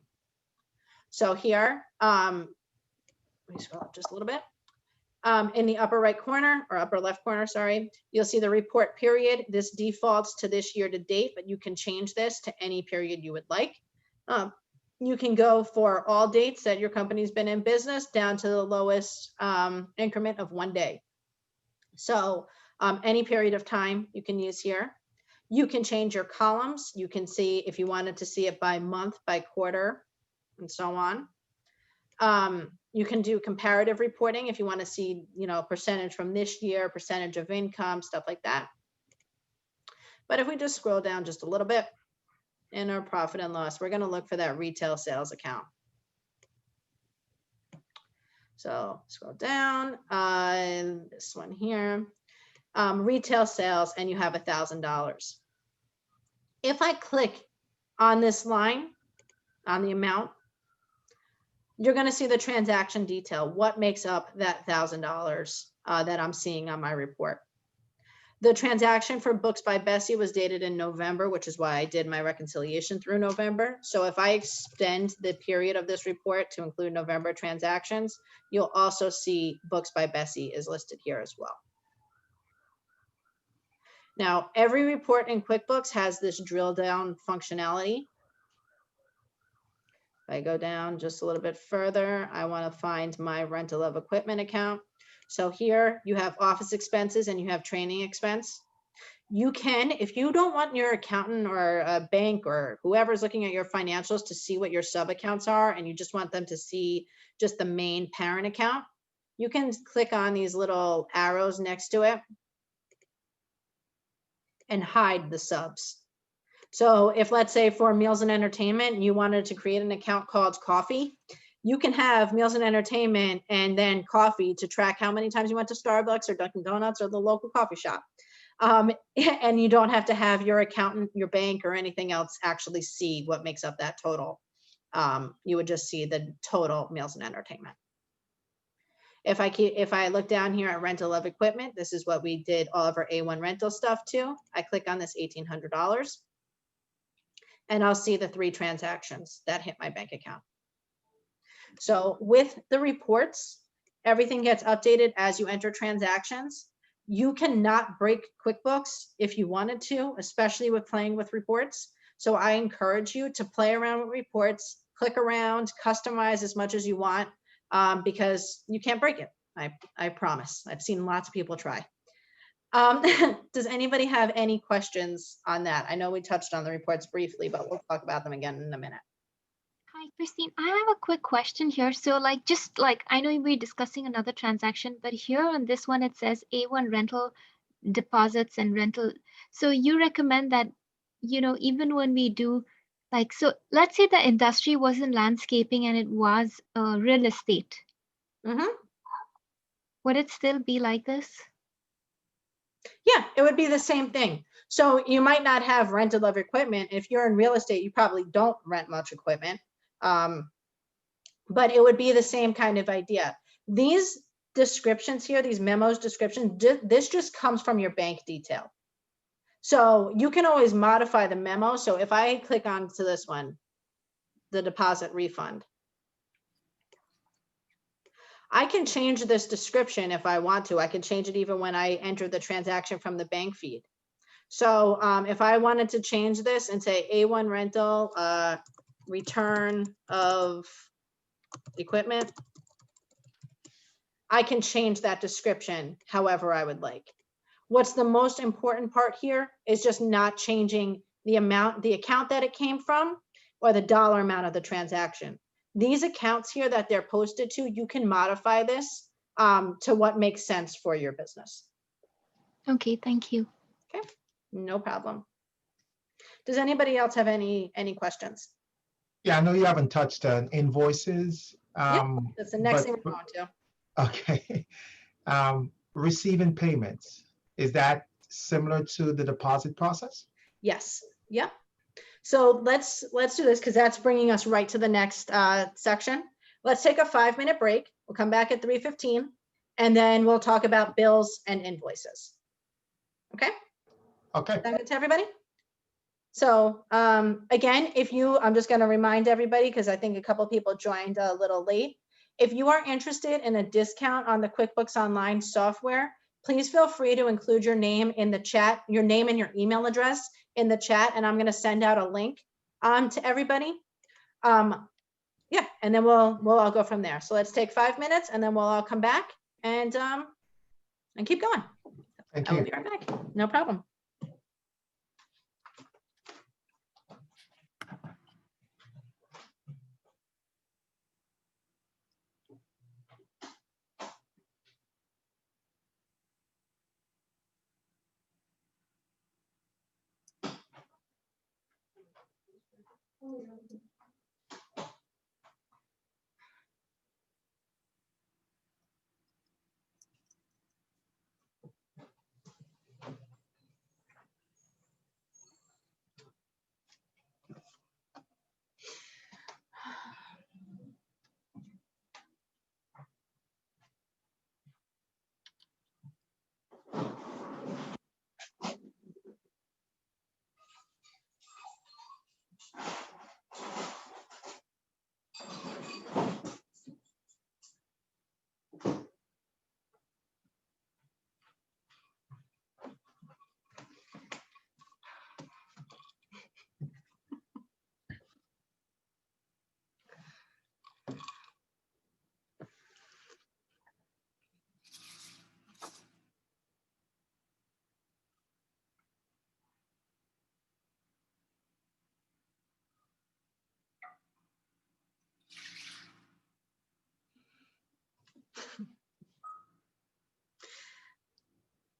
So here, let me scroll up just a little bit. In the upper right corner or upper left corner, sorry, you'll see the report period. This defaults to this year to date, but you can change this to any period you would like. You can go for all dates that your company's been in business down to the lowest increment of 1 day. So any period of time you can use here. You can change your columns. You can see if you wanted to see it by month, by quarter, and so on. You can do comparative reporting if you want to see, percentage from this year, percentage of income, stuff like that. But if we just scroll down just a little bit in our profit and loss, we're going to look for that retail sales account. So scroll down, this one here, retail sales, and you have $1,000. If I click on this line, on the amount, you're going to see the transaction detail, what makes up that $1,000 that I'm seeing on my report. The transaction for Books by Bessie was dated in November, which is why I did my reconciliation through November. So if I extend the period of this report to include November transactions, you'll also see Books by Bessie is listed here as well. Now, every report in QuickBooks has this drill down functionality. If I go down just a little bit further, I want to find my rental of equipment account. So here you have office expenses and you have training expense. You can, if you don't want your accountant or a bank or whoever's looking at your financials to see what your sub accounts are, and you just want them to see just the main parent account, you can click on these little arrows next to it and hide the subs. So if, let's say, for meals and entertainment, you wanted to create an account called coffee, you can have meals and entertainment and then coffee to track how many times you went to Starbucks or Dunkin' Donuts or the local coffee shop. And you don't have to have your accountant, your bank, or anything else actually see what makes up that total. You would just see the total meals and entertainment. If I look down here at rental of equipment, this is what we did all of our A1 rental stuff to. I click on this $1,800 and I'll see the 3 transactions that hit my bank account. So with the reports, everything gets updated as you enter transactions. You cannot break QuickBooks if you wanted to, especially with playing with reports. So I encourage you to play around with reports, click around, customize as much as you want, because you can't break it. I promise. I've seen lots of people try. Does anybody have any questions on that? I know we touched on the reports briefly, but we'll talk about them again in a minute. Hi, Christine. I have a quick question here. So I know we're discussing another transaction, but here on this one, it says A1 rental deposits and rental. So you recommend that, even when we do so let's say the industry was in landscaping and it was real estate. Mm-hmm. Would it still be like this? Yeah, it would be the same thing. So you might not have rental of equipment. If you're in real estate, you probably don't rent much equipment. But it would be the same kind of idea. These descriptions here, these memos descriptions, this just comes from your bank detail. So you can always modify the memo. So if I click on to this one, the deposit refund, I can change this description if I want to. I can change it even when I enter the transaction from the bank feed. So if I wanted to change this and say A1 rental, return of equipment, I can change that description however I would like. What's the most important part here is just not changing the amount, the account that it came from, or the dollar amount of the transaction. These accounts here that they're posted to, you can modify this to what makes sense for your business. Okay, thank you. Okay, no problem. Does anybody else have any questions? Yeah, I know you haven't touched on invoices. Yeah, that's the next thing but- we're going to. Okay. Receiving payments, is that similar to the deposit process? Yes, yep. So let's do this because that's bringing us right to the next section. Let's take a 5-minute break. We'll come back at 3:15 and then we'll talk about bills and invoices. Okay? Okay. Sound good to everybody? So again, I'm just going to remind everybody because I think a couple people joined a little late. If you are interested in a discount on the QuickBooks Online software, please feel free to include your name in the chat, your name and your email address in the chat, and I'm going to send out a link to everybody. Yeah, and then we'll all go from there. So let's take 5 minutes, and then we'll all come back and keep going. Thank I will you. be right back. No problem.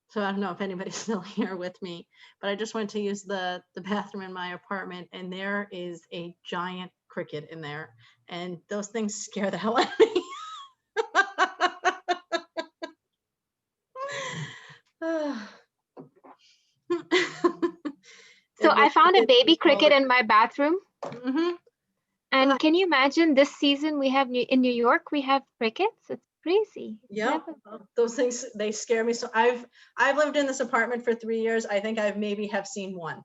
So I don't know if anybody's still here with me, but I just went to use the bathroom in my apartment and there is a giant cricket in there. And those things scare the hell out of me. So I found a baby cricket in my bathroom. Mm-hmm. And can you imagine this season we have in New York, we have crickets? It's crazy. Yeah, those things, they scare me. So I've lived in this apartment for 3 years. I think I've maybe have seen one.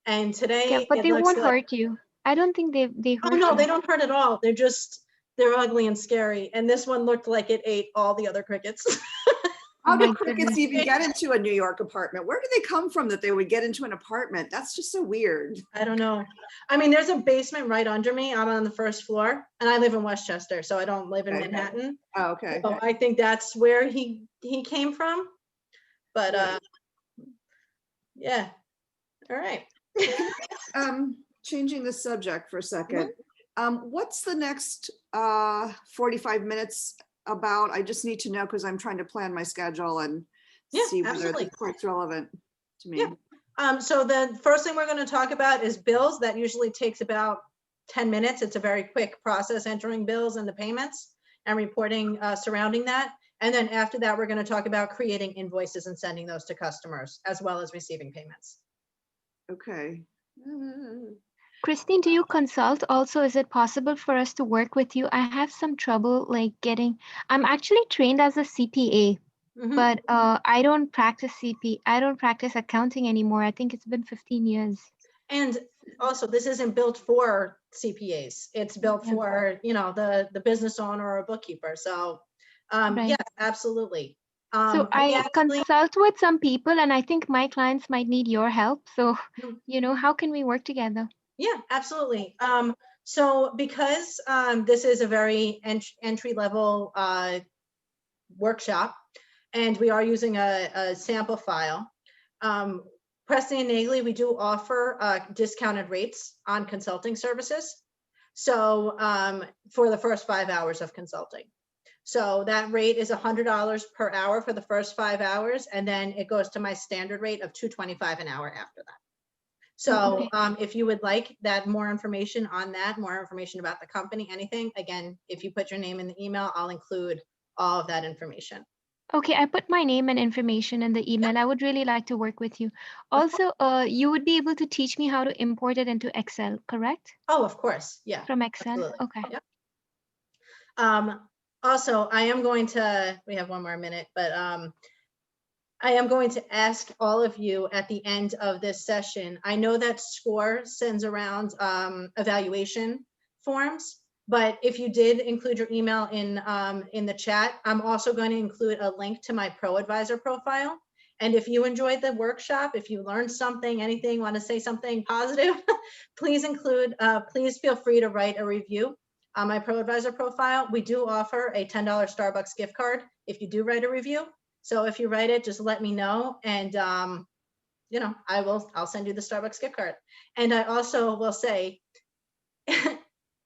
And today, Yeah, but it they looks won't like, hurt you. I don't think they oh hurt no, you. they don't hurt at all. They're ugly and scary. And this one looked like it ate all the other crickets. How Oh do my crickets goodness. even get into a New York apartment? Where do they come from that they would get into an apartment? That's just so weird. I don't know. I mean, there's a basement right under me. I'm on the first floor and I live in Westchester, so I don't live in Okay. Manhattan. Oh, okay. So I think that's where he came from. But yeah. All right. Changing the subject for a second. What's the next 45 minutes about? I just need to know because I'm trying to plan my schedule and see whether absolutely. the part's relevant to me. Yeah. So the first thing we're going to talk about is bills. That usually takes about 10 minutes. It's a very quick process, entering bills and the payments and reporting surrounding that. And then after that, we're going to talk about creating invoices and sending those to customers, as well as receiving payments. Okay. Christine, do you consult also? Is it possible for us to work with you? I have some trouble I'm actually trained as a CPA, but I don't practice I don't practice accounting anymore. I think it's been 15 years. And also, this isn't built for CPAs. It's built for, the business owner or a bookkeeper. So Right. Yes, absolutely. So We I actually- consult with some people and I think my clients might need your help. So, Mhm. you know, how can we work together? Yeah, absolutely. So because this is a very entry level workshop, and we are using a sample file, Preston and Nagley, we do offer discounted rates on consulting services. So for the first 5 hours of consulting. So that rate is $100 per hour for the first 5 hours, and then it goes to my standard rate of $225 an hour after that. So if you would like that, more information on that, more information about the company, anything, again, if you put your name in the email, I'll include all of that information. Okay, I put my name and information in the email. I would really like to work with you. Also, you would be able to teach me how to import it into Excel, correct? Oh, of course. Yeah. From Excel? Absolutely. Okay. Yep. Also, I am going to, we have one more minute, but I am going to ask all of you at the end of this session. I know that SCORE sends around evaluation forms, but if you did include your email in the chat, I'm also going to include a link to my Pro Advisor profile. And if you enjoyed the workshop, if you learned something, anything, want to say something positive, please feel free to write a review on my Pro Advisor profile. We do offer a $10 Starbucks gift card if you do write a review. So if you write it, just let me know, and you know, I'll send you the Starbucks gift card. And I also will say,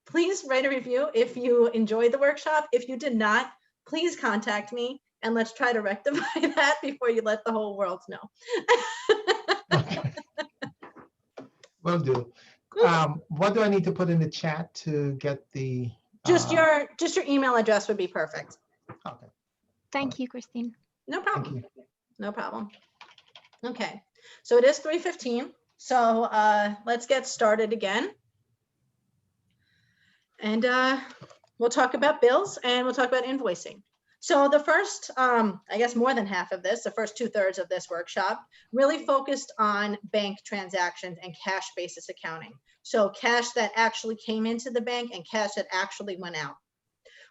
please write a review if you enjoyed the workshop. If you did not, please contact me and let's try to rectify that before you let the whole world know. Okay. Will do. What do I need to put in the chat to get the? Just your email address would be perfect. Okay. Thank you, Christine. No Thank problem. you. No problem. Okay, so it is 3:15. So let's get started again. And we'll talk about bills and we'll talk about invoicing. So the first, I guess more than half of this, the first 2/3 of this workshop, really focused on bank transactions and cash basis accounting. So cash that actually came into the bank and cash that actually went out.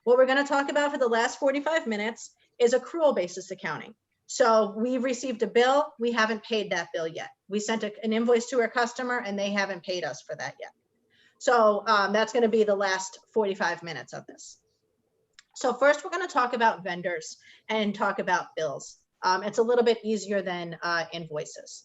What we're going to talk about for the last 45 minutes is accrual basis accounting. So we've received a bill, we haven't paid that bill yet. We sent an invoice to our customer and they haven't paid us for that yet. So that's going to be the last 45 minutes of this. So first we're going to talk about vendors and talk about bills. It's a little bit easier than invoices.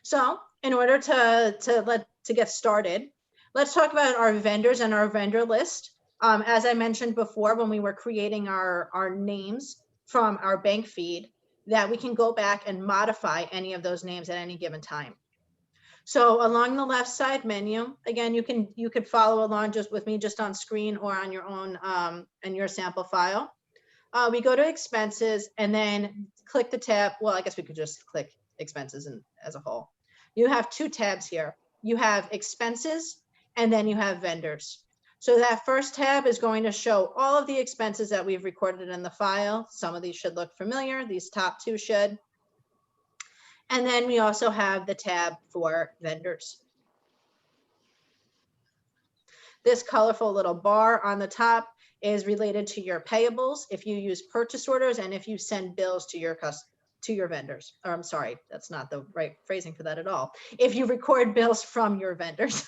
So in order to get started, let's talk about our vendors and our vendor list. As I mentioned before, when we were creating our names from our bank feed, that we can go back and modify any of those names at any given time. So along the left side menu, again, you could follow along just with me just on screen or on your own in your sample file. We go to expenses and then click the tab. Well, I guess we could just click expenses as a whole. You have 2 tabs here. You have expenses and then you have vendors. So that first tab is going to show all of the expenses that we've recorded in the file. Some of these should look familiar. These top 2 should. And then we also have the tab for vendors. This colorful little bar on the top is related to your payables if you use purchase orders and if you send bills to your vendors. Or I'm sorry, that's not the right phrasing for that at all. If you record bills from your vendors,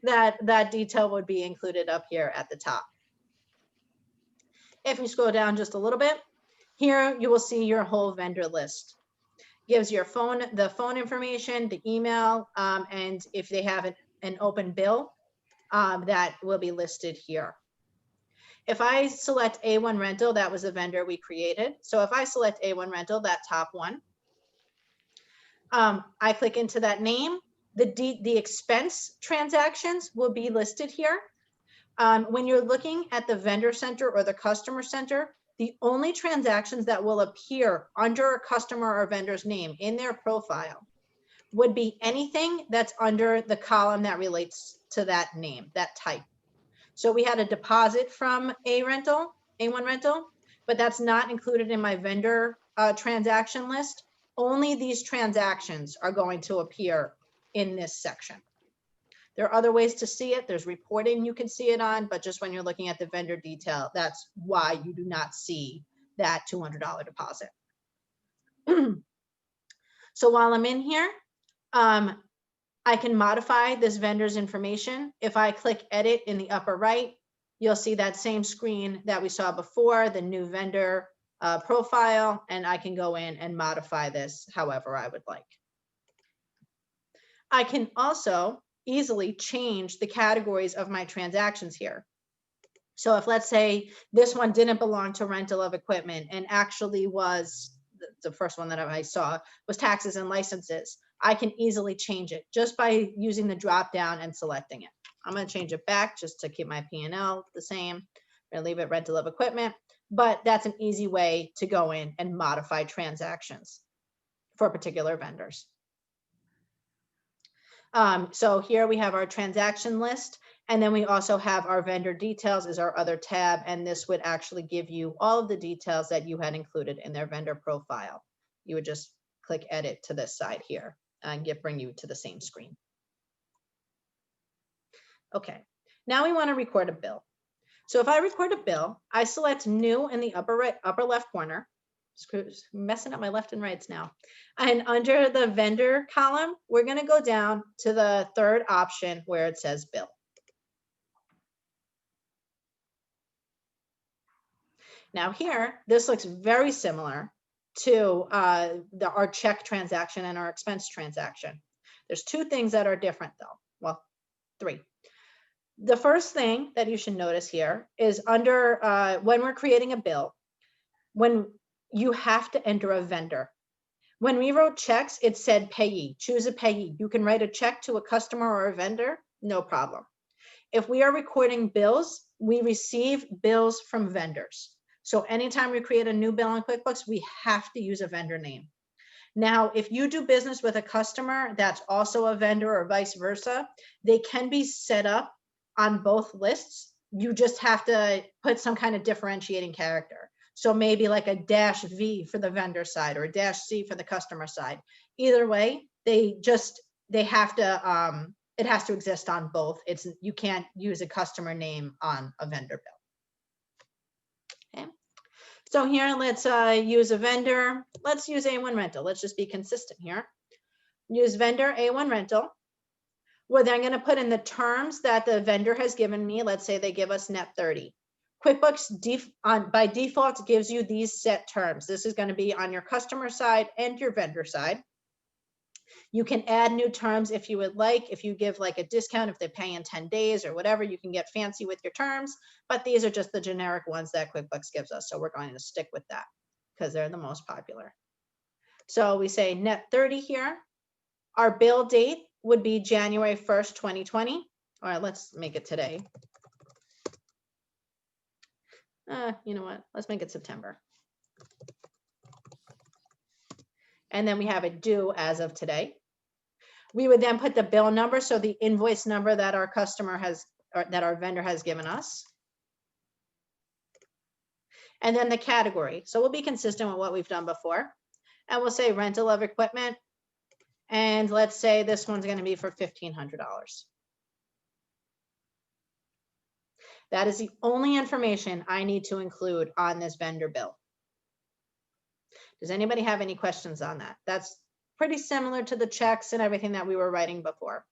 that detail would be included up here at the top. If you scroll down just a little bit, here you will see your whole vendor list. Gives your the phone information, the email, and if they have an open bill, that will be listed here. If I select A1 Rental, that was a vendor we created. So if I select A1 Rental, that top one, I click into that name, the expense transactions will be listed here. When you're looking at the vendor center or the customer center, the only transactions that will appear under a customer or vendor's name in their profile would be anything that's under the column that relates to that name, that type. So we had a deposit from A1 Rental, but that's not included in my vendor transaction list. Only these transactions are going to appear in this section. There are other ways to see it. There's reporting you can see it on, but just when you're looking at the vendor detail, that's why you do not see that $200 deposit. So while I'm in here, I can modify this vendor's information. If I click edit in the upper right, you'll see that same screen that we saw before, the new vendor profile, and I can go in and modify this however I would like. I can also easily change the categories of my transactions here. So if, let's say, this one didn't belong to rental of equipment and actually was, the first one that I saw was taxes and licenses, I can easily change it just by using the drop down and selecting it. I'm going to change it back just to keep my P&L the same. I'm going to leave it rental of equipment, but that's an easy way to go in and modify transactions for particular vendors. So here we have our transaction list, and then we also have our vendor details is our other tab, and this would actually give you all of the details that you had included in their vendor profile. You would just click edit to this side here and bring you to the same screen. Okay, now we want to record a bill. So if I record a bill, I select new in the upper left corner. Messing up my left and rights now. And under the vendor column, we're going to go down to the third option where it says bill. Now here, this looks very similar to our check transaction and our expense transaction. There's two things that are different though. Well, three. The first thing that you should notice here is under when we're creating a bill, when you have to enter a vendor. When we wrote checks, it said payee, choose a payee. You can write a check to a customer or a vendor, no problem. If we are recording bills, we receive bills from vendors. So anytime we create a new bill in QuickBooks, we have to use a vendor name. Now, if you do business with a customer that's also a vendor or vice versa, they can be set up on both lists. You just have to put some kind of differentiating character. So maybe like a -V for the vendor side or a -C for the customer side. Either way, they have to, it has to exist on both. You can't use a customer name on a vendor bill. Okay. So here, let's use a vendor. Let's use A1 Rental. Let's just be consistent here. Use vendor A1 Rental. Well, then I'm going to put in the terms that the vendor has given me. Let's say they give us net 30. QuickBooks by default gives you these set terms. This is going to be on your customer side and your vendor side. You can add new terms if you would like. If you give like a discount, if they pay in 10 days or whatever, you can get fancy with your terms. But these are just the generic ones that QuickBooks gives us. So we're going to stick with that because they're the most popular. So we say net 30 here. Our bill date would be January 1st, 2020. All right, let's make it today. You know what? Let's make it September. And then we have it due as of today. We would then put the bill number, so the invoice number that our customer has, or that our vendor has given us. And then the category. So we'll be consistent with what we've done before. And we'll say rental of equipment. And let's say this one's going to be for $1,500. That is the only information I need to include on this vendor bill. Does anybody have any questions on that? That's pretty similar to the checks and everything that we were writing before.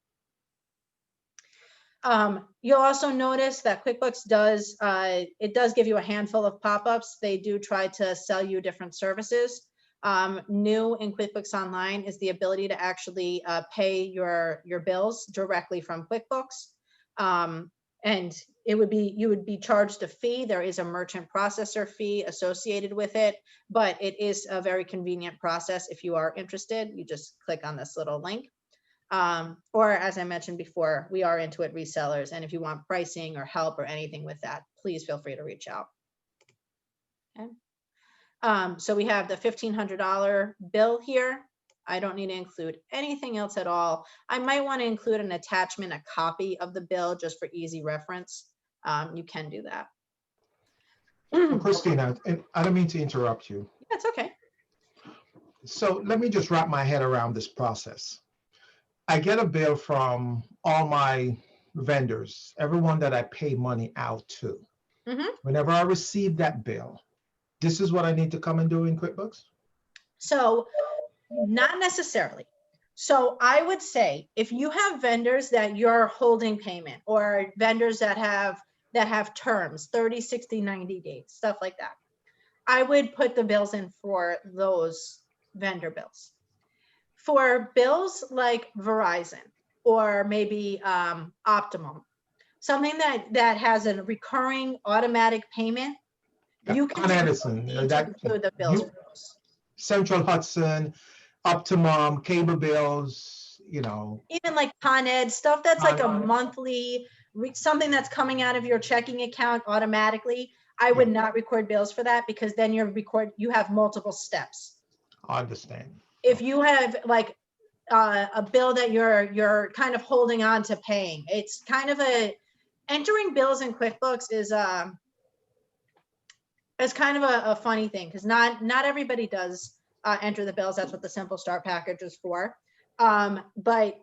You'll also notice that QuickBooks does give you a handful of pop-ups. They do try to sell you different services. New in QuickBooks Online is the ability to actually pay your bills directly from QuickBooks. And you would be charged a fee. There is a merchant processor fee associated with it, but it is a very convenient process. If you are interested, you just click on this little link. Or as I mentioned before, we are Intuit resellers. And if you want pricing or help or anything with that, please feel free to reach out. Okay. So we have the $1,500 bill here. I don't need to include anything else at all. I might want to include an attachment, a copy of the bill just for easy reference. You can do that. Christina, and I don't mean to interrupt you. That's okay. So let me just wrap my head around this process. I get a bill from all my vendors, everyone that I pay money out to. Mhm. Whenever I receive that bill, this is what I need to come and do in QuickBooks? So not necessarily. So I would say if you have vendors that you're holding payment, or vendors that have terms, 30, 60, 90 days, stuff like that, I would put the bills in for those vendor bills. For bills like Verizon or maybe Optimum, something that has a recurring automatic payment, you can Con Edison, need to that include the bills you, for those. Central Hudson, Optimum, cable bills, you know. Even like Con Ed, stuff that's like a Con Ed. monthly, something that's coming out of your checking account automatically. I would not record bills for that, because then you have multiple steps. I understand. If you have like a bill that you're kind of holding on to paying, it's kind of entering bills in QuickBooks is kind of a funny thing, because not everybody does enter the bills. That's what the Simple Start package is for. But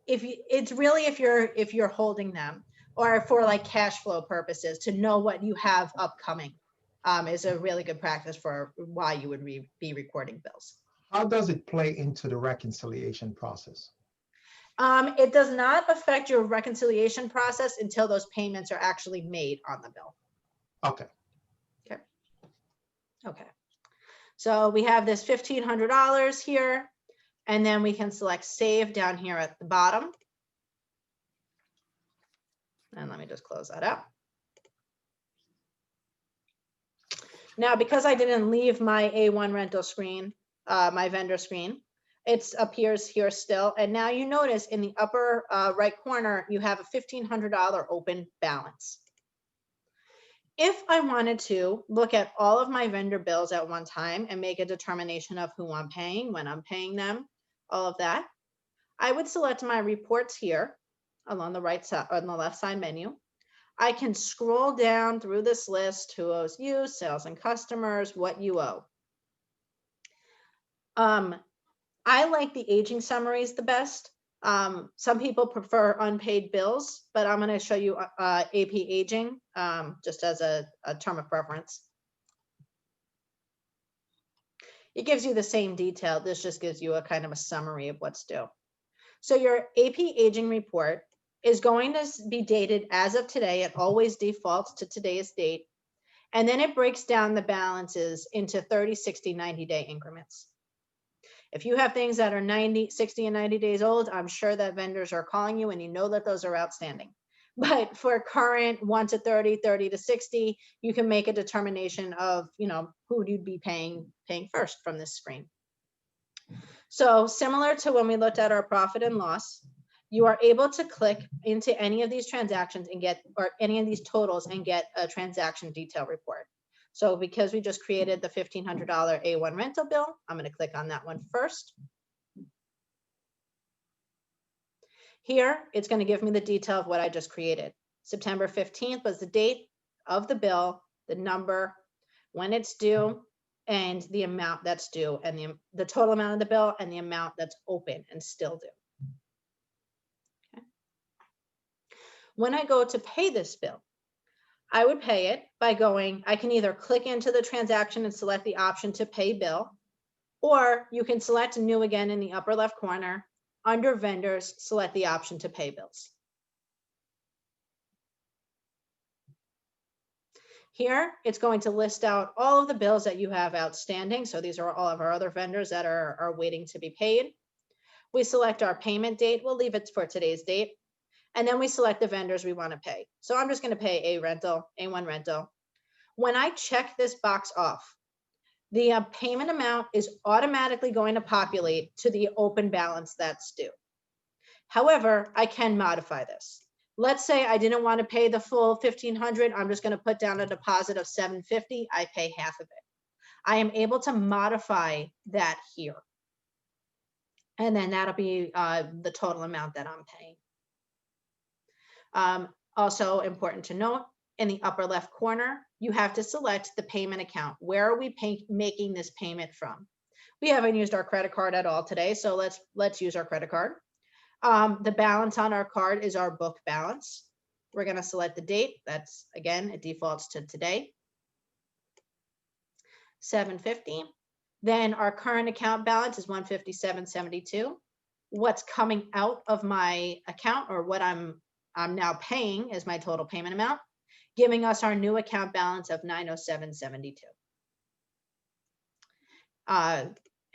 it's really if you're holding them, or for like cash flow purposes, to know what you have upcoming, is a really good practice for why you would be recording bills. How does it play into the reconciliation process? It does not affect your reconciliation process until those payments are actually made on the bill. Okay. Okay. So we have this $1,500 here, and then we can select save down here at the bottom. And let me just close that out. Now, because I didn't leave my A1 rental screen, my vendor screen, it appears here still. And now you notice in the upper right corner, you have a $1,500 open balance. If I wanted to look at all of my vendor bills at one time and make a determination of who I'm paying, when I'm paying them, all of that, I would select my reports here along the right side, on the left side menu. I can scroll down through this list: who owes you, sales and customers, what you owe. I like the aging summaries the best. Some people prefer unpaid bills, but I'm going to show you AP aging just as a term of preference. It gives you the same detail. This just gives you a kind of a summary of what's due. So your AP aging report is going to be dated as of today. It always defaults to today's date. And then it breaks down the balances into 30, 60, 90-day increments. If you have things that are 90, 60, and 90 days old, I'm sure that vendors are calling you and you know that those are outstanding. But for current 1 to 30, 30 to 60, you can make a determination of, who you'd be paying first from this screen. So similar to when we looked at our profit and loss, you are able to click into any of these transactions and get, or any of these totals, and get a transaction detail report. So because we just created the $1,500 A1 rental bill, I'm going to click on that one first. Here, it's going to give me the detail of what I just created. September 15th was the date of the bill, the number, when it's due, and the amount that's due, and the total amount of the bill, and the amount that's open and still due. Okay. When I go to pay this bill, I would pay it by going, I can either click into the transaction and select the option to pay bill, or you can select new again in the upper left corner. Under vendors, select the option to pay bills. Here, it's going to list out all of the bills that you have outstanding. So these are all of our other vendors that are waiting to be paid. We select our payment date. We'll leave it for today's date. And then we select the vendors we want to pay. So I'm just going to pay A1 rental. When I check this box off, the payment amount is automatically going to populate to the open balance that's due. However, I can modify this. Let's say I didn't want to pay the full $1,500. I'm just going to put down a deposit of $750. I pay half of it. I am able to modify that here. And then that'll be the total amount that I'm paying. Also important to note, in the upper left corner, you have to select the payment account. Where are we making this payment from? We haven't used our credit card at all today, so let's use our credit card. The balance on our card is our book balance. We're going to select the date. That's, again, it defaults to today, 750. Then our current account balance is 157.72. What's coming out of my account, or what I'm now paying, is my total payment amount, giving us our new account balance of 907.72.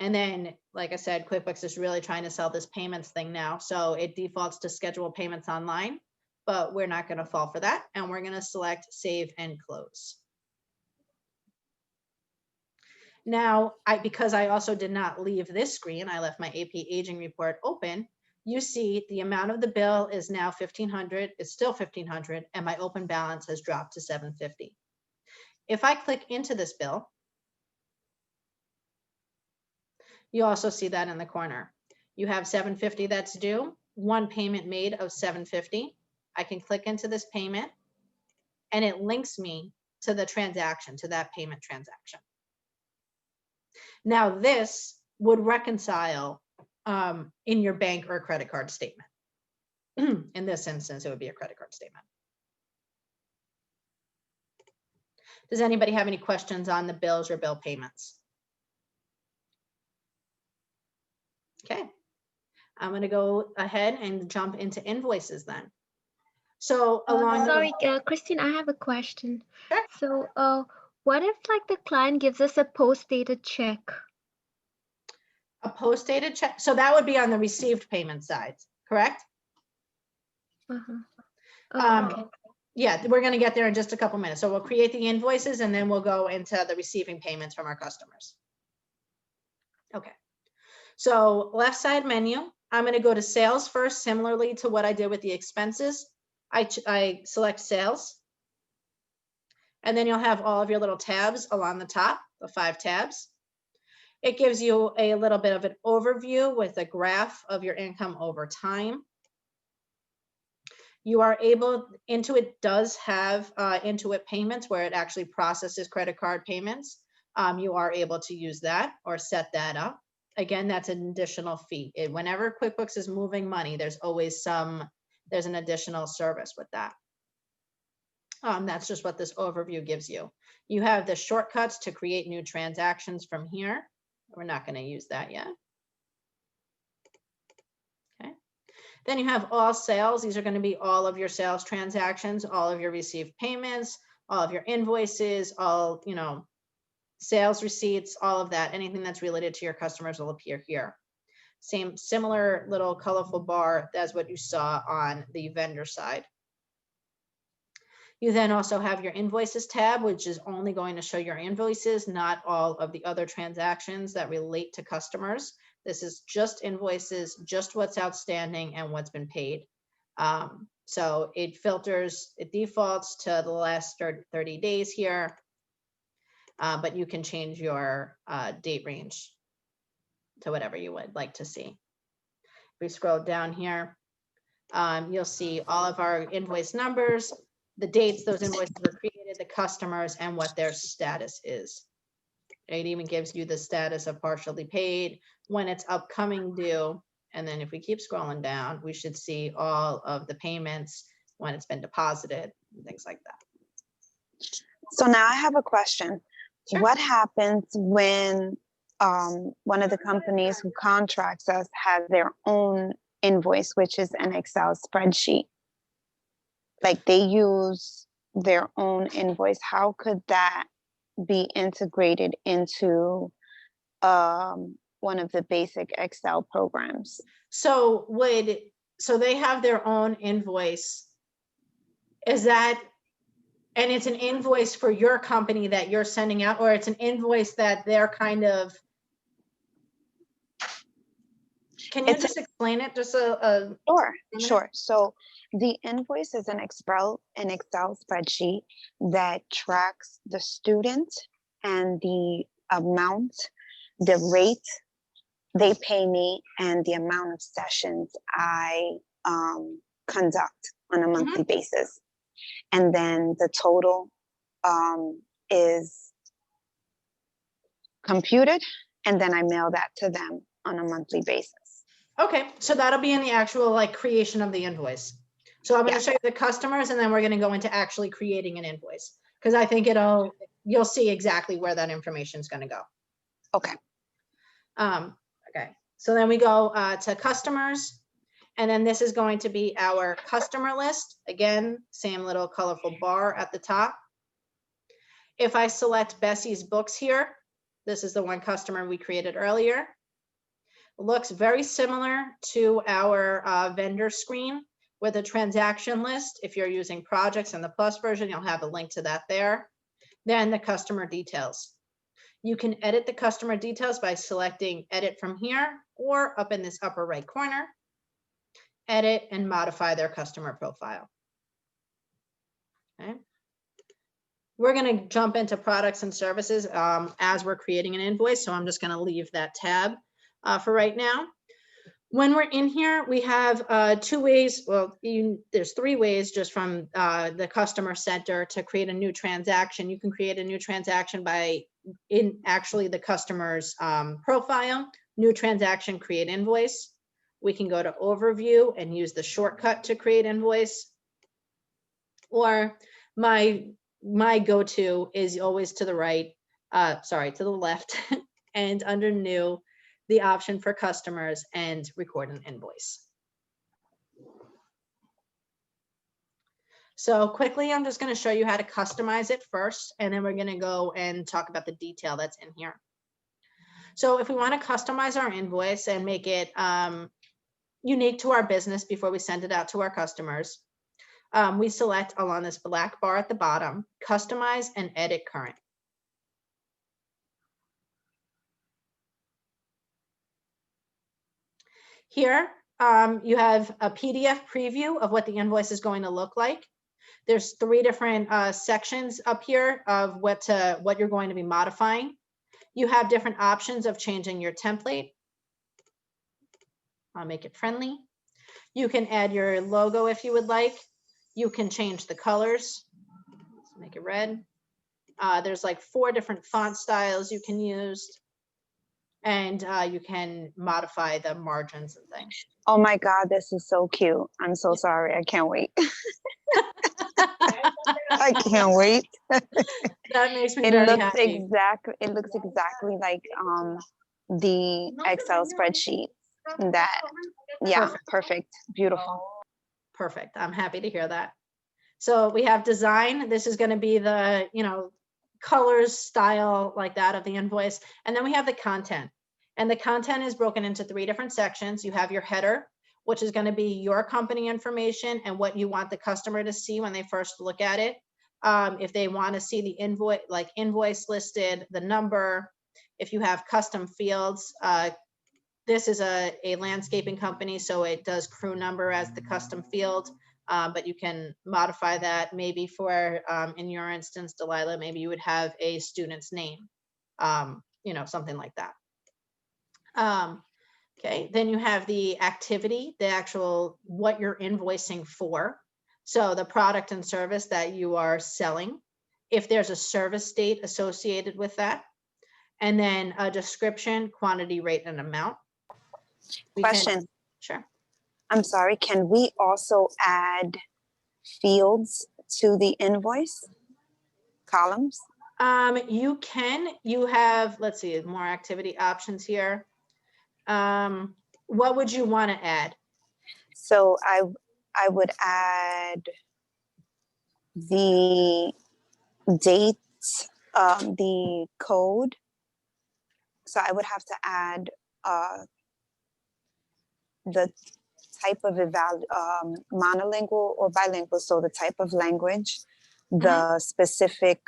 And then, like I said, QuickBooks is really trying to sell this payments thing now. So it defaults to schedule payments online, but we're not going to fall for that. And we're going to select save and close. Now, because I also did not leave this screen, I left my AP aging report open. You see the amount of the bill is now $1,500. It's still $1,500, and my open balance has dropped to $750. If I click into this bill, you also see that in the corner. You have $750 that's due, one payment made of $750. I can click into this payment, and it links me to the transaction, to that payment transaction. Now, this would reconcile in your bank or credit card statement. In this instance, it would be a credit card statement. Does anybody have any questions on the bills or bill payments? Okay, I'm going to go ahead and jump into invoices then. So along Sorry, Christine, I have a question. Sure. So what if like the client gives us a post-dated check? A post-dated check, so that would be on the received payment side, correct? Okay. Yeah, we're going to get there in just a couple minutes. So we'll create the invoices, and then we'll go into the receiving payments from our customers. Okay. So left side menu, I'm going to go to sales first, similarly to what I did with the expenses. I select sales, and then you'll have all of your little tabs along the top, the 5 tabs. It gives you a little bit of an overview with a graph of your income over time. You are able, Intuit does have Intuit payments where it actually processes credit card payments. You are able to use that or set that up. Again, that's an additional fee. Whenever QuickBooks is moving money, there's always there's an additional service with that. That's just what this overview gives you. You have the shortcuts to create new transactions from here. We're not going to use that yet. Okay. Then you have all sales. These are going to be all of your sales transactions, all of your received payments, all of your invoices, all, sales receipts, all of that. Anything that's related to your customers will appear here. Similar little colorful bar as what you saw on the vendor side. You then also have your invoices tab, which is only going to show your invoices, not all of the other transactions that relate to customers. This is just invoices, just what's outstanding and what's been paid. So it defaults to the last 30 days here, but you can change your date range to whatever you would like to see. If we scroll down here, you'll see all of our invoice numbers, the dates those invoices were created, the customers, and what their status is. It even gives you the status of partially paid, when it's upcoming due, and then if we keep scrolling down, we should see all of the payments, when it's been deposited, and things like that. So now I have a question. Sure. What happens when one of the companies who contracts us has their own invoice, which is an Excel spreadsheet? Like they use their own invoice. How could that be integrated into one of the basic Excel programs? So they have their own invoice. Is that, and it's an invoice for your company that you're sending out, or it's an invoice that they're kind of, can you just explain it? Just Sure. So the invoice is an Excel spreadsheet that tracks the student and the amount, the rate they pay me, and the amount of sessions I conduct on a monthly basis. And then the total is computed, and then I mail that to them on a monthly basis. Okay, so that'll be in the actual like creation of the invoice. So I'm going to Yeah. show you the customers and then we're going to go into actually creating an invoice because I think you'll see exactly where that information is going to go. Okay. Okay, so then we go to customers and then this is going to be our customer list. Again, same little colorful bar at the top. If I select Bessie's books here, this is the one customer we created earlier. Looks very similar to our vendor screen with a transaction list. If you're using projects in the Plus version, you'll have a link to that there. Then the customer details. You can edit the customer details by selecting edit from here or up in this upper right corner, edit and modify their customer profile. Okay. We're going to jump into products and services as we're creating an invoice. So I'm just going to leave that tab for right now. When we're in here, we have 2 ways. Well, there's 3 ways just from the customer center to create a new transaction. You can create a new transaction by in actually the customer's profile, new transaction, create invoice. We can go to overview and use the shortcut to create invoice. Or my go-to is always to the right, to the left and under new, the option for customers and record an invoice. So quickly, I'm just going to show you how to customize it first, and then we're going to go and talk about the detail that's in here. So if we want to customize our invoice and make it unique to our business before we send it out to our customers, we select along this black bar at the bottom, customize and edit current. Here, you have a PDF preview of what the invoice is going to look like. There's 3 different sections up here of what you're going to be modifying. You have different options of changing your template. I'll make it friendly. You can add your logo if you would like. You can change the colors. Let's make it red. There's like 4 different font styles you can use. And you can modify the margins and things. Oh my God, this is so cute. I'm so sorry. I can't wait. I can't wait. That makes me very happy. It looks exactly like the Excel spreadsheet. Perfect. Beautiful. Perfect. I'm happy to hear that. So we have design. This is going to be the, colors, style like that of the invoice. And then we have the content. And the content is broken into 3 different sections. You have your header, which is going to be your company information and what you want the customer to see when they first look at it. If they want to see the invoice listed, the number, if you have custom fields, this is a landscaping company, so it does crew number as the custom field. But you can modify that maybe for, in your instance, Delilah, maybe you would have a student's name, something like that. Okay, then you have the activity, the actual, what you're invoicing for. So the product and service that you are selling, if there's a service date associated with that, and then a description, quantity, rate, and amount. Question. Sure. I'm sorry, can we also add fields to the invoice columns? You can. You have, let's see, more activity options here. What would you want to add? So I would add the date, the code. So I would have to add the type of monolingual or bilingual, so the type of language, the specific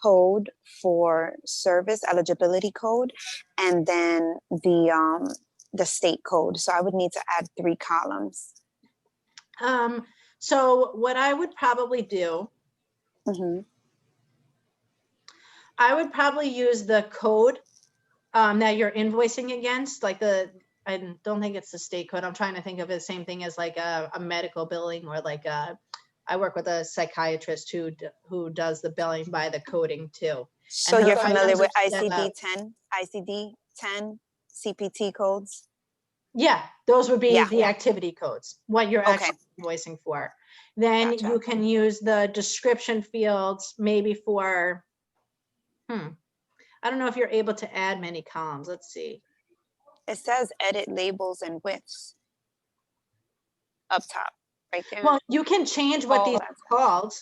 code for service eligibility code, and then the state code. So I would need to add 3 columns. So what I would probably do, I would probably use the code that you're invoicing against, like I don't think it's the state code. I'm trying to think of it the same thing as like a medical billing, or like I work with a psychiatrist who does the billing by the coding too. So you're familiar with ICD-10, CPT codes? Yeah, those would be Yeah. the activity codes, what you're Okay. actually invoicing for. Then Gotcha. you can use the description fields maybe for, I don't know if you're able to add many columns. Let's see. It says edit labels and widths up top, right there. Well, you can change what these that's are called.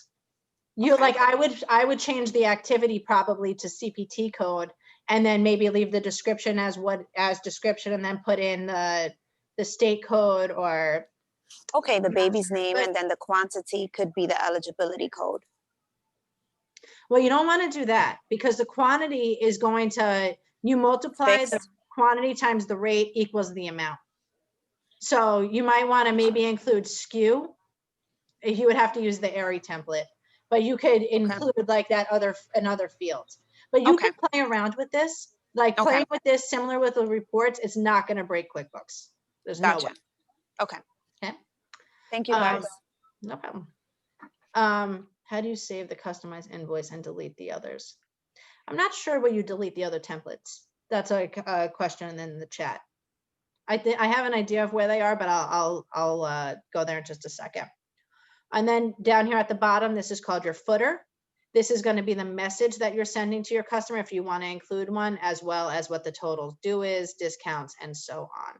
You Okay. like, I would change the activity probably to CPT code, and then maybe leave the description as description, and then put in the state code, or Okay, the baby's name, but- and then the quantity could be the eligibility code. well, you don't want to do that, because the quantity is going to, you multiply the Fixed. quantity times the rate equals the amount. So you might want to maybe include SKU. You would have to use the ARI template, but you could include like that another field. But you Okay. can play around with this, like Okay. playing with this similar with the reports. It's not going to break QuickBooks. There's no way. Gotcha. Okay. Okay. Thank you, guys. No problem. How do you save the customized invoice and delete the others? I'm not sure where you delete the other templates. That's a question in the chat. I have an idea of where they are, but I'll go there in just a second. And then down here at the bottom, this is called your footer. This is going to be the message that you're sending to your customer if you want to include one, as well as what the total due is, discounts, and so on.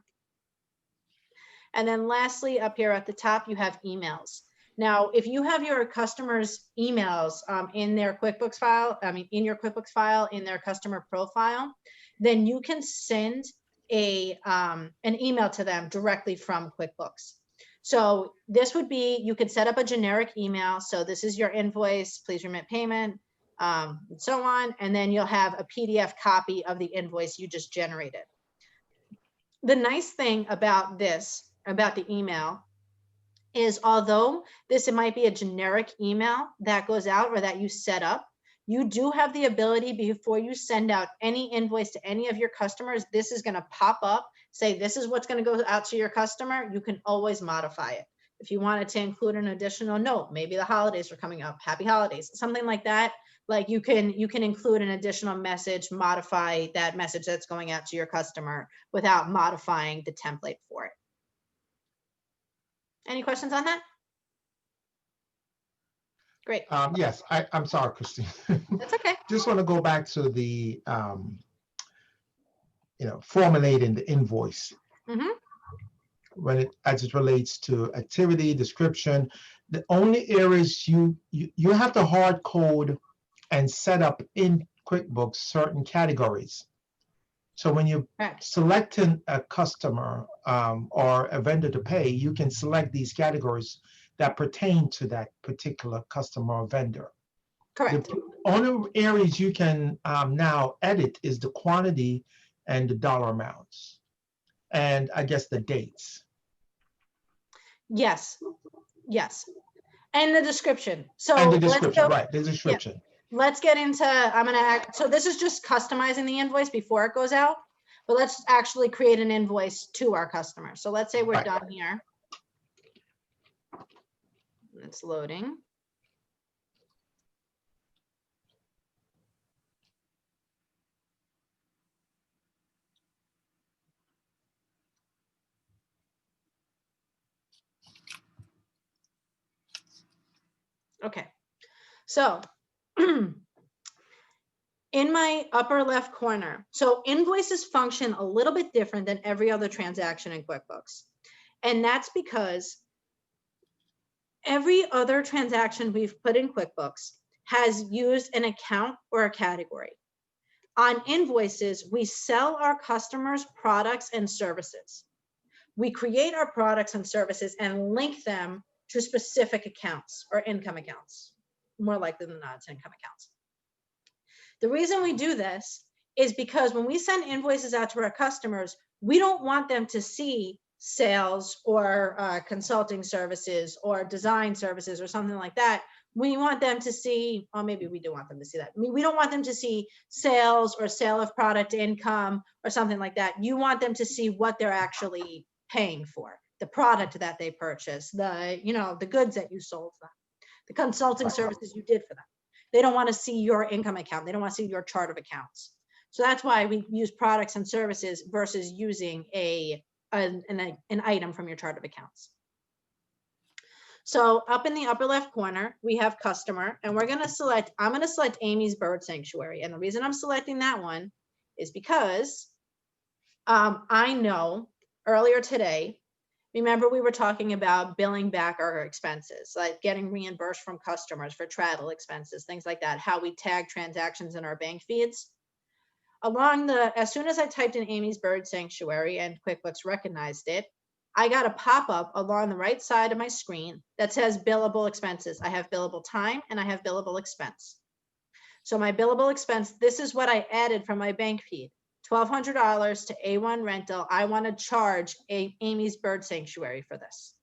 And then lastly, up here at the top, you have emails. Now, if you have your customers' emails in their QuickBooks file, in your QuickBooks file, in their customer profile, then you can send an email to them directly from QuickBooks. So this would be, you could set up a generic email. So this is your invoice, please remit payment, and so on. And then you'll have a PDF copy of the invoice you just generated. The nice thing about this, about the email, is although it might be a generic email that goes out or that you set up, you do have the ability, before you send out any invoice to any of your customers, this is going to pop up, say this is what's going to go out to your customer. You can always modify it. If you wanted to include an additional note, maybe the holidays are coming up, happy holidays, something like that. Like you can include an additional message, modify that message that's going out to your customer without modifying the template for it. Any questions on that? Great. Yes, I'm sorry, Christine. That's okay. Just want to go back to the, formulating the invoice. As it relates to activity, description, the only areas you have to hard code and set up in QuickBooks certain categories. So when you're selecting a customer or a vendor to pay, you can select these categories that pertain to that particular customer or vendor. Correct. The only areas you can now edit is the quantity and the dollar amounts, and I guess the dates. Yes, yes. And the description. So and the description, right, the description. Yeah. Let's get into, so this is just customizing the invoice before it goes out, but let's actually create an invoice to our customer. So let's say we're done here. It's loading. Okay, so in my upper left corner, so invoices function a little bit different than every other transaction in QuickBooks. And that's because every other transaction we've put in QuickBooks has used an account or a category. On invoices, we sell our customers products and services. We create our products and services and link them to specific accounts or income accounts. More likely than not, it's income accounts. The reason we do this is because when we send invoices out to our customers, we don't want them to see sales or consulting services or design services or something like that. We want them to see, or maybe we do want them to see that. I mean, we don't want them to see sales or sale of product income or something like that. You want them to see what they're actually paying for, the product that they purchased, the goods that you sold them, the consulting services you did for them. They don't want to see your income account. They don't want to see your chart of accounts. So that's why we use products and services versus using a an item from your chart of accounts. So up in the upper left corner, we have customer, and I'm going to select Amy's Bird Sanctuary. And the reason I'm selecting that one is because I know earlier today, remember we were talking about billing back our expenses, like getting reimbursed from customers for travel expenses, things like that, how we tag transactions in our bank feeds. As soon as I typed in Amy's Bird Sanctuary and QuickBooks recognized it, I got a pop-up along the right side of my screen that says billable expenses. I have billable time and I have billable expense. So my billable expense, this is what I added from my bank feed. $1,200 to A1 rental. I want to charge Amy's Bird Sanctuary for this.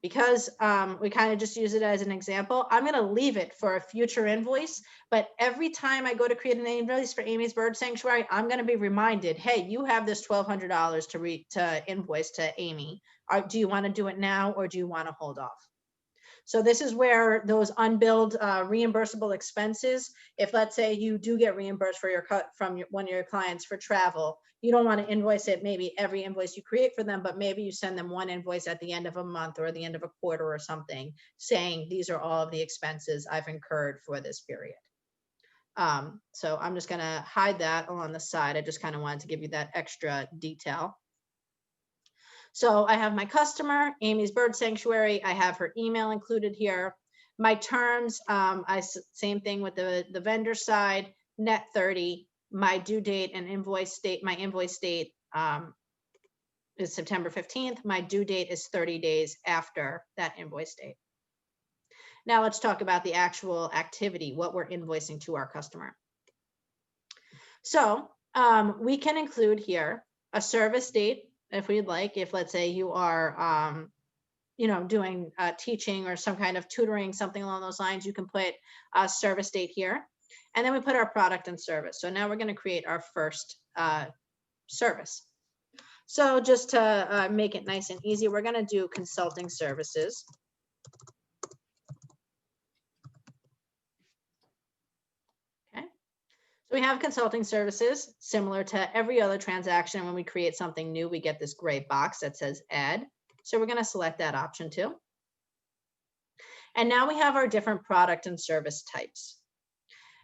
Because we kind of just use it as an example, I'm going to leave it for a future invoice. But every time I go to create an invoice for Amy's Bird Sanctuary, I'm going to be reminded, hey, you have this $1,200 to invoice to Amy. Do you want to do it now or do you want to hold off? So this is where those unbilled reimbursable expenses, if let's say you do get reimbursed for from one of your clients for travel, you don't want to invoice it maybe every invoice you create for them, but maybe you send them one invoice at the end of a month or the end of a quarter or something saying these are all of the expenses I've incurred for this period. So I'm just going to hide that along the side. I just kind of wanted to give you that extra detail. So I have my customer, Amy's Bird Sanctuary. I have her email included here. My terms, same thing with the vendor side, net 30. My due date and invoice date, my invoice date is September 15th. My due date is 30 days after that invoice date. Now let's talk about the actual activity, what we're invoicing to our customer. So we can include here a service date, if we'd like, if let's say you are, doing teaching or some kind of tutoring, something along those lines, you can put a service date here. And then we put our product and service. So now we're going to create our first service. So just to make it nice and easy, we're going to do consulting services. Okay. So we have consulting services, similar to every other transaction. When we create something new, we get this gray box that says add. So we're going to select that option too. And now we have our different product and service types.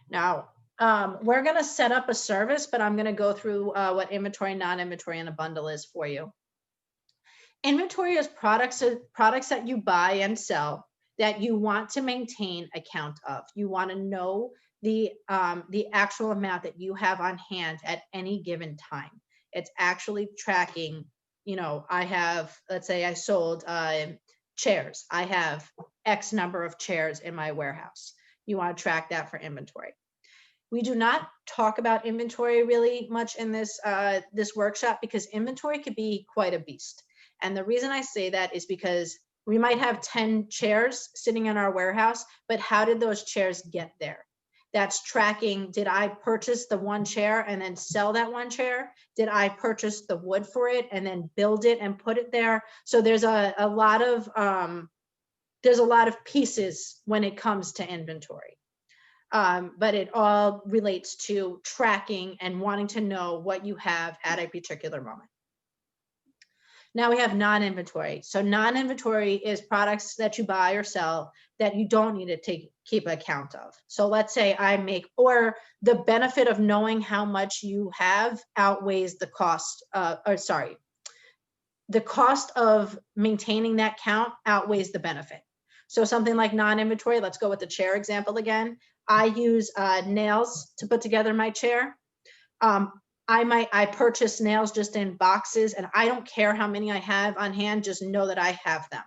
Now, we're going to set up a service, but I'm going to go through what inventory, non-inventory, and a bundle is for you. Inventory is products that you buy and sell that you want to maintain account of. You want to know the actual amount that you have on hand at any given time. It's actually tracking, I have, let's say I sold chairs. I have X number of chairs in my warehouse. You want to track that for inventory. We do not talk about inventory really much in this workshop because inventory could be quite a beast. And the reason I say that is because we might have 10 chairs sitting in our warehouse, but how did those chairs get there? That's tracking, did I purchase the one chair and then sell that one chair? Did I purchase the wood for it and then build it and put it there? So there's a lot of pieces when it comes to inventory. But it all relates to tracking and wanting to know what you have at a particular moment. Now we have non-inventory. So non-inventory is products that you buy or sell that you don't need to keep account of. So let's say or the benefit of knowing how much you have outweighs the cost, the cost of maintaining that count outweighs the benefit. So something like non-inventory, let's go with the chair example again. I use nails to put together my chair. I purchase nails just in boxes and I don't care how many I have on hand, just know that I have them.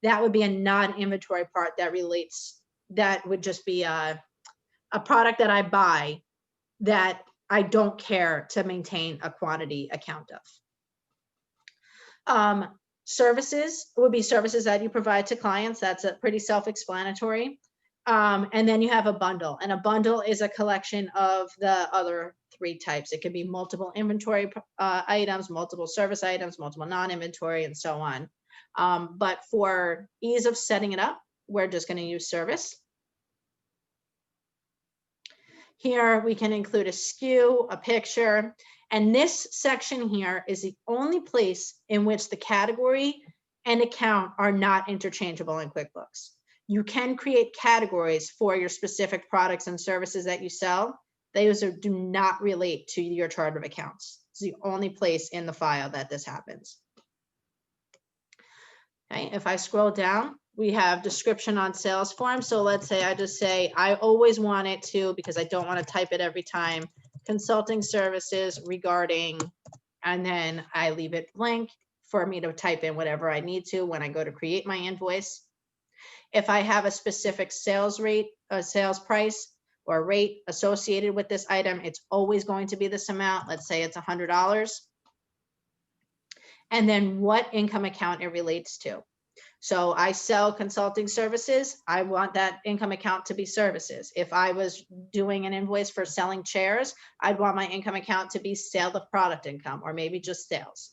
That would be a non-inventory part that would just be a product that I buy that I don't care to maintain a quantity account of. Services would be services that you provide to clients. That's pretty self-explanatory. And then you have a bundle, and a bundle is a collection of the other three types. It could be multiple inventory items, multiple service items, multiple non-inventory, and so on. But for ease of setting it up, we're just going to use service. Here we can include a SKU, a picture, And this section here is the only place in which the category and account are not interchangeable in QuickBooks. You can create categories for your specific products and services that you sell. Those do not relate to your chart of accounts. It's the only place in the file that this happens. Okay, if I scroll down, we have description on sales form. So let's say I just say, I always want it to, because I don't want to type it every time, consulting services regarding, and then I leave it blank for me to type in whatever I need to when I go to create my invoice. If I have a specific sales rate, a sales price or rate associated with this item, it's always going to be this amount. Let's say it's $100. And then what income account it relates to. So I sell consulting services. I want that income account to be services. If I was doing an invoice for selling chairs, I'd want my income account to be sale of product income, or maybe just sales,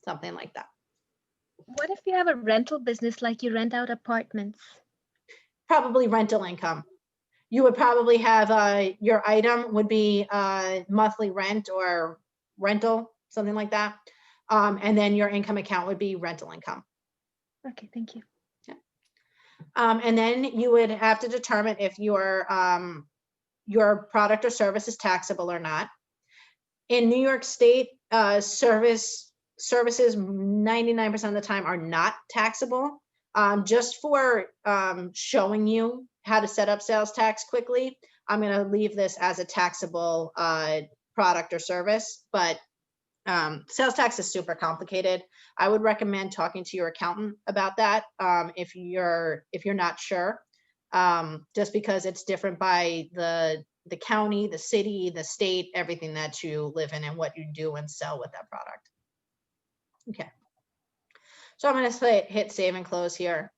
something like that. What if you have a rental business, like you rent out apartments? Probably rental income. You would probably have your item would be monthly rent or rental, something like that. And then your income account would be rental income. Okay, thank you. Yeah. And then you would have to determine if your product or service is taxable or not. In New York State, services 99% of the time are not taxable. Just for showing you how to set up sales tax quickly, I'm going to leave this as a taxable product or service, but sales tax is super complicated. I would recommend talking to your accountant about that if you're not sure, just because it's different by the county, the city, the state, everything that you live in and what you do and sell with that product. Okay. So I'm going to hit save and close here.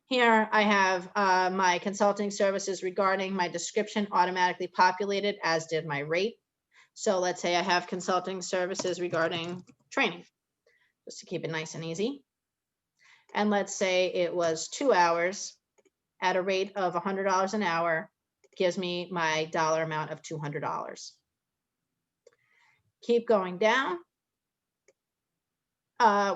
Here I have my consulting services regarding my description automatically populated, as did my rate. So let's say I have consulting services regarding training, just to keep it nice and easy. And let's say it was 2 hours at a rate of $100 an hour, gives me my dollar amount of $200. Keep going down.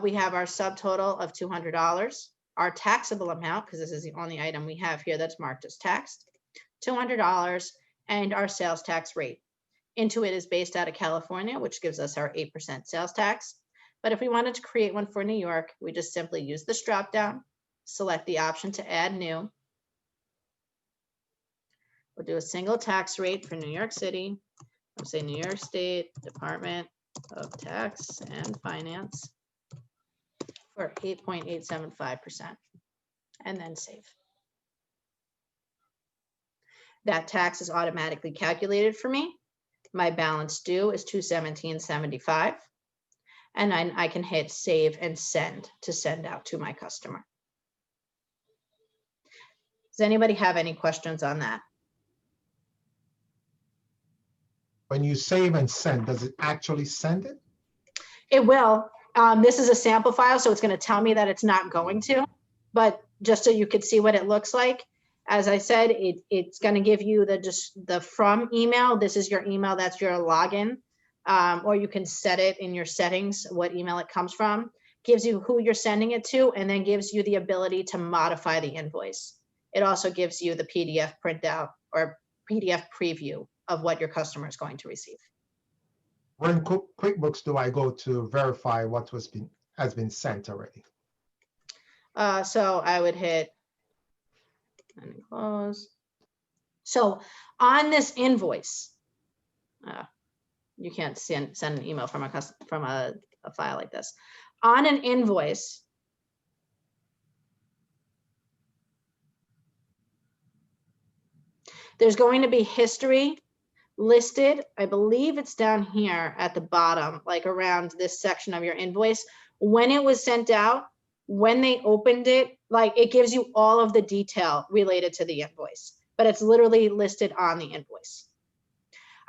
We have our subtotal of $200. Our taxable amount, because this is the only item we have here that's marked as taxed, $200, and our sales tax rate. Intuit is based out of California, which gives us our 8% sales tax. But if we wanted to create one for New York, we just simply use this drop down, select the option to add new. We'll do a single tax rate for New York City. I'll say New York State Department of Tax and Finance for 8.875%, and then save. That tax is automatically calculated for me. My balance due is $217.75, and I can hit save and send to send out to my customer. Does anybody have any questions on that? When you save and send, does it actually send it? It will. This is a sample file, so it's going to tell me that it's not going to, but just so you could see what it looks like. As I said, it's going to give you the from email. This is your email, that's your login, or you can set it in your settings, what email it comes from. Gives you who you're sending it to, and then gives you the ability to modify the invoice. It also gives you the PDF printout or PDF preview of what your customer is going to receive. Where in QuickBooks do I go to verify what has been sent already? So I would hit and close. So on this invoice, you can't send an email from a file like this. On an invoice, there's going to be history listed. I believe it's down here at the bottom, like around this section of your invoice. When it was sent out, when they opened it, like it gives you all of the detail related to the invoice, but it's literally listed on the invoice.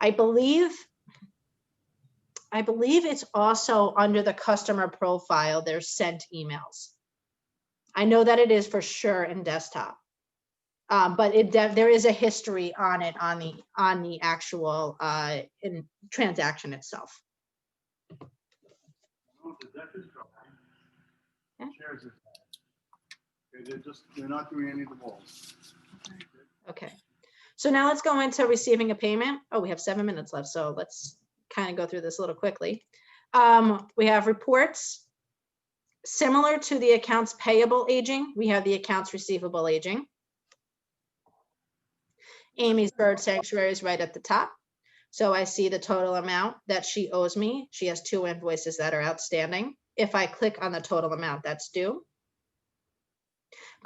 I believe it's also under the customer profile, there's sent emails. I know that it is for sure in desktop. But there is a history on it on the actual transaction itself. Yeah. They're not doing any of the balls. Okay, so now let's go into receiving a payment. Oh, we have 7 minutes left, so let's kind of go through this a little quickly. We have reports. Similar to the accounts payable aging, we have the accounts receivable aging. Amy's Bird Sanctuary is right at the top. So I see the total amount that she owes me. She has 2 invoices that are outstanding. If I click on the total amount that's due,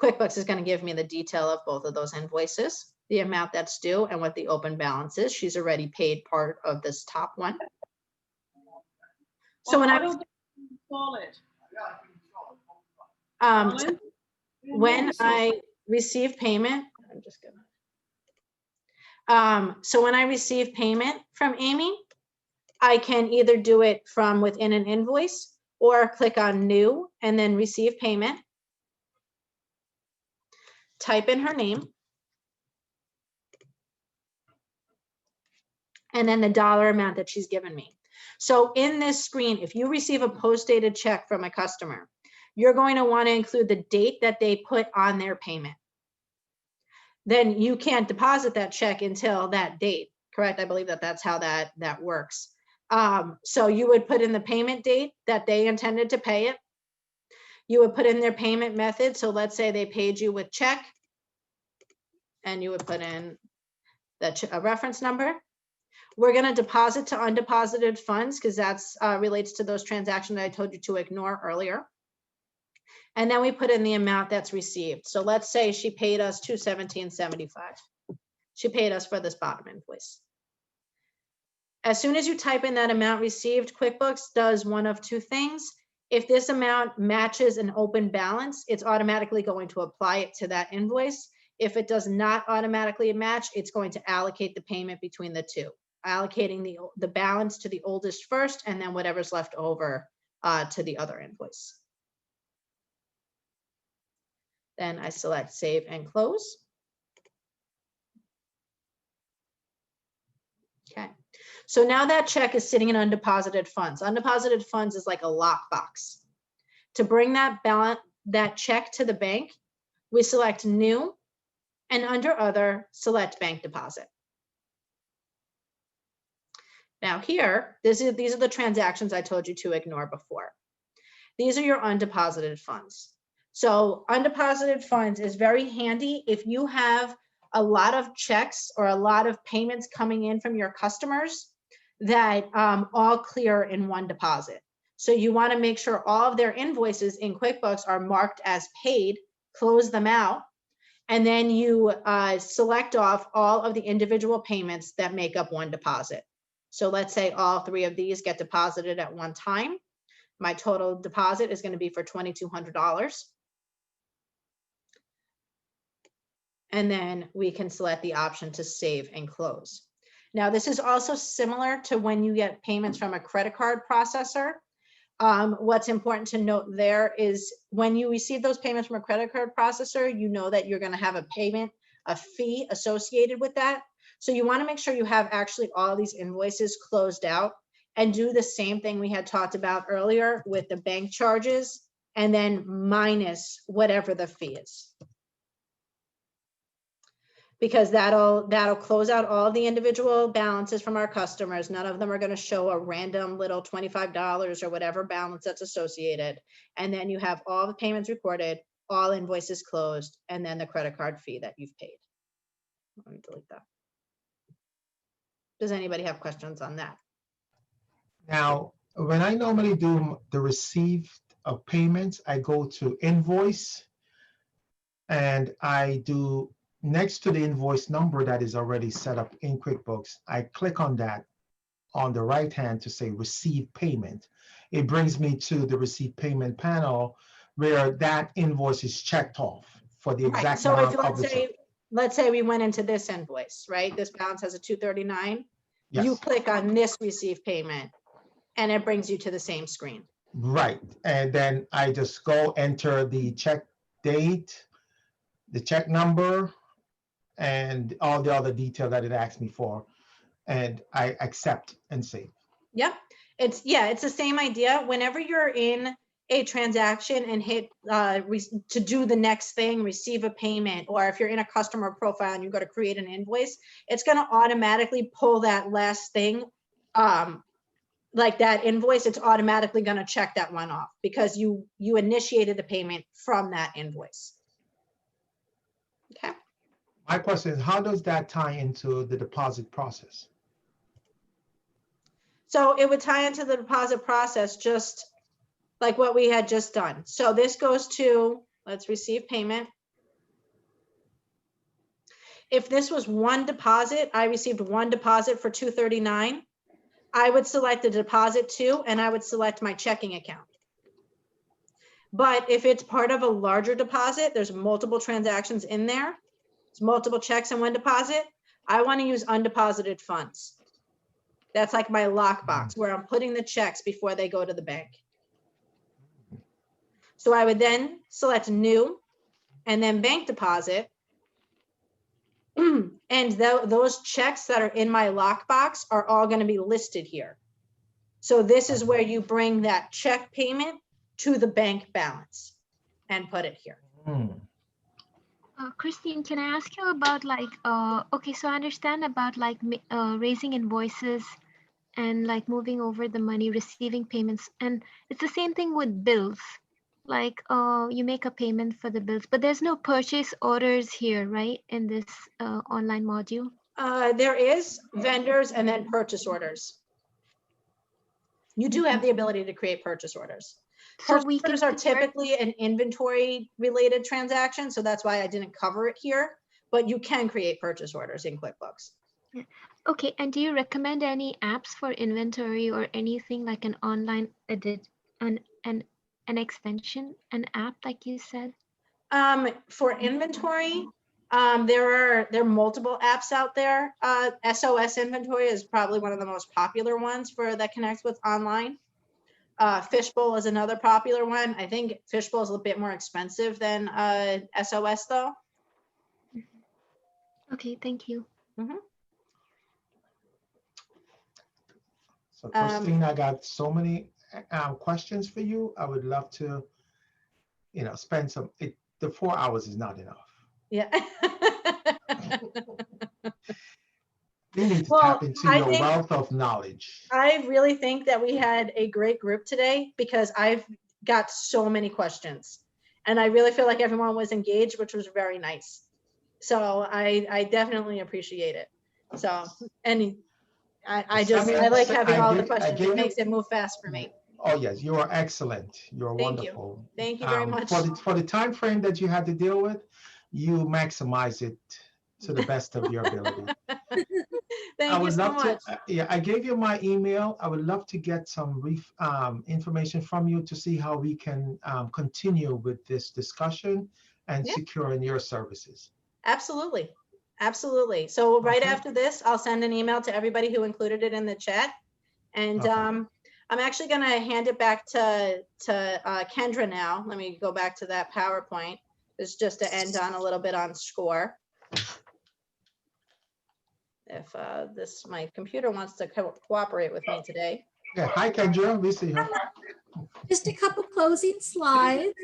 QuickBooks is going to give me the detail of both of those invoices, the amount that's due and what the open balance is. She's already paid part of this top one. So when I receive payment, I'm just gonna. So when I receive payment from Amy, I can either do it from within an invoice or click on new and then receive payment. Type in her name. And then the dollar amount that she's given me. So in this screen, if you receive a post-dated check from a customer, you're going to want to include the date that they put on their payment. Then you can't deposit that check until that date, correct? I believe that that's how that works. So you would put in the payment date that they intended to pay it. You would put in their payment method. So let's say they paid you with check, and you would put in a reference number. We're going to deposit to undeposited funds because that's relates to those transactions that I told you to ignore earlier. And then we put in the amount that's received. So let's say she paid us $217.75. She paid us for this bottom invoice. As soon as you type in that amount received, QuickBooks does one of 2 things. If this amount matches an open balance, it's automatically going to apply it to that invoice. If it does not automatically match, it's going to allocate the payment between the 2, allocating the balance to the oldest first, and then whatever's left over to the other invoice. Then I select save and close. Okay, so now that check is sitting in undeposited funds. Undeposited funds is like a lockbox. To bring that check to the bank, we select new, and under other, select bank deposit. Now here, these are the transactions I told you to ignore before. These are your undeposited funds. So undeposited funds is very handy if you have a lot of checks or a lot of payments coming in from your customers that all clear in one deposit. So you want to make sure all of their invoices in QuickBooks are marked as paid, close them out, and then you select off all of the individual payments that make up one deposit. So let's say all 3 of these get deposited at one time. My total deposit is going to be for $2,200. And then we can select the option to save and close. Now, this is also similar to when you get payments from a credit card processor. What's important to note there is when you receive those payments from a credit card processor, you know that you're going to have a fee associated with that. So you want to make sure you have actually all these invoices closed out and do the same thing we had talked about earlier with the bank charges and then minus whatever the fee is. Because that'll close out all the individual balances from our customers. None of them are going to show a random little $25 or whatever balance that's associated. And then you have all the payments recorded, all invoices closed, and then the credit card fee that you've paid. Let me delete that. Does anybody have questions on that? Now, when I normally do the receipt of payments, I go to invoice and I do next to the invoice number that is already set up in QuickBooks, I click on that on the right hand to say receive payment. It brings me to the receive payment panel where that invoice is checked off for the exact So amount if of the let's say we went into this invoice, right? This balance has a $239. Yes. You click on this receive payment and it brings you to the same screen. Right. And then I just go enter the check date, the check number, and all the other detail that it asked me for, and I accept and save. Yep. It's the same idea. Whenever you're in a transaction and hit to do the next thing, receive a payment, or if you're in a customer profile and you go to create an invoice, it's going to automatically pull that last thing, like that invoice. It's automatically going to check that one off because you initiated the payment from that invoice. Okay. My question is, how does that tie into the deposit process? So it would tie into the deposit process just like what we had just done. So this goes to, let's receive payment. If this was one deposit, I received one deposit for $239, I would select the deposit to, and I would select my checking account. But if it's part of a larger deposit, there's multiple transactions in there, it's multiple checks in one deposit, I want to use undeposited funds. That's like my lockbox where I'm putting the checks before they go to the bank. So I would then select new and then bank deposit. And those checks that are in my lockbox are all going to be listed here. So this is where you bring that check payment to the bank balance and put it here. Christine, can I ask you about like, okay, so I understand about like raising invoices and like moving over the money, receiving payments. And it's the same thing with bills. Like you make a payment for the bills, but there's no purchase orders here, right? In this online module? There is vendors and then purchase orders. You do have the ability to create purchase orders. So we Purchase orders are typically an inventory related transaction. So that's why I didn't cover it here, but you can create purchase orders in QuickBooks. Yeah. Okay, and do you recommend any apps for inventory or anything like an online edit, an extension, an app like you said? For inventory, there are multiple apps out there. SOS Inventory is probably one of the most popular ones that connects with online. Fishbowl is another popular one. I think Fishbowl is a bit more expensive than SOS though. Okay, thank you. So Christine, I got so many questions for you. I would love to, spend the 4 hours is not enough. Yeah. We need to tap into your wealth of knowledge. I really think that we had a great group today because I've got so many questions and I really feel like everyone was engaged, which was very nice. So I definitely appreciate it. So, and I like having all the questions. It makes it move fast for me. Oh yes, you are excellent. You're wonderful. Thank you very much. For the time frame that you had to deal with, you maximize it to the best of your ability. Thank you so much. I gave you my email. I would love to get some information from you to see how we can continue with this discussion and securing your services. Absolutely. Absolutely. So right after this, I'll send an email to everybody who included it in the chat. And I'm actually going to hand it back to Kendra now. Let me go back to that PowerPoint. It's just to end on a little bit on score. If my computer wants to cooperate with me today. Yeah, hi Kendra, we see her. Just a couple closing slides.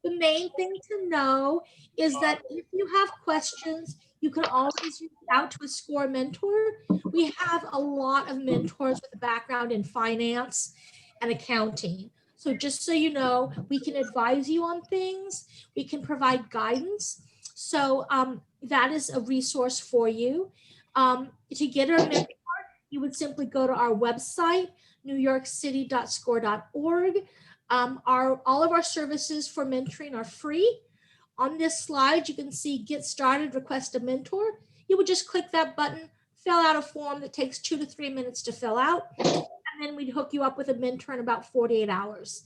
The main thing to know is that if you have questions, you can always reach out to a SCORE mentor. We have a lot of mentors with a background in finance and accounting. So just so you know, we can advise you on things. We can provide guidance. So that is a resource for you. To get our mentor, you would simply go to our website, newyorkcity.score.org. All of our services for mentoring are free. On this slide, you can see Get Started, Request a Mentor. You would just click that button, fill out a form that takes 2 to 3 minutes to fill out, and then we'd hook you up with a mentor in about 48 hours.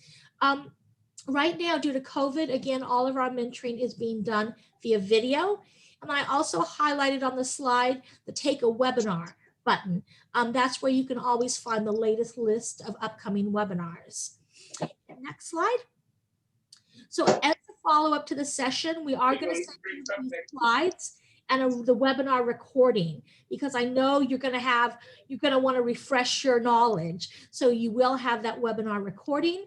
Right now, due to COVID, again, all of our mentoring is being done via video. And I also highlighted on the slide the Take a Webinar button. That's where you can always find the latest list of upcoming webinars. Next slide. So as a follow-up to the session, we are going to send you these slides, and the webinar recording, because I know you're going to want to refresh your knowledge. So you will have that webinar recording.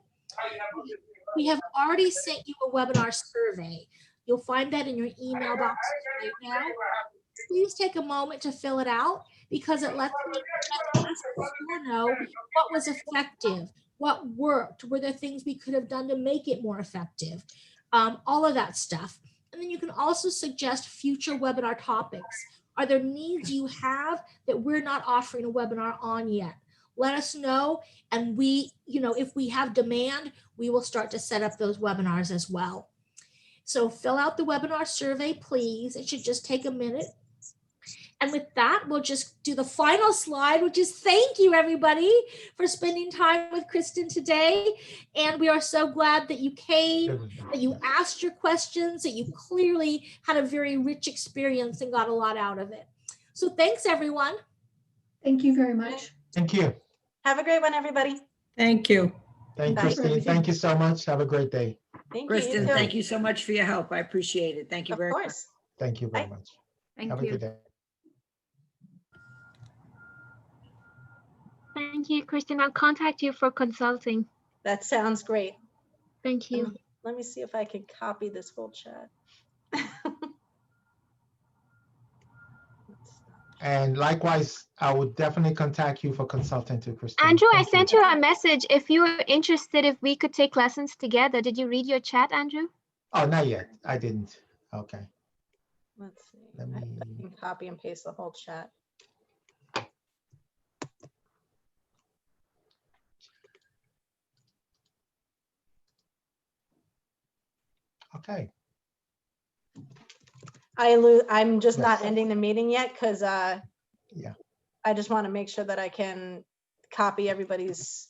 We have already sent you a webinar survey. You'll find that in your email box right now. Please take a moment to fill it out, because it lets us know what was effective, what worked, were there things we could have done to make it more effective, all of that stuff. And then you can also suggest future webinar topics. Are there needs you have that we're not offering a webinar on yet? Let us know, and we, if we have demand, we will start to set up those webinars as well. So fill out the webinar survey, please. It should just take a minute. And with that, we'll just do the final slide, which is thank you, everybody, for spending time with Kristen today. And we are so glad that you came, that you asked your questions, that you clearly had a very rich experience and got a lot out of it. So thanks, everyone. Thank you very much. Thank you. Have a great one, everybody. Thank you. Thank Bye. Christine. Thank you so much. Have a great day. Thank Kristen, you. thank you so much for your help. I appreciate it. Thank you Of very much. course. Thank you very Bye. much. Thank Have a good day. Thank you, Kristen. I'll contact you for consulting. That sounds great. Thank you. Let me see if I can copy this whole chat. And likewise, I would definitely contact you for consulting too, Christine. Andrew, I Thank sent you a message. If you were interested, if we could take lessons together. Did you read your chat, Andrew? Oh, not yet. I didn't. Okay. Let's see. Let I me. can copy and paste the whole chat. Okay. I'm just Yes. not ending the meeting yet because Yeah. I just want to make sure that I can copy everybody's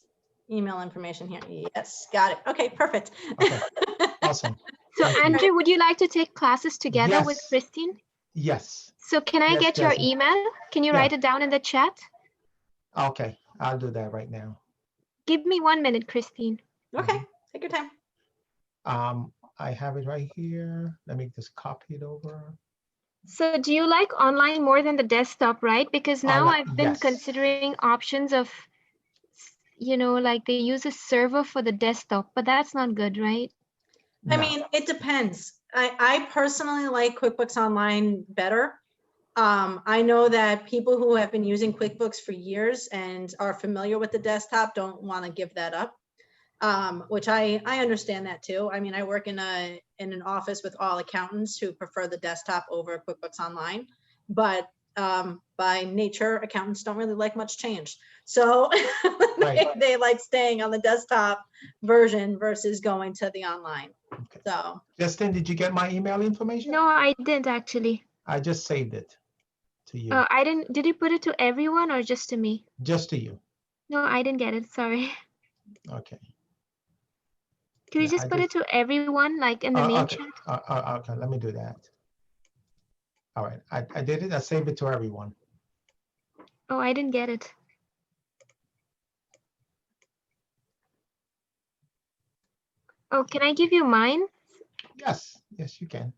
email information here. Yes, got it. Okay, perfect. Okay. Awesome. So Thank you. Andrew, would you like to take classes together with Yes. Christine? Yes. So can I Yes, get your Jasmine. email? Can you Yeah. write it down in the chat? Okay. I'll do that right now. Give me 1 minute, Christine. Okay, take your time. I have it right here. Let me just copy it over. So do you like online more than the desktop, right? Because now I've been Yes. considering options of, like they use a server for the desktop, but that's not good, right? I No. mean, it depends. I personally like QuickBooks Online better. I know that people who have been using QuickBooks for years and are familiar with the desktop don't want to give that up, which I understand that too. I mean, I work in an office with all accountants who prefer the desktop over QuickBooks Online, but by nature, accountants don't really like much change. So Right. they like staying on the desktop version versus going to the online. Okay. So Justin, did you get my email information? No, I didn't actually. I just saved it to you. I didn't. Did you put it to everyone or just to me? Just to you. No, I didn't get it. Sorry. Okay. Can we Yeah, just I put it to everyone, like in the main okay. chat? Okay, let me do that. All right, I did it. I saved it to everyone. Oh, I didn't get it. Oh, can I give you mine? Yes, yes, you can.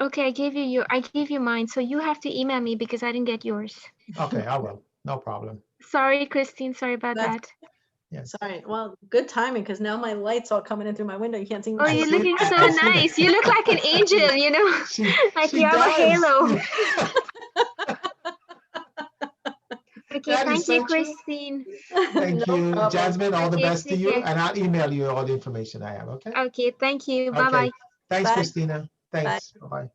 Okay, I gave you mine, so you have to email me because I didn't get yours. Okay, I will. No problem. Sorry, Christine. Sorry about That's- that. Yes. sorry. Well, good timing because now my light's all coming in through my window. You can't see me. Oh, you're see- looking so I see that. nice. You look like an angel, like She you have a does. halo. Okay, That is thank so you, true. Christine. Thank No you, problem. Jasmine. All the Okay, best to take you, care. and I'll email you all the information I have. Okay. Okay, thank you. Okay. Bye-bye. Thanks, Bye. Christina. Thanks. Bye-bye.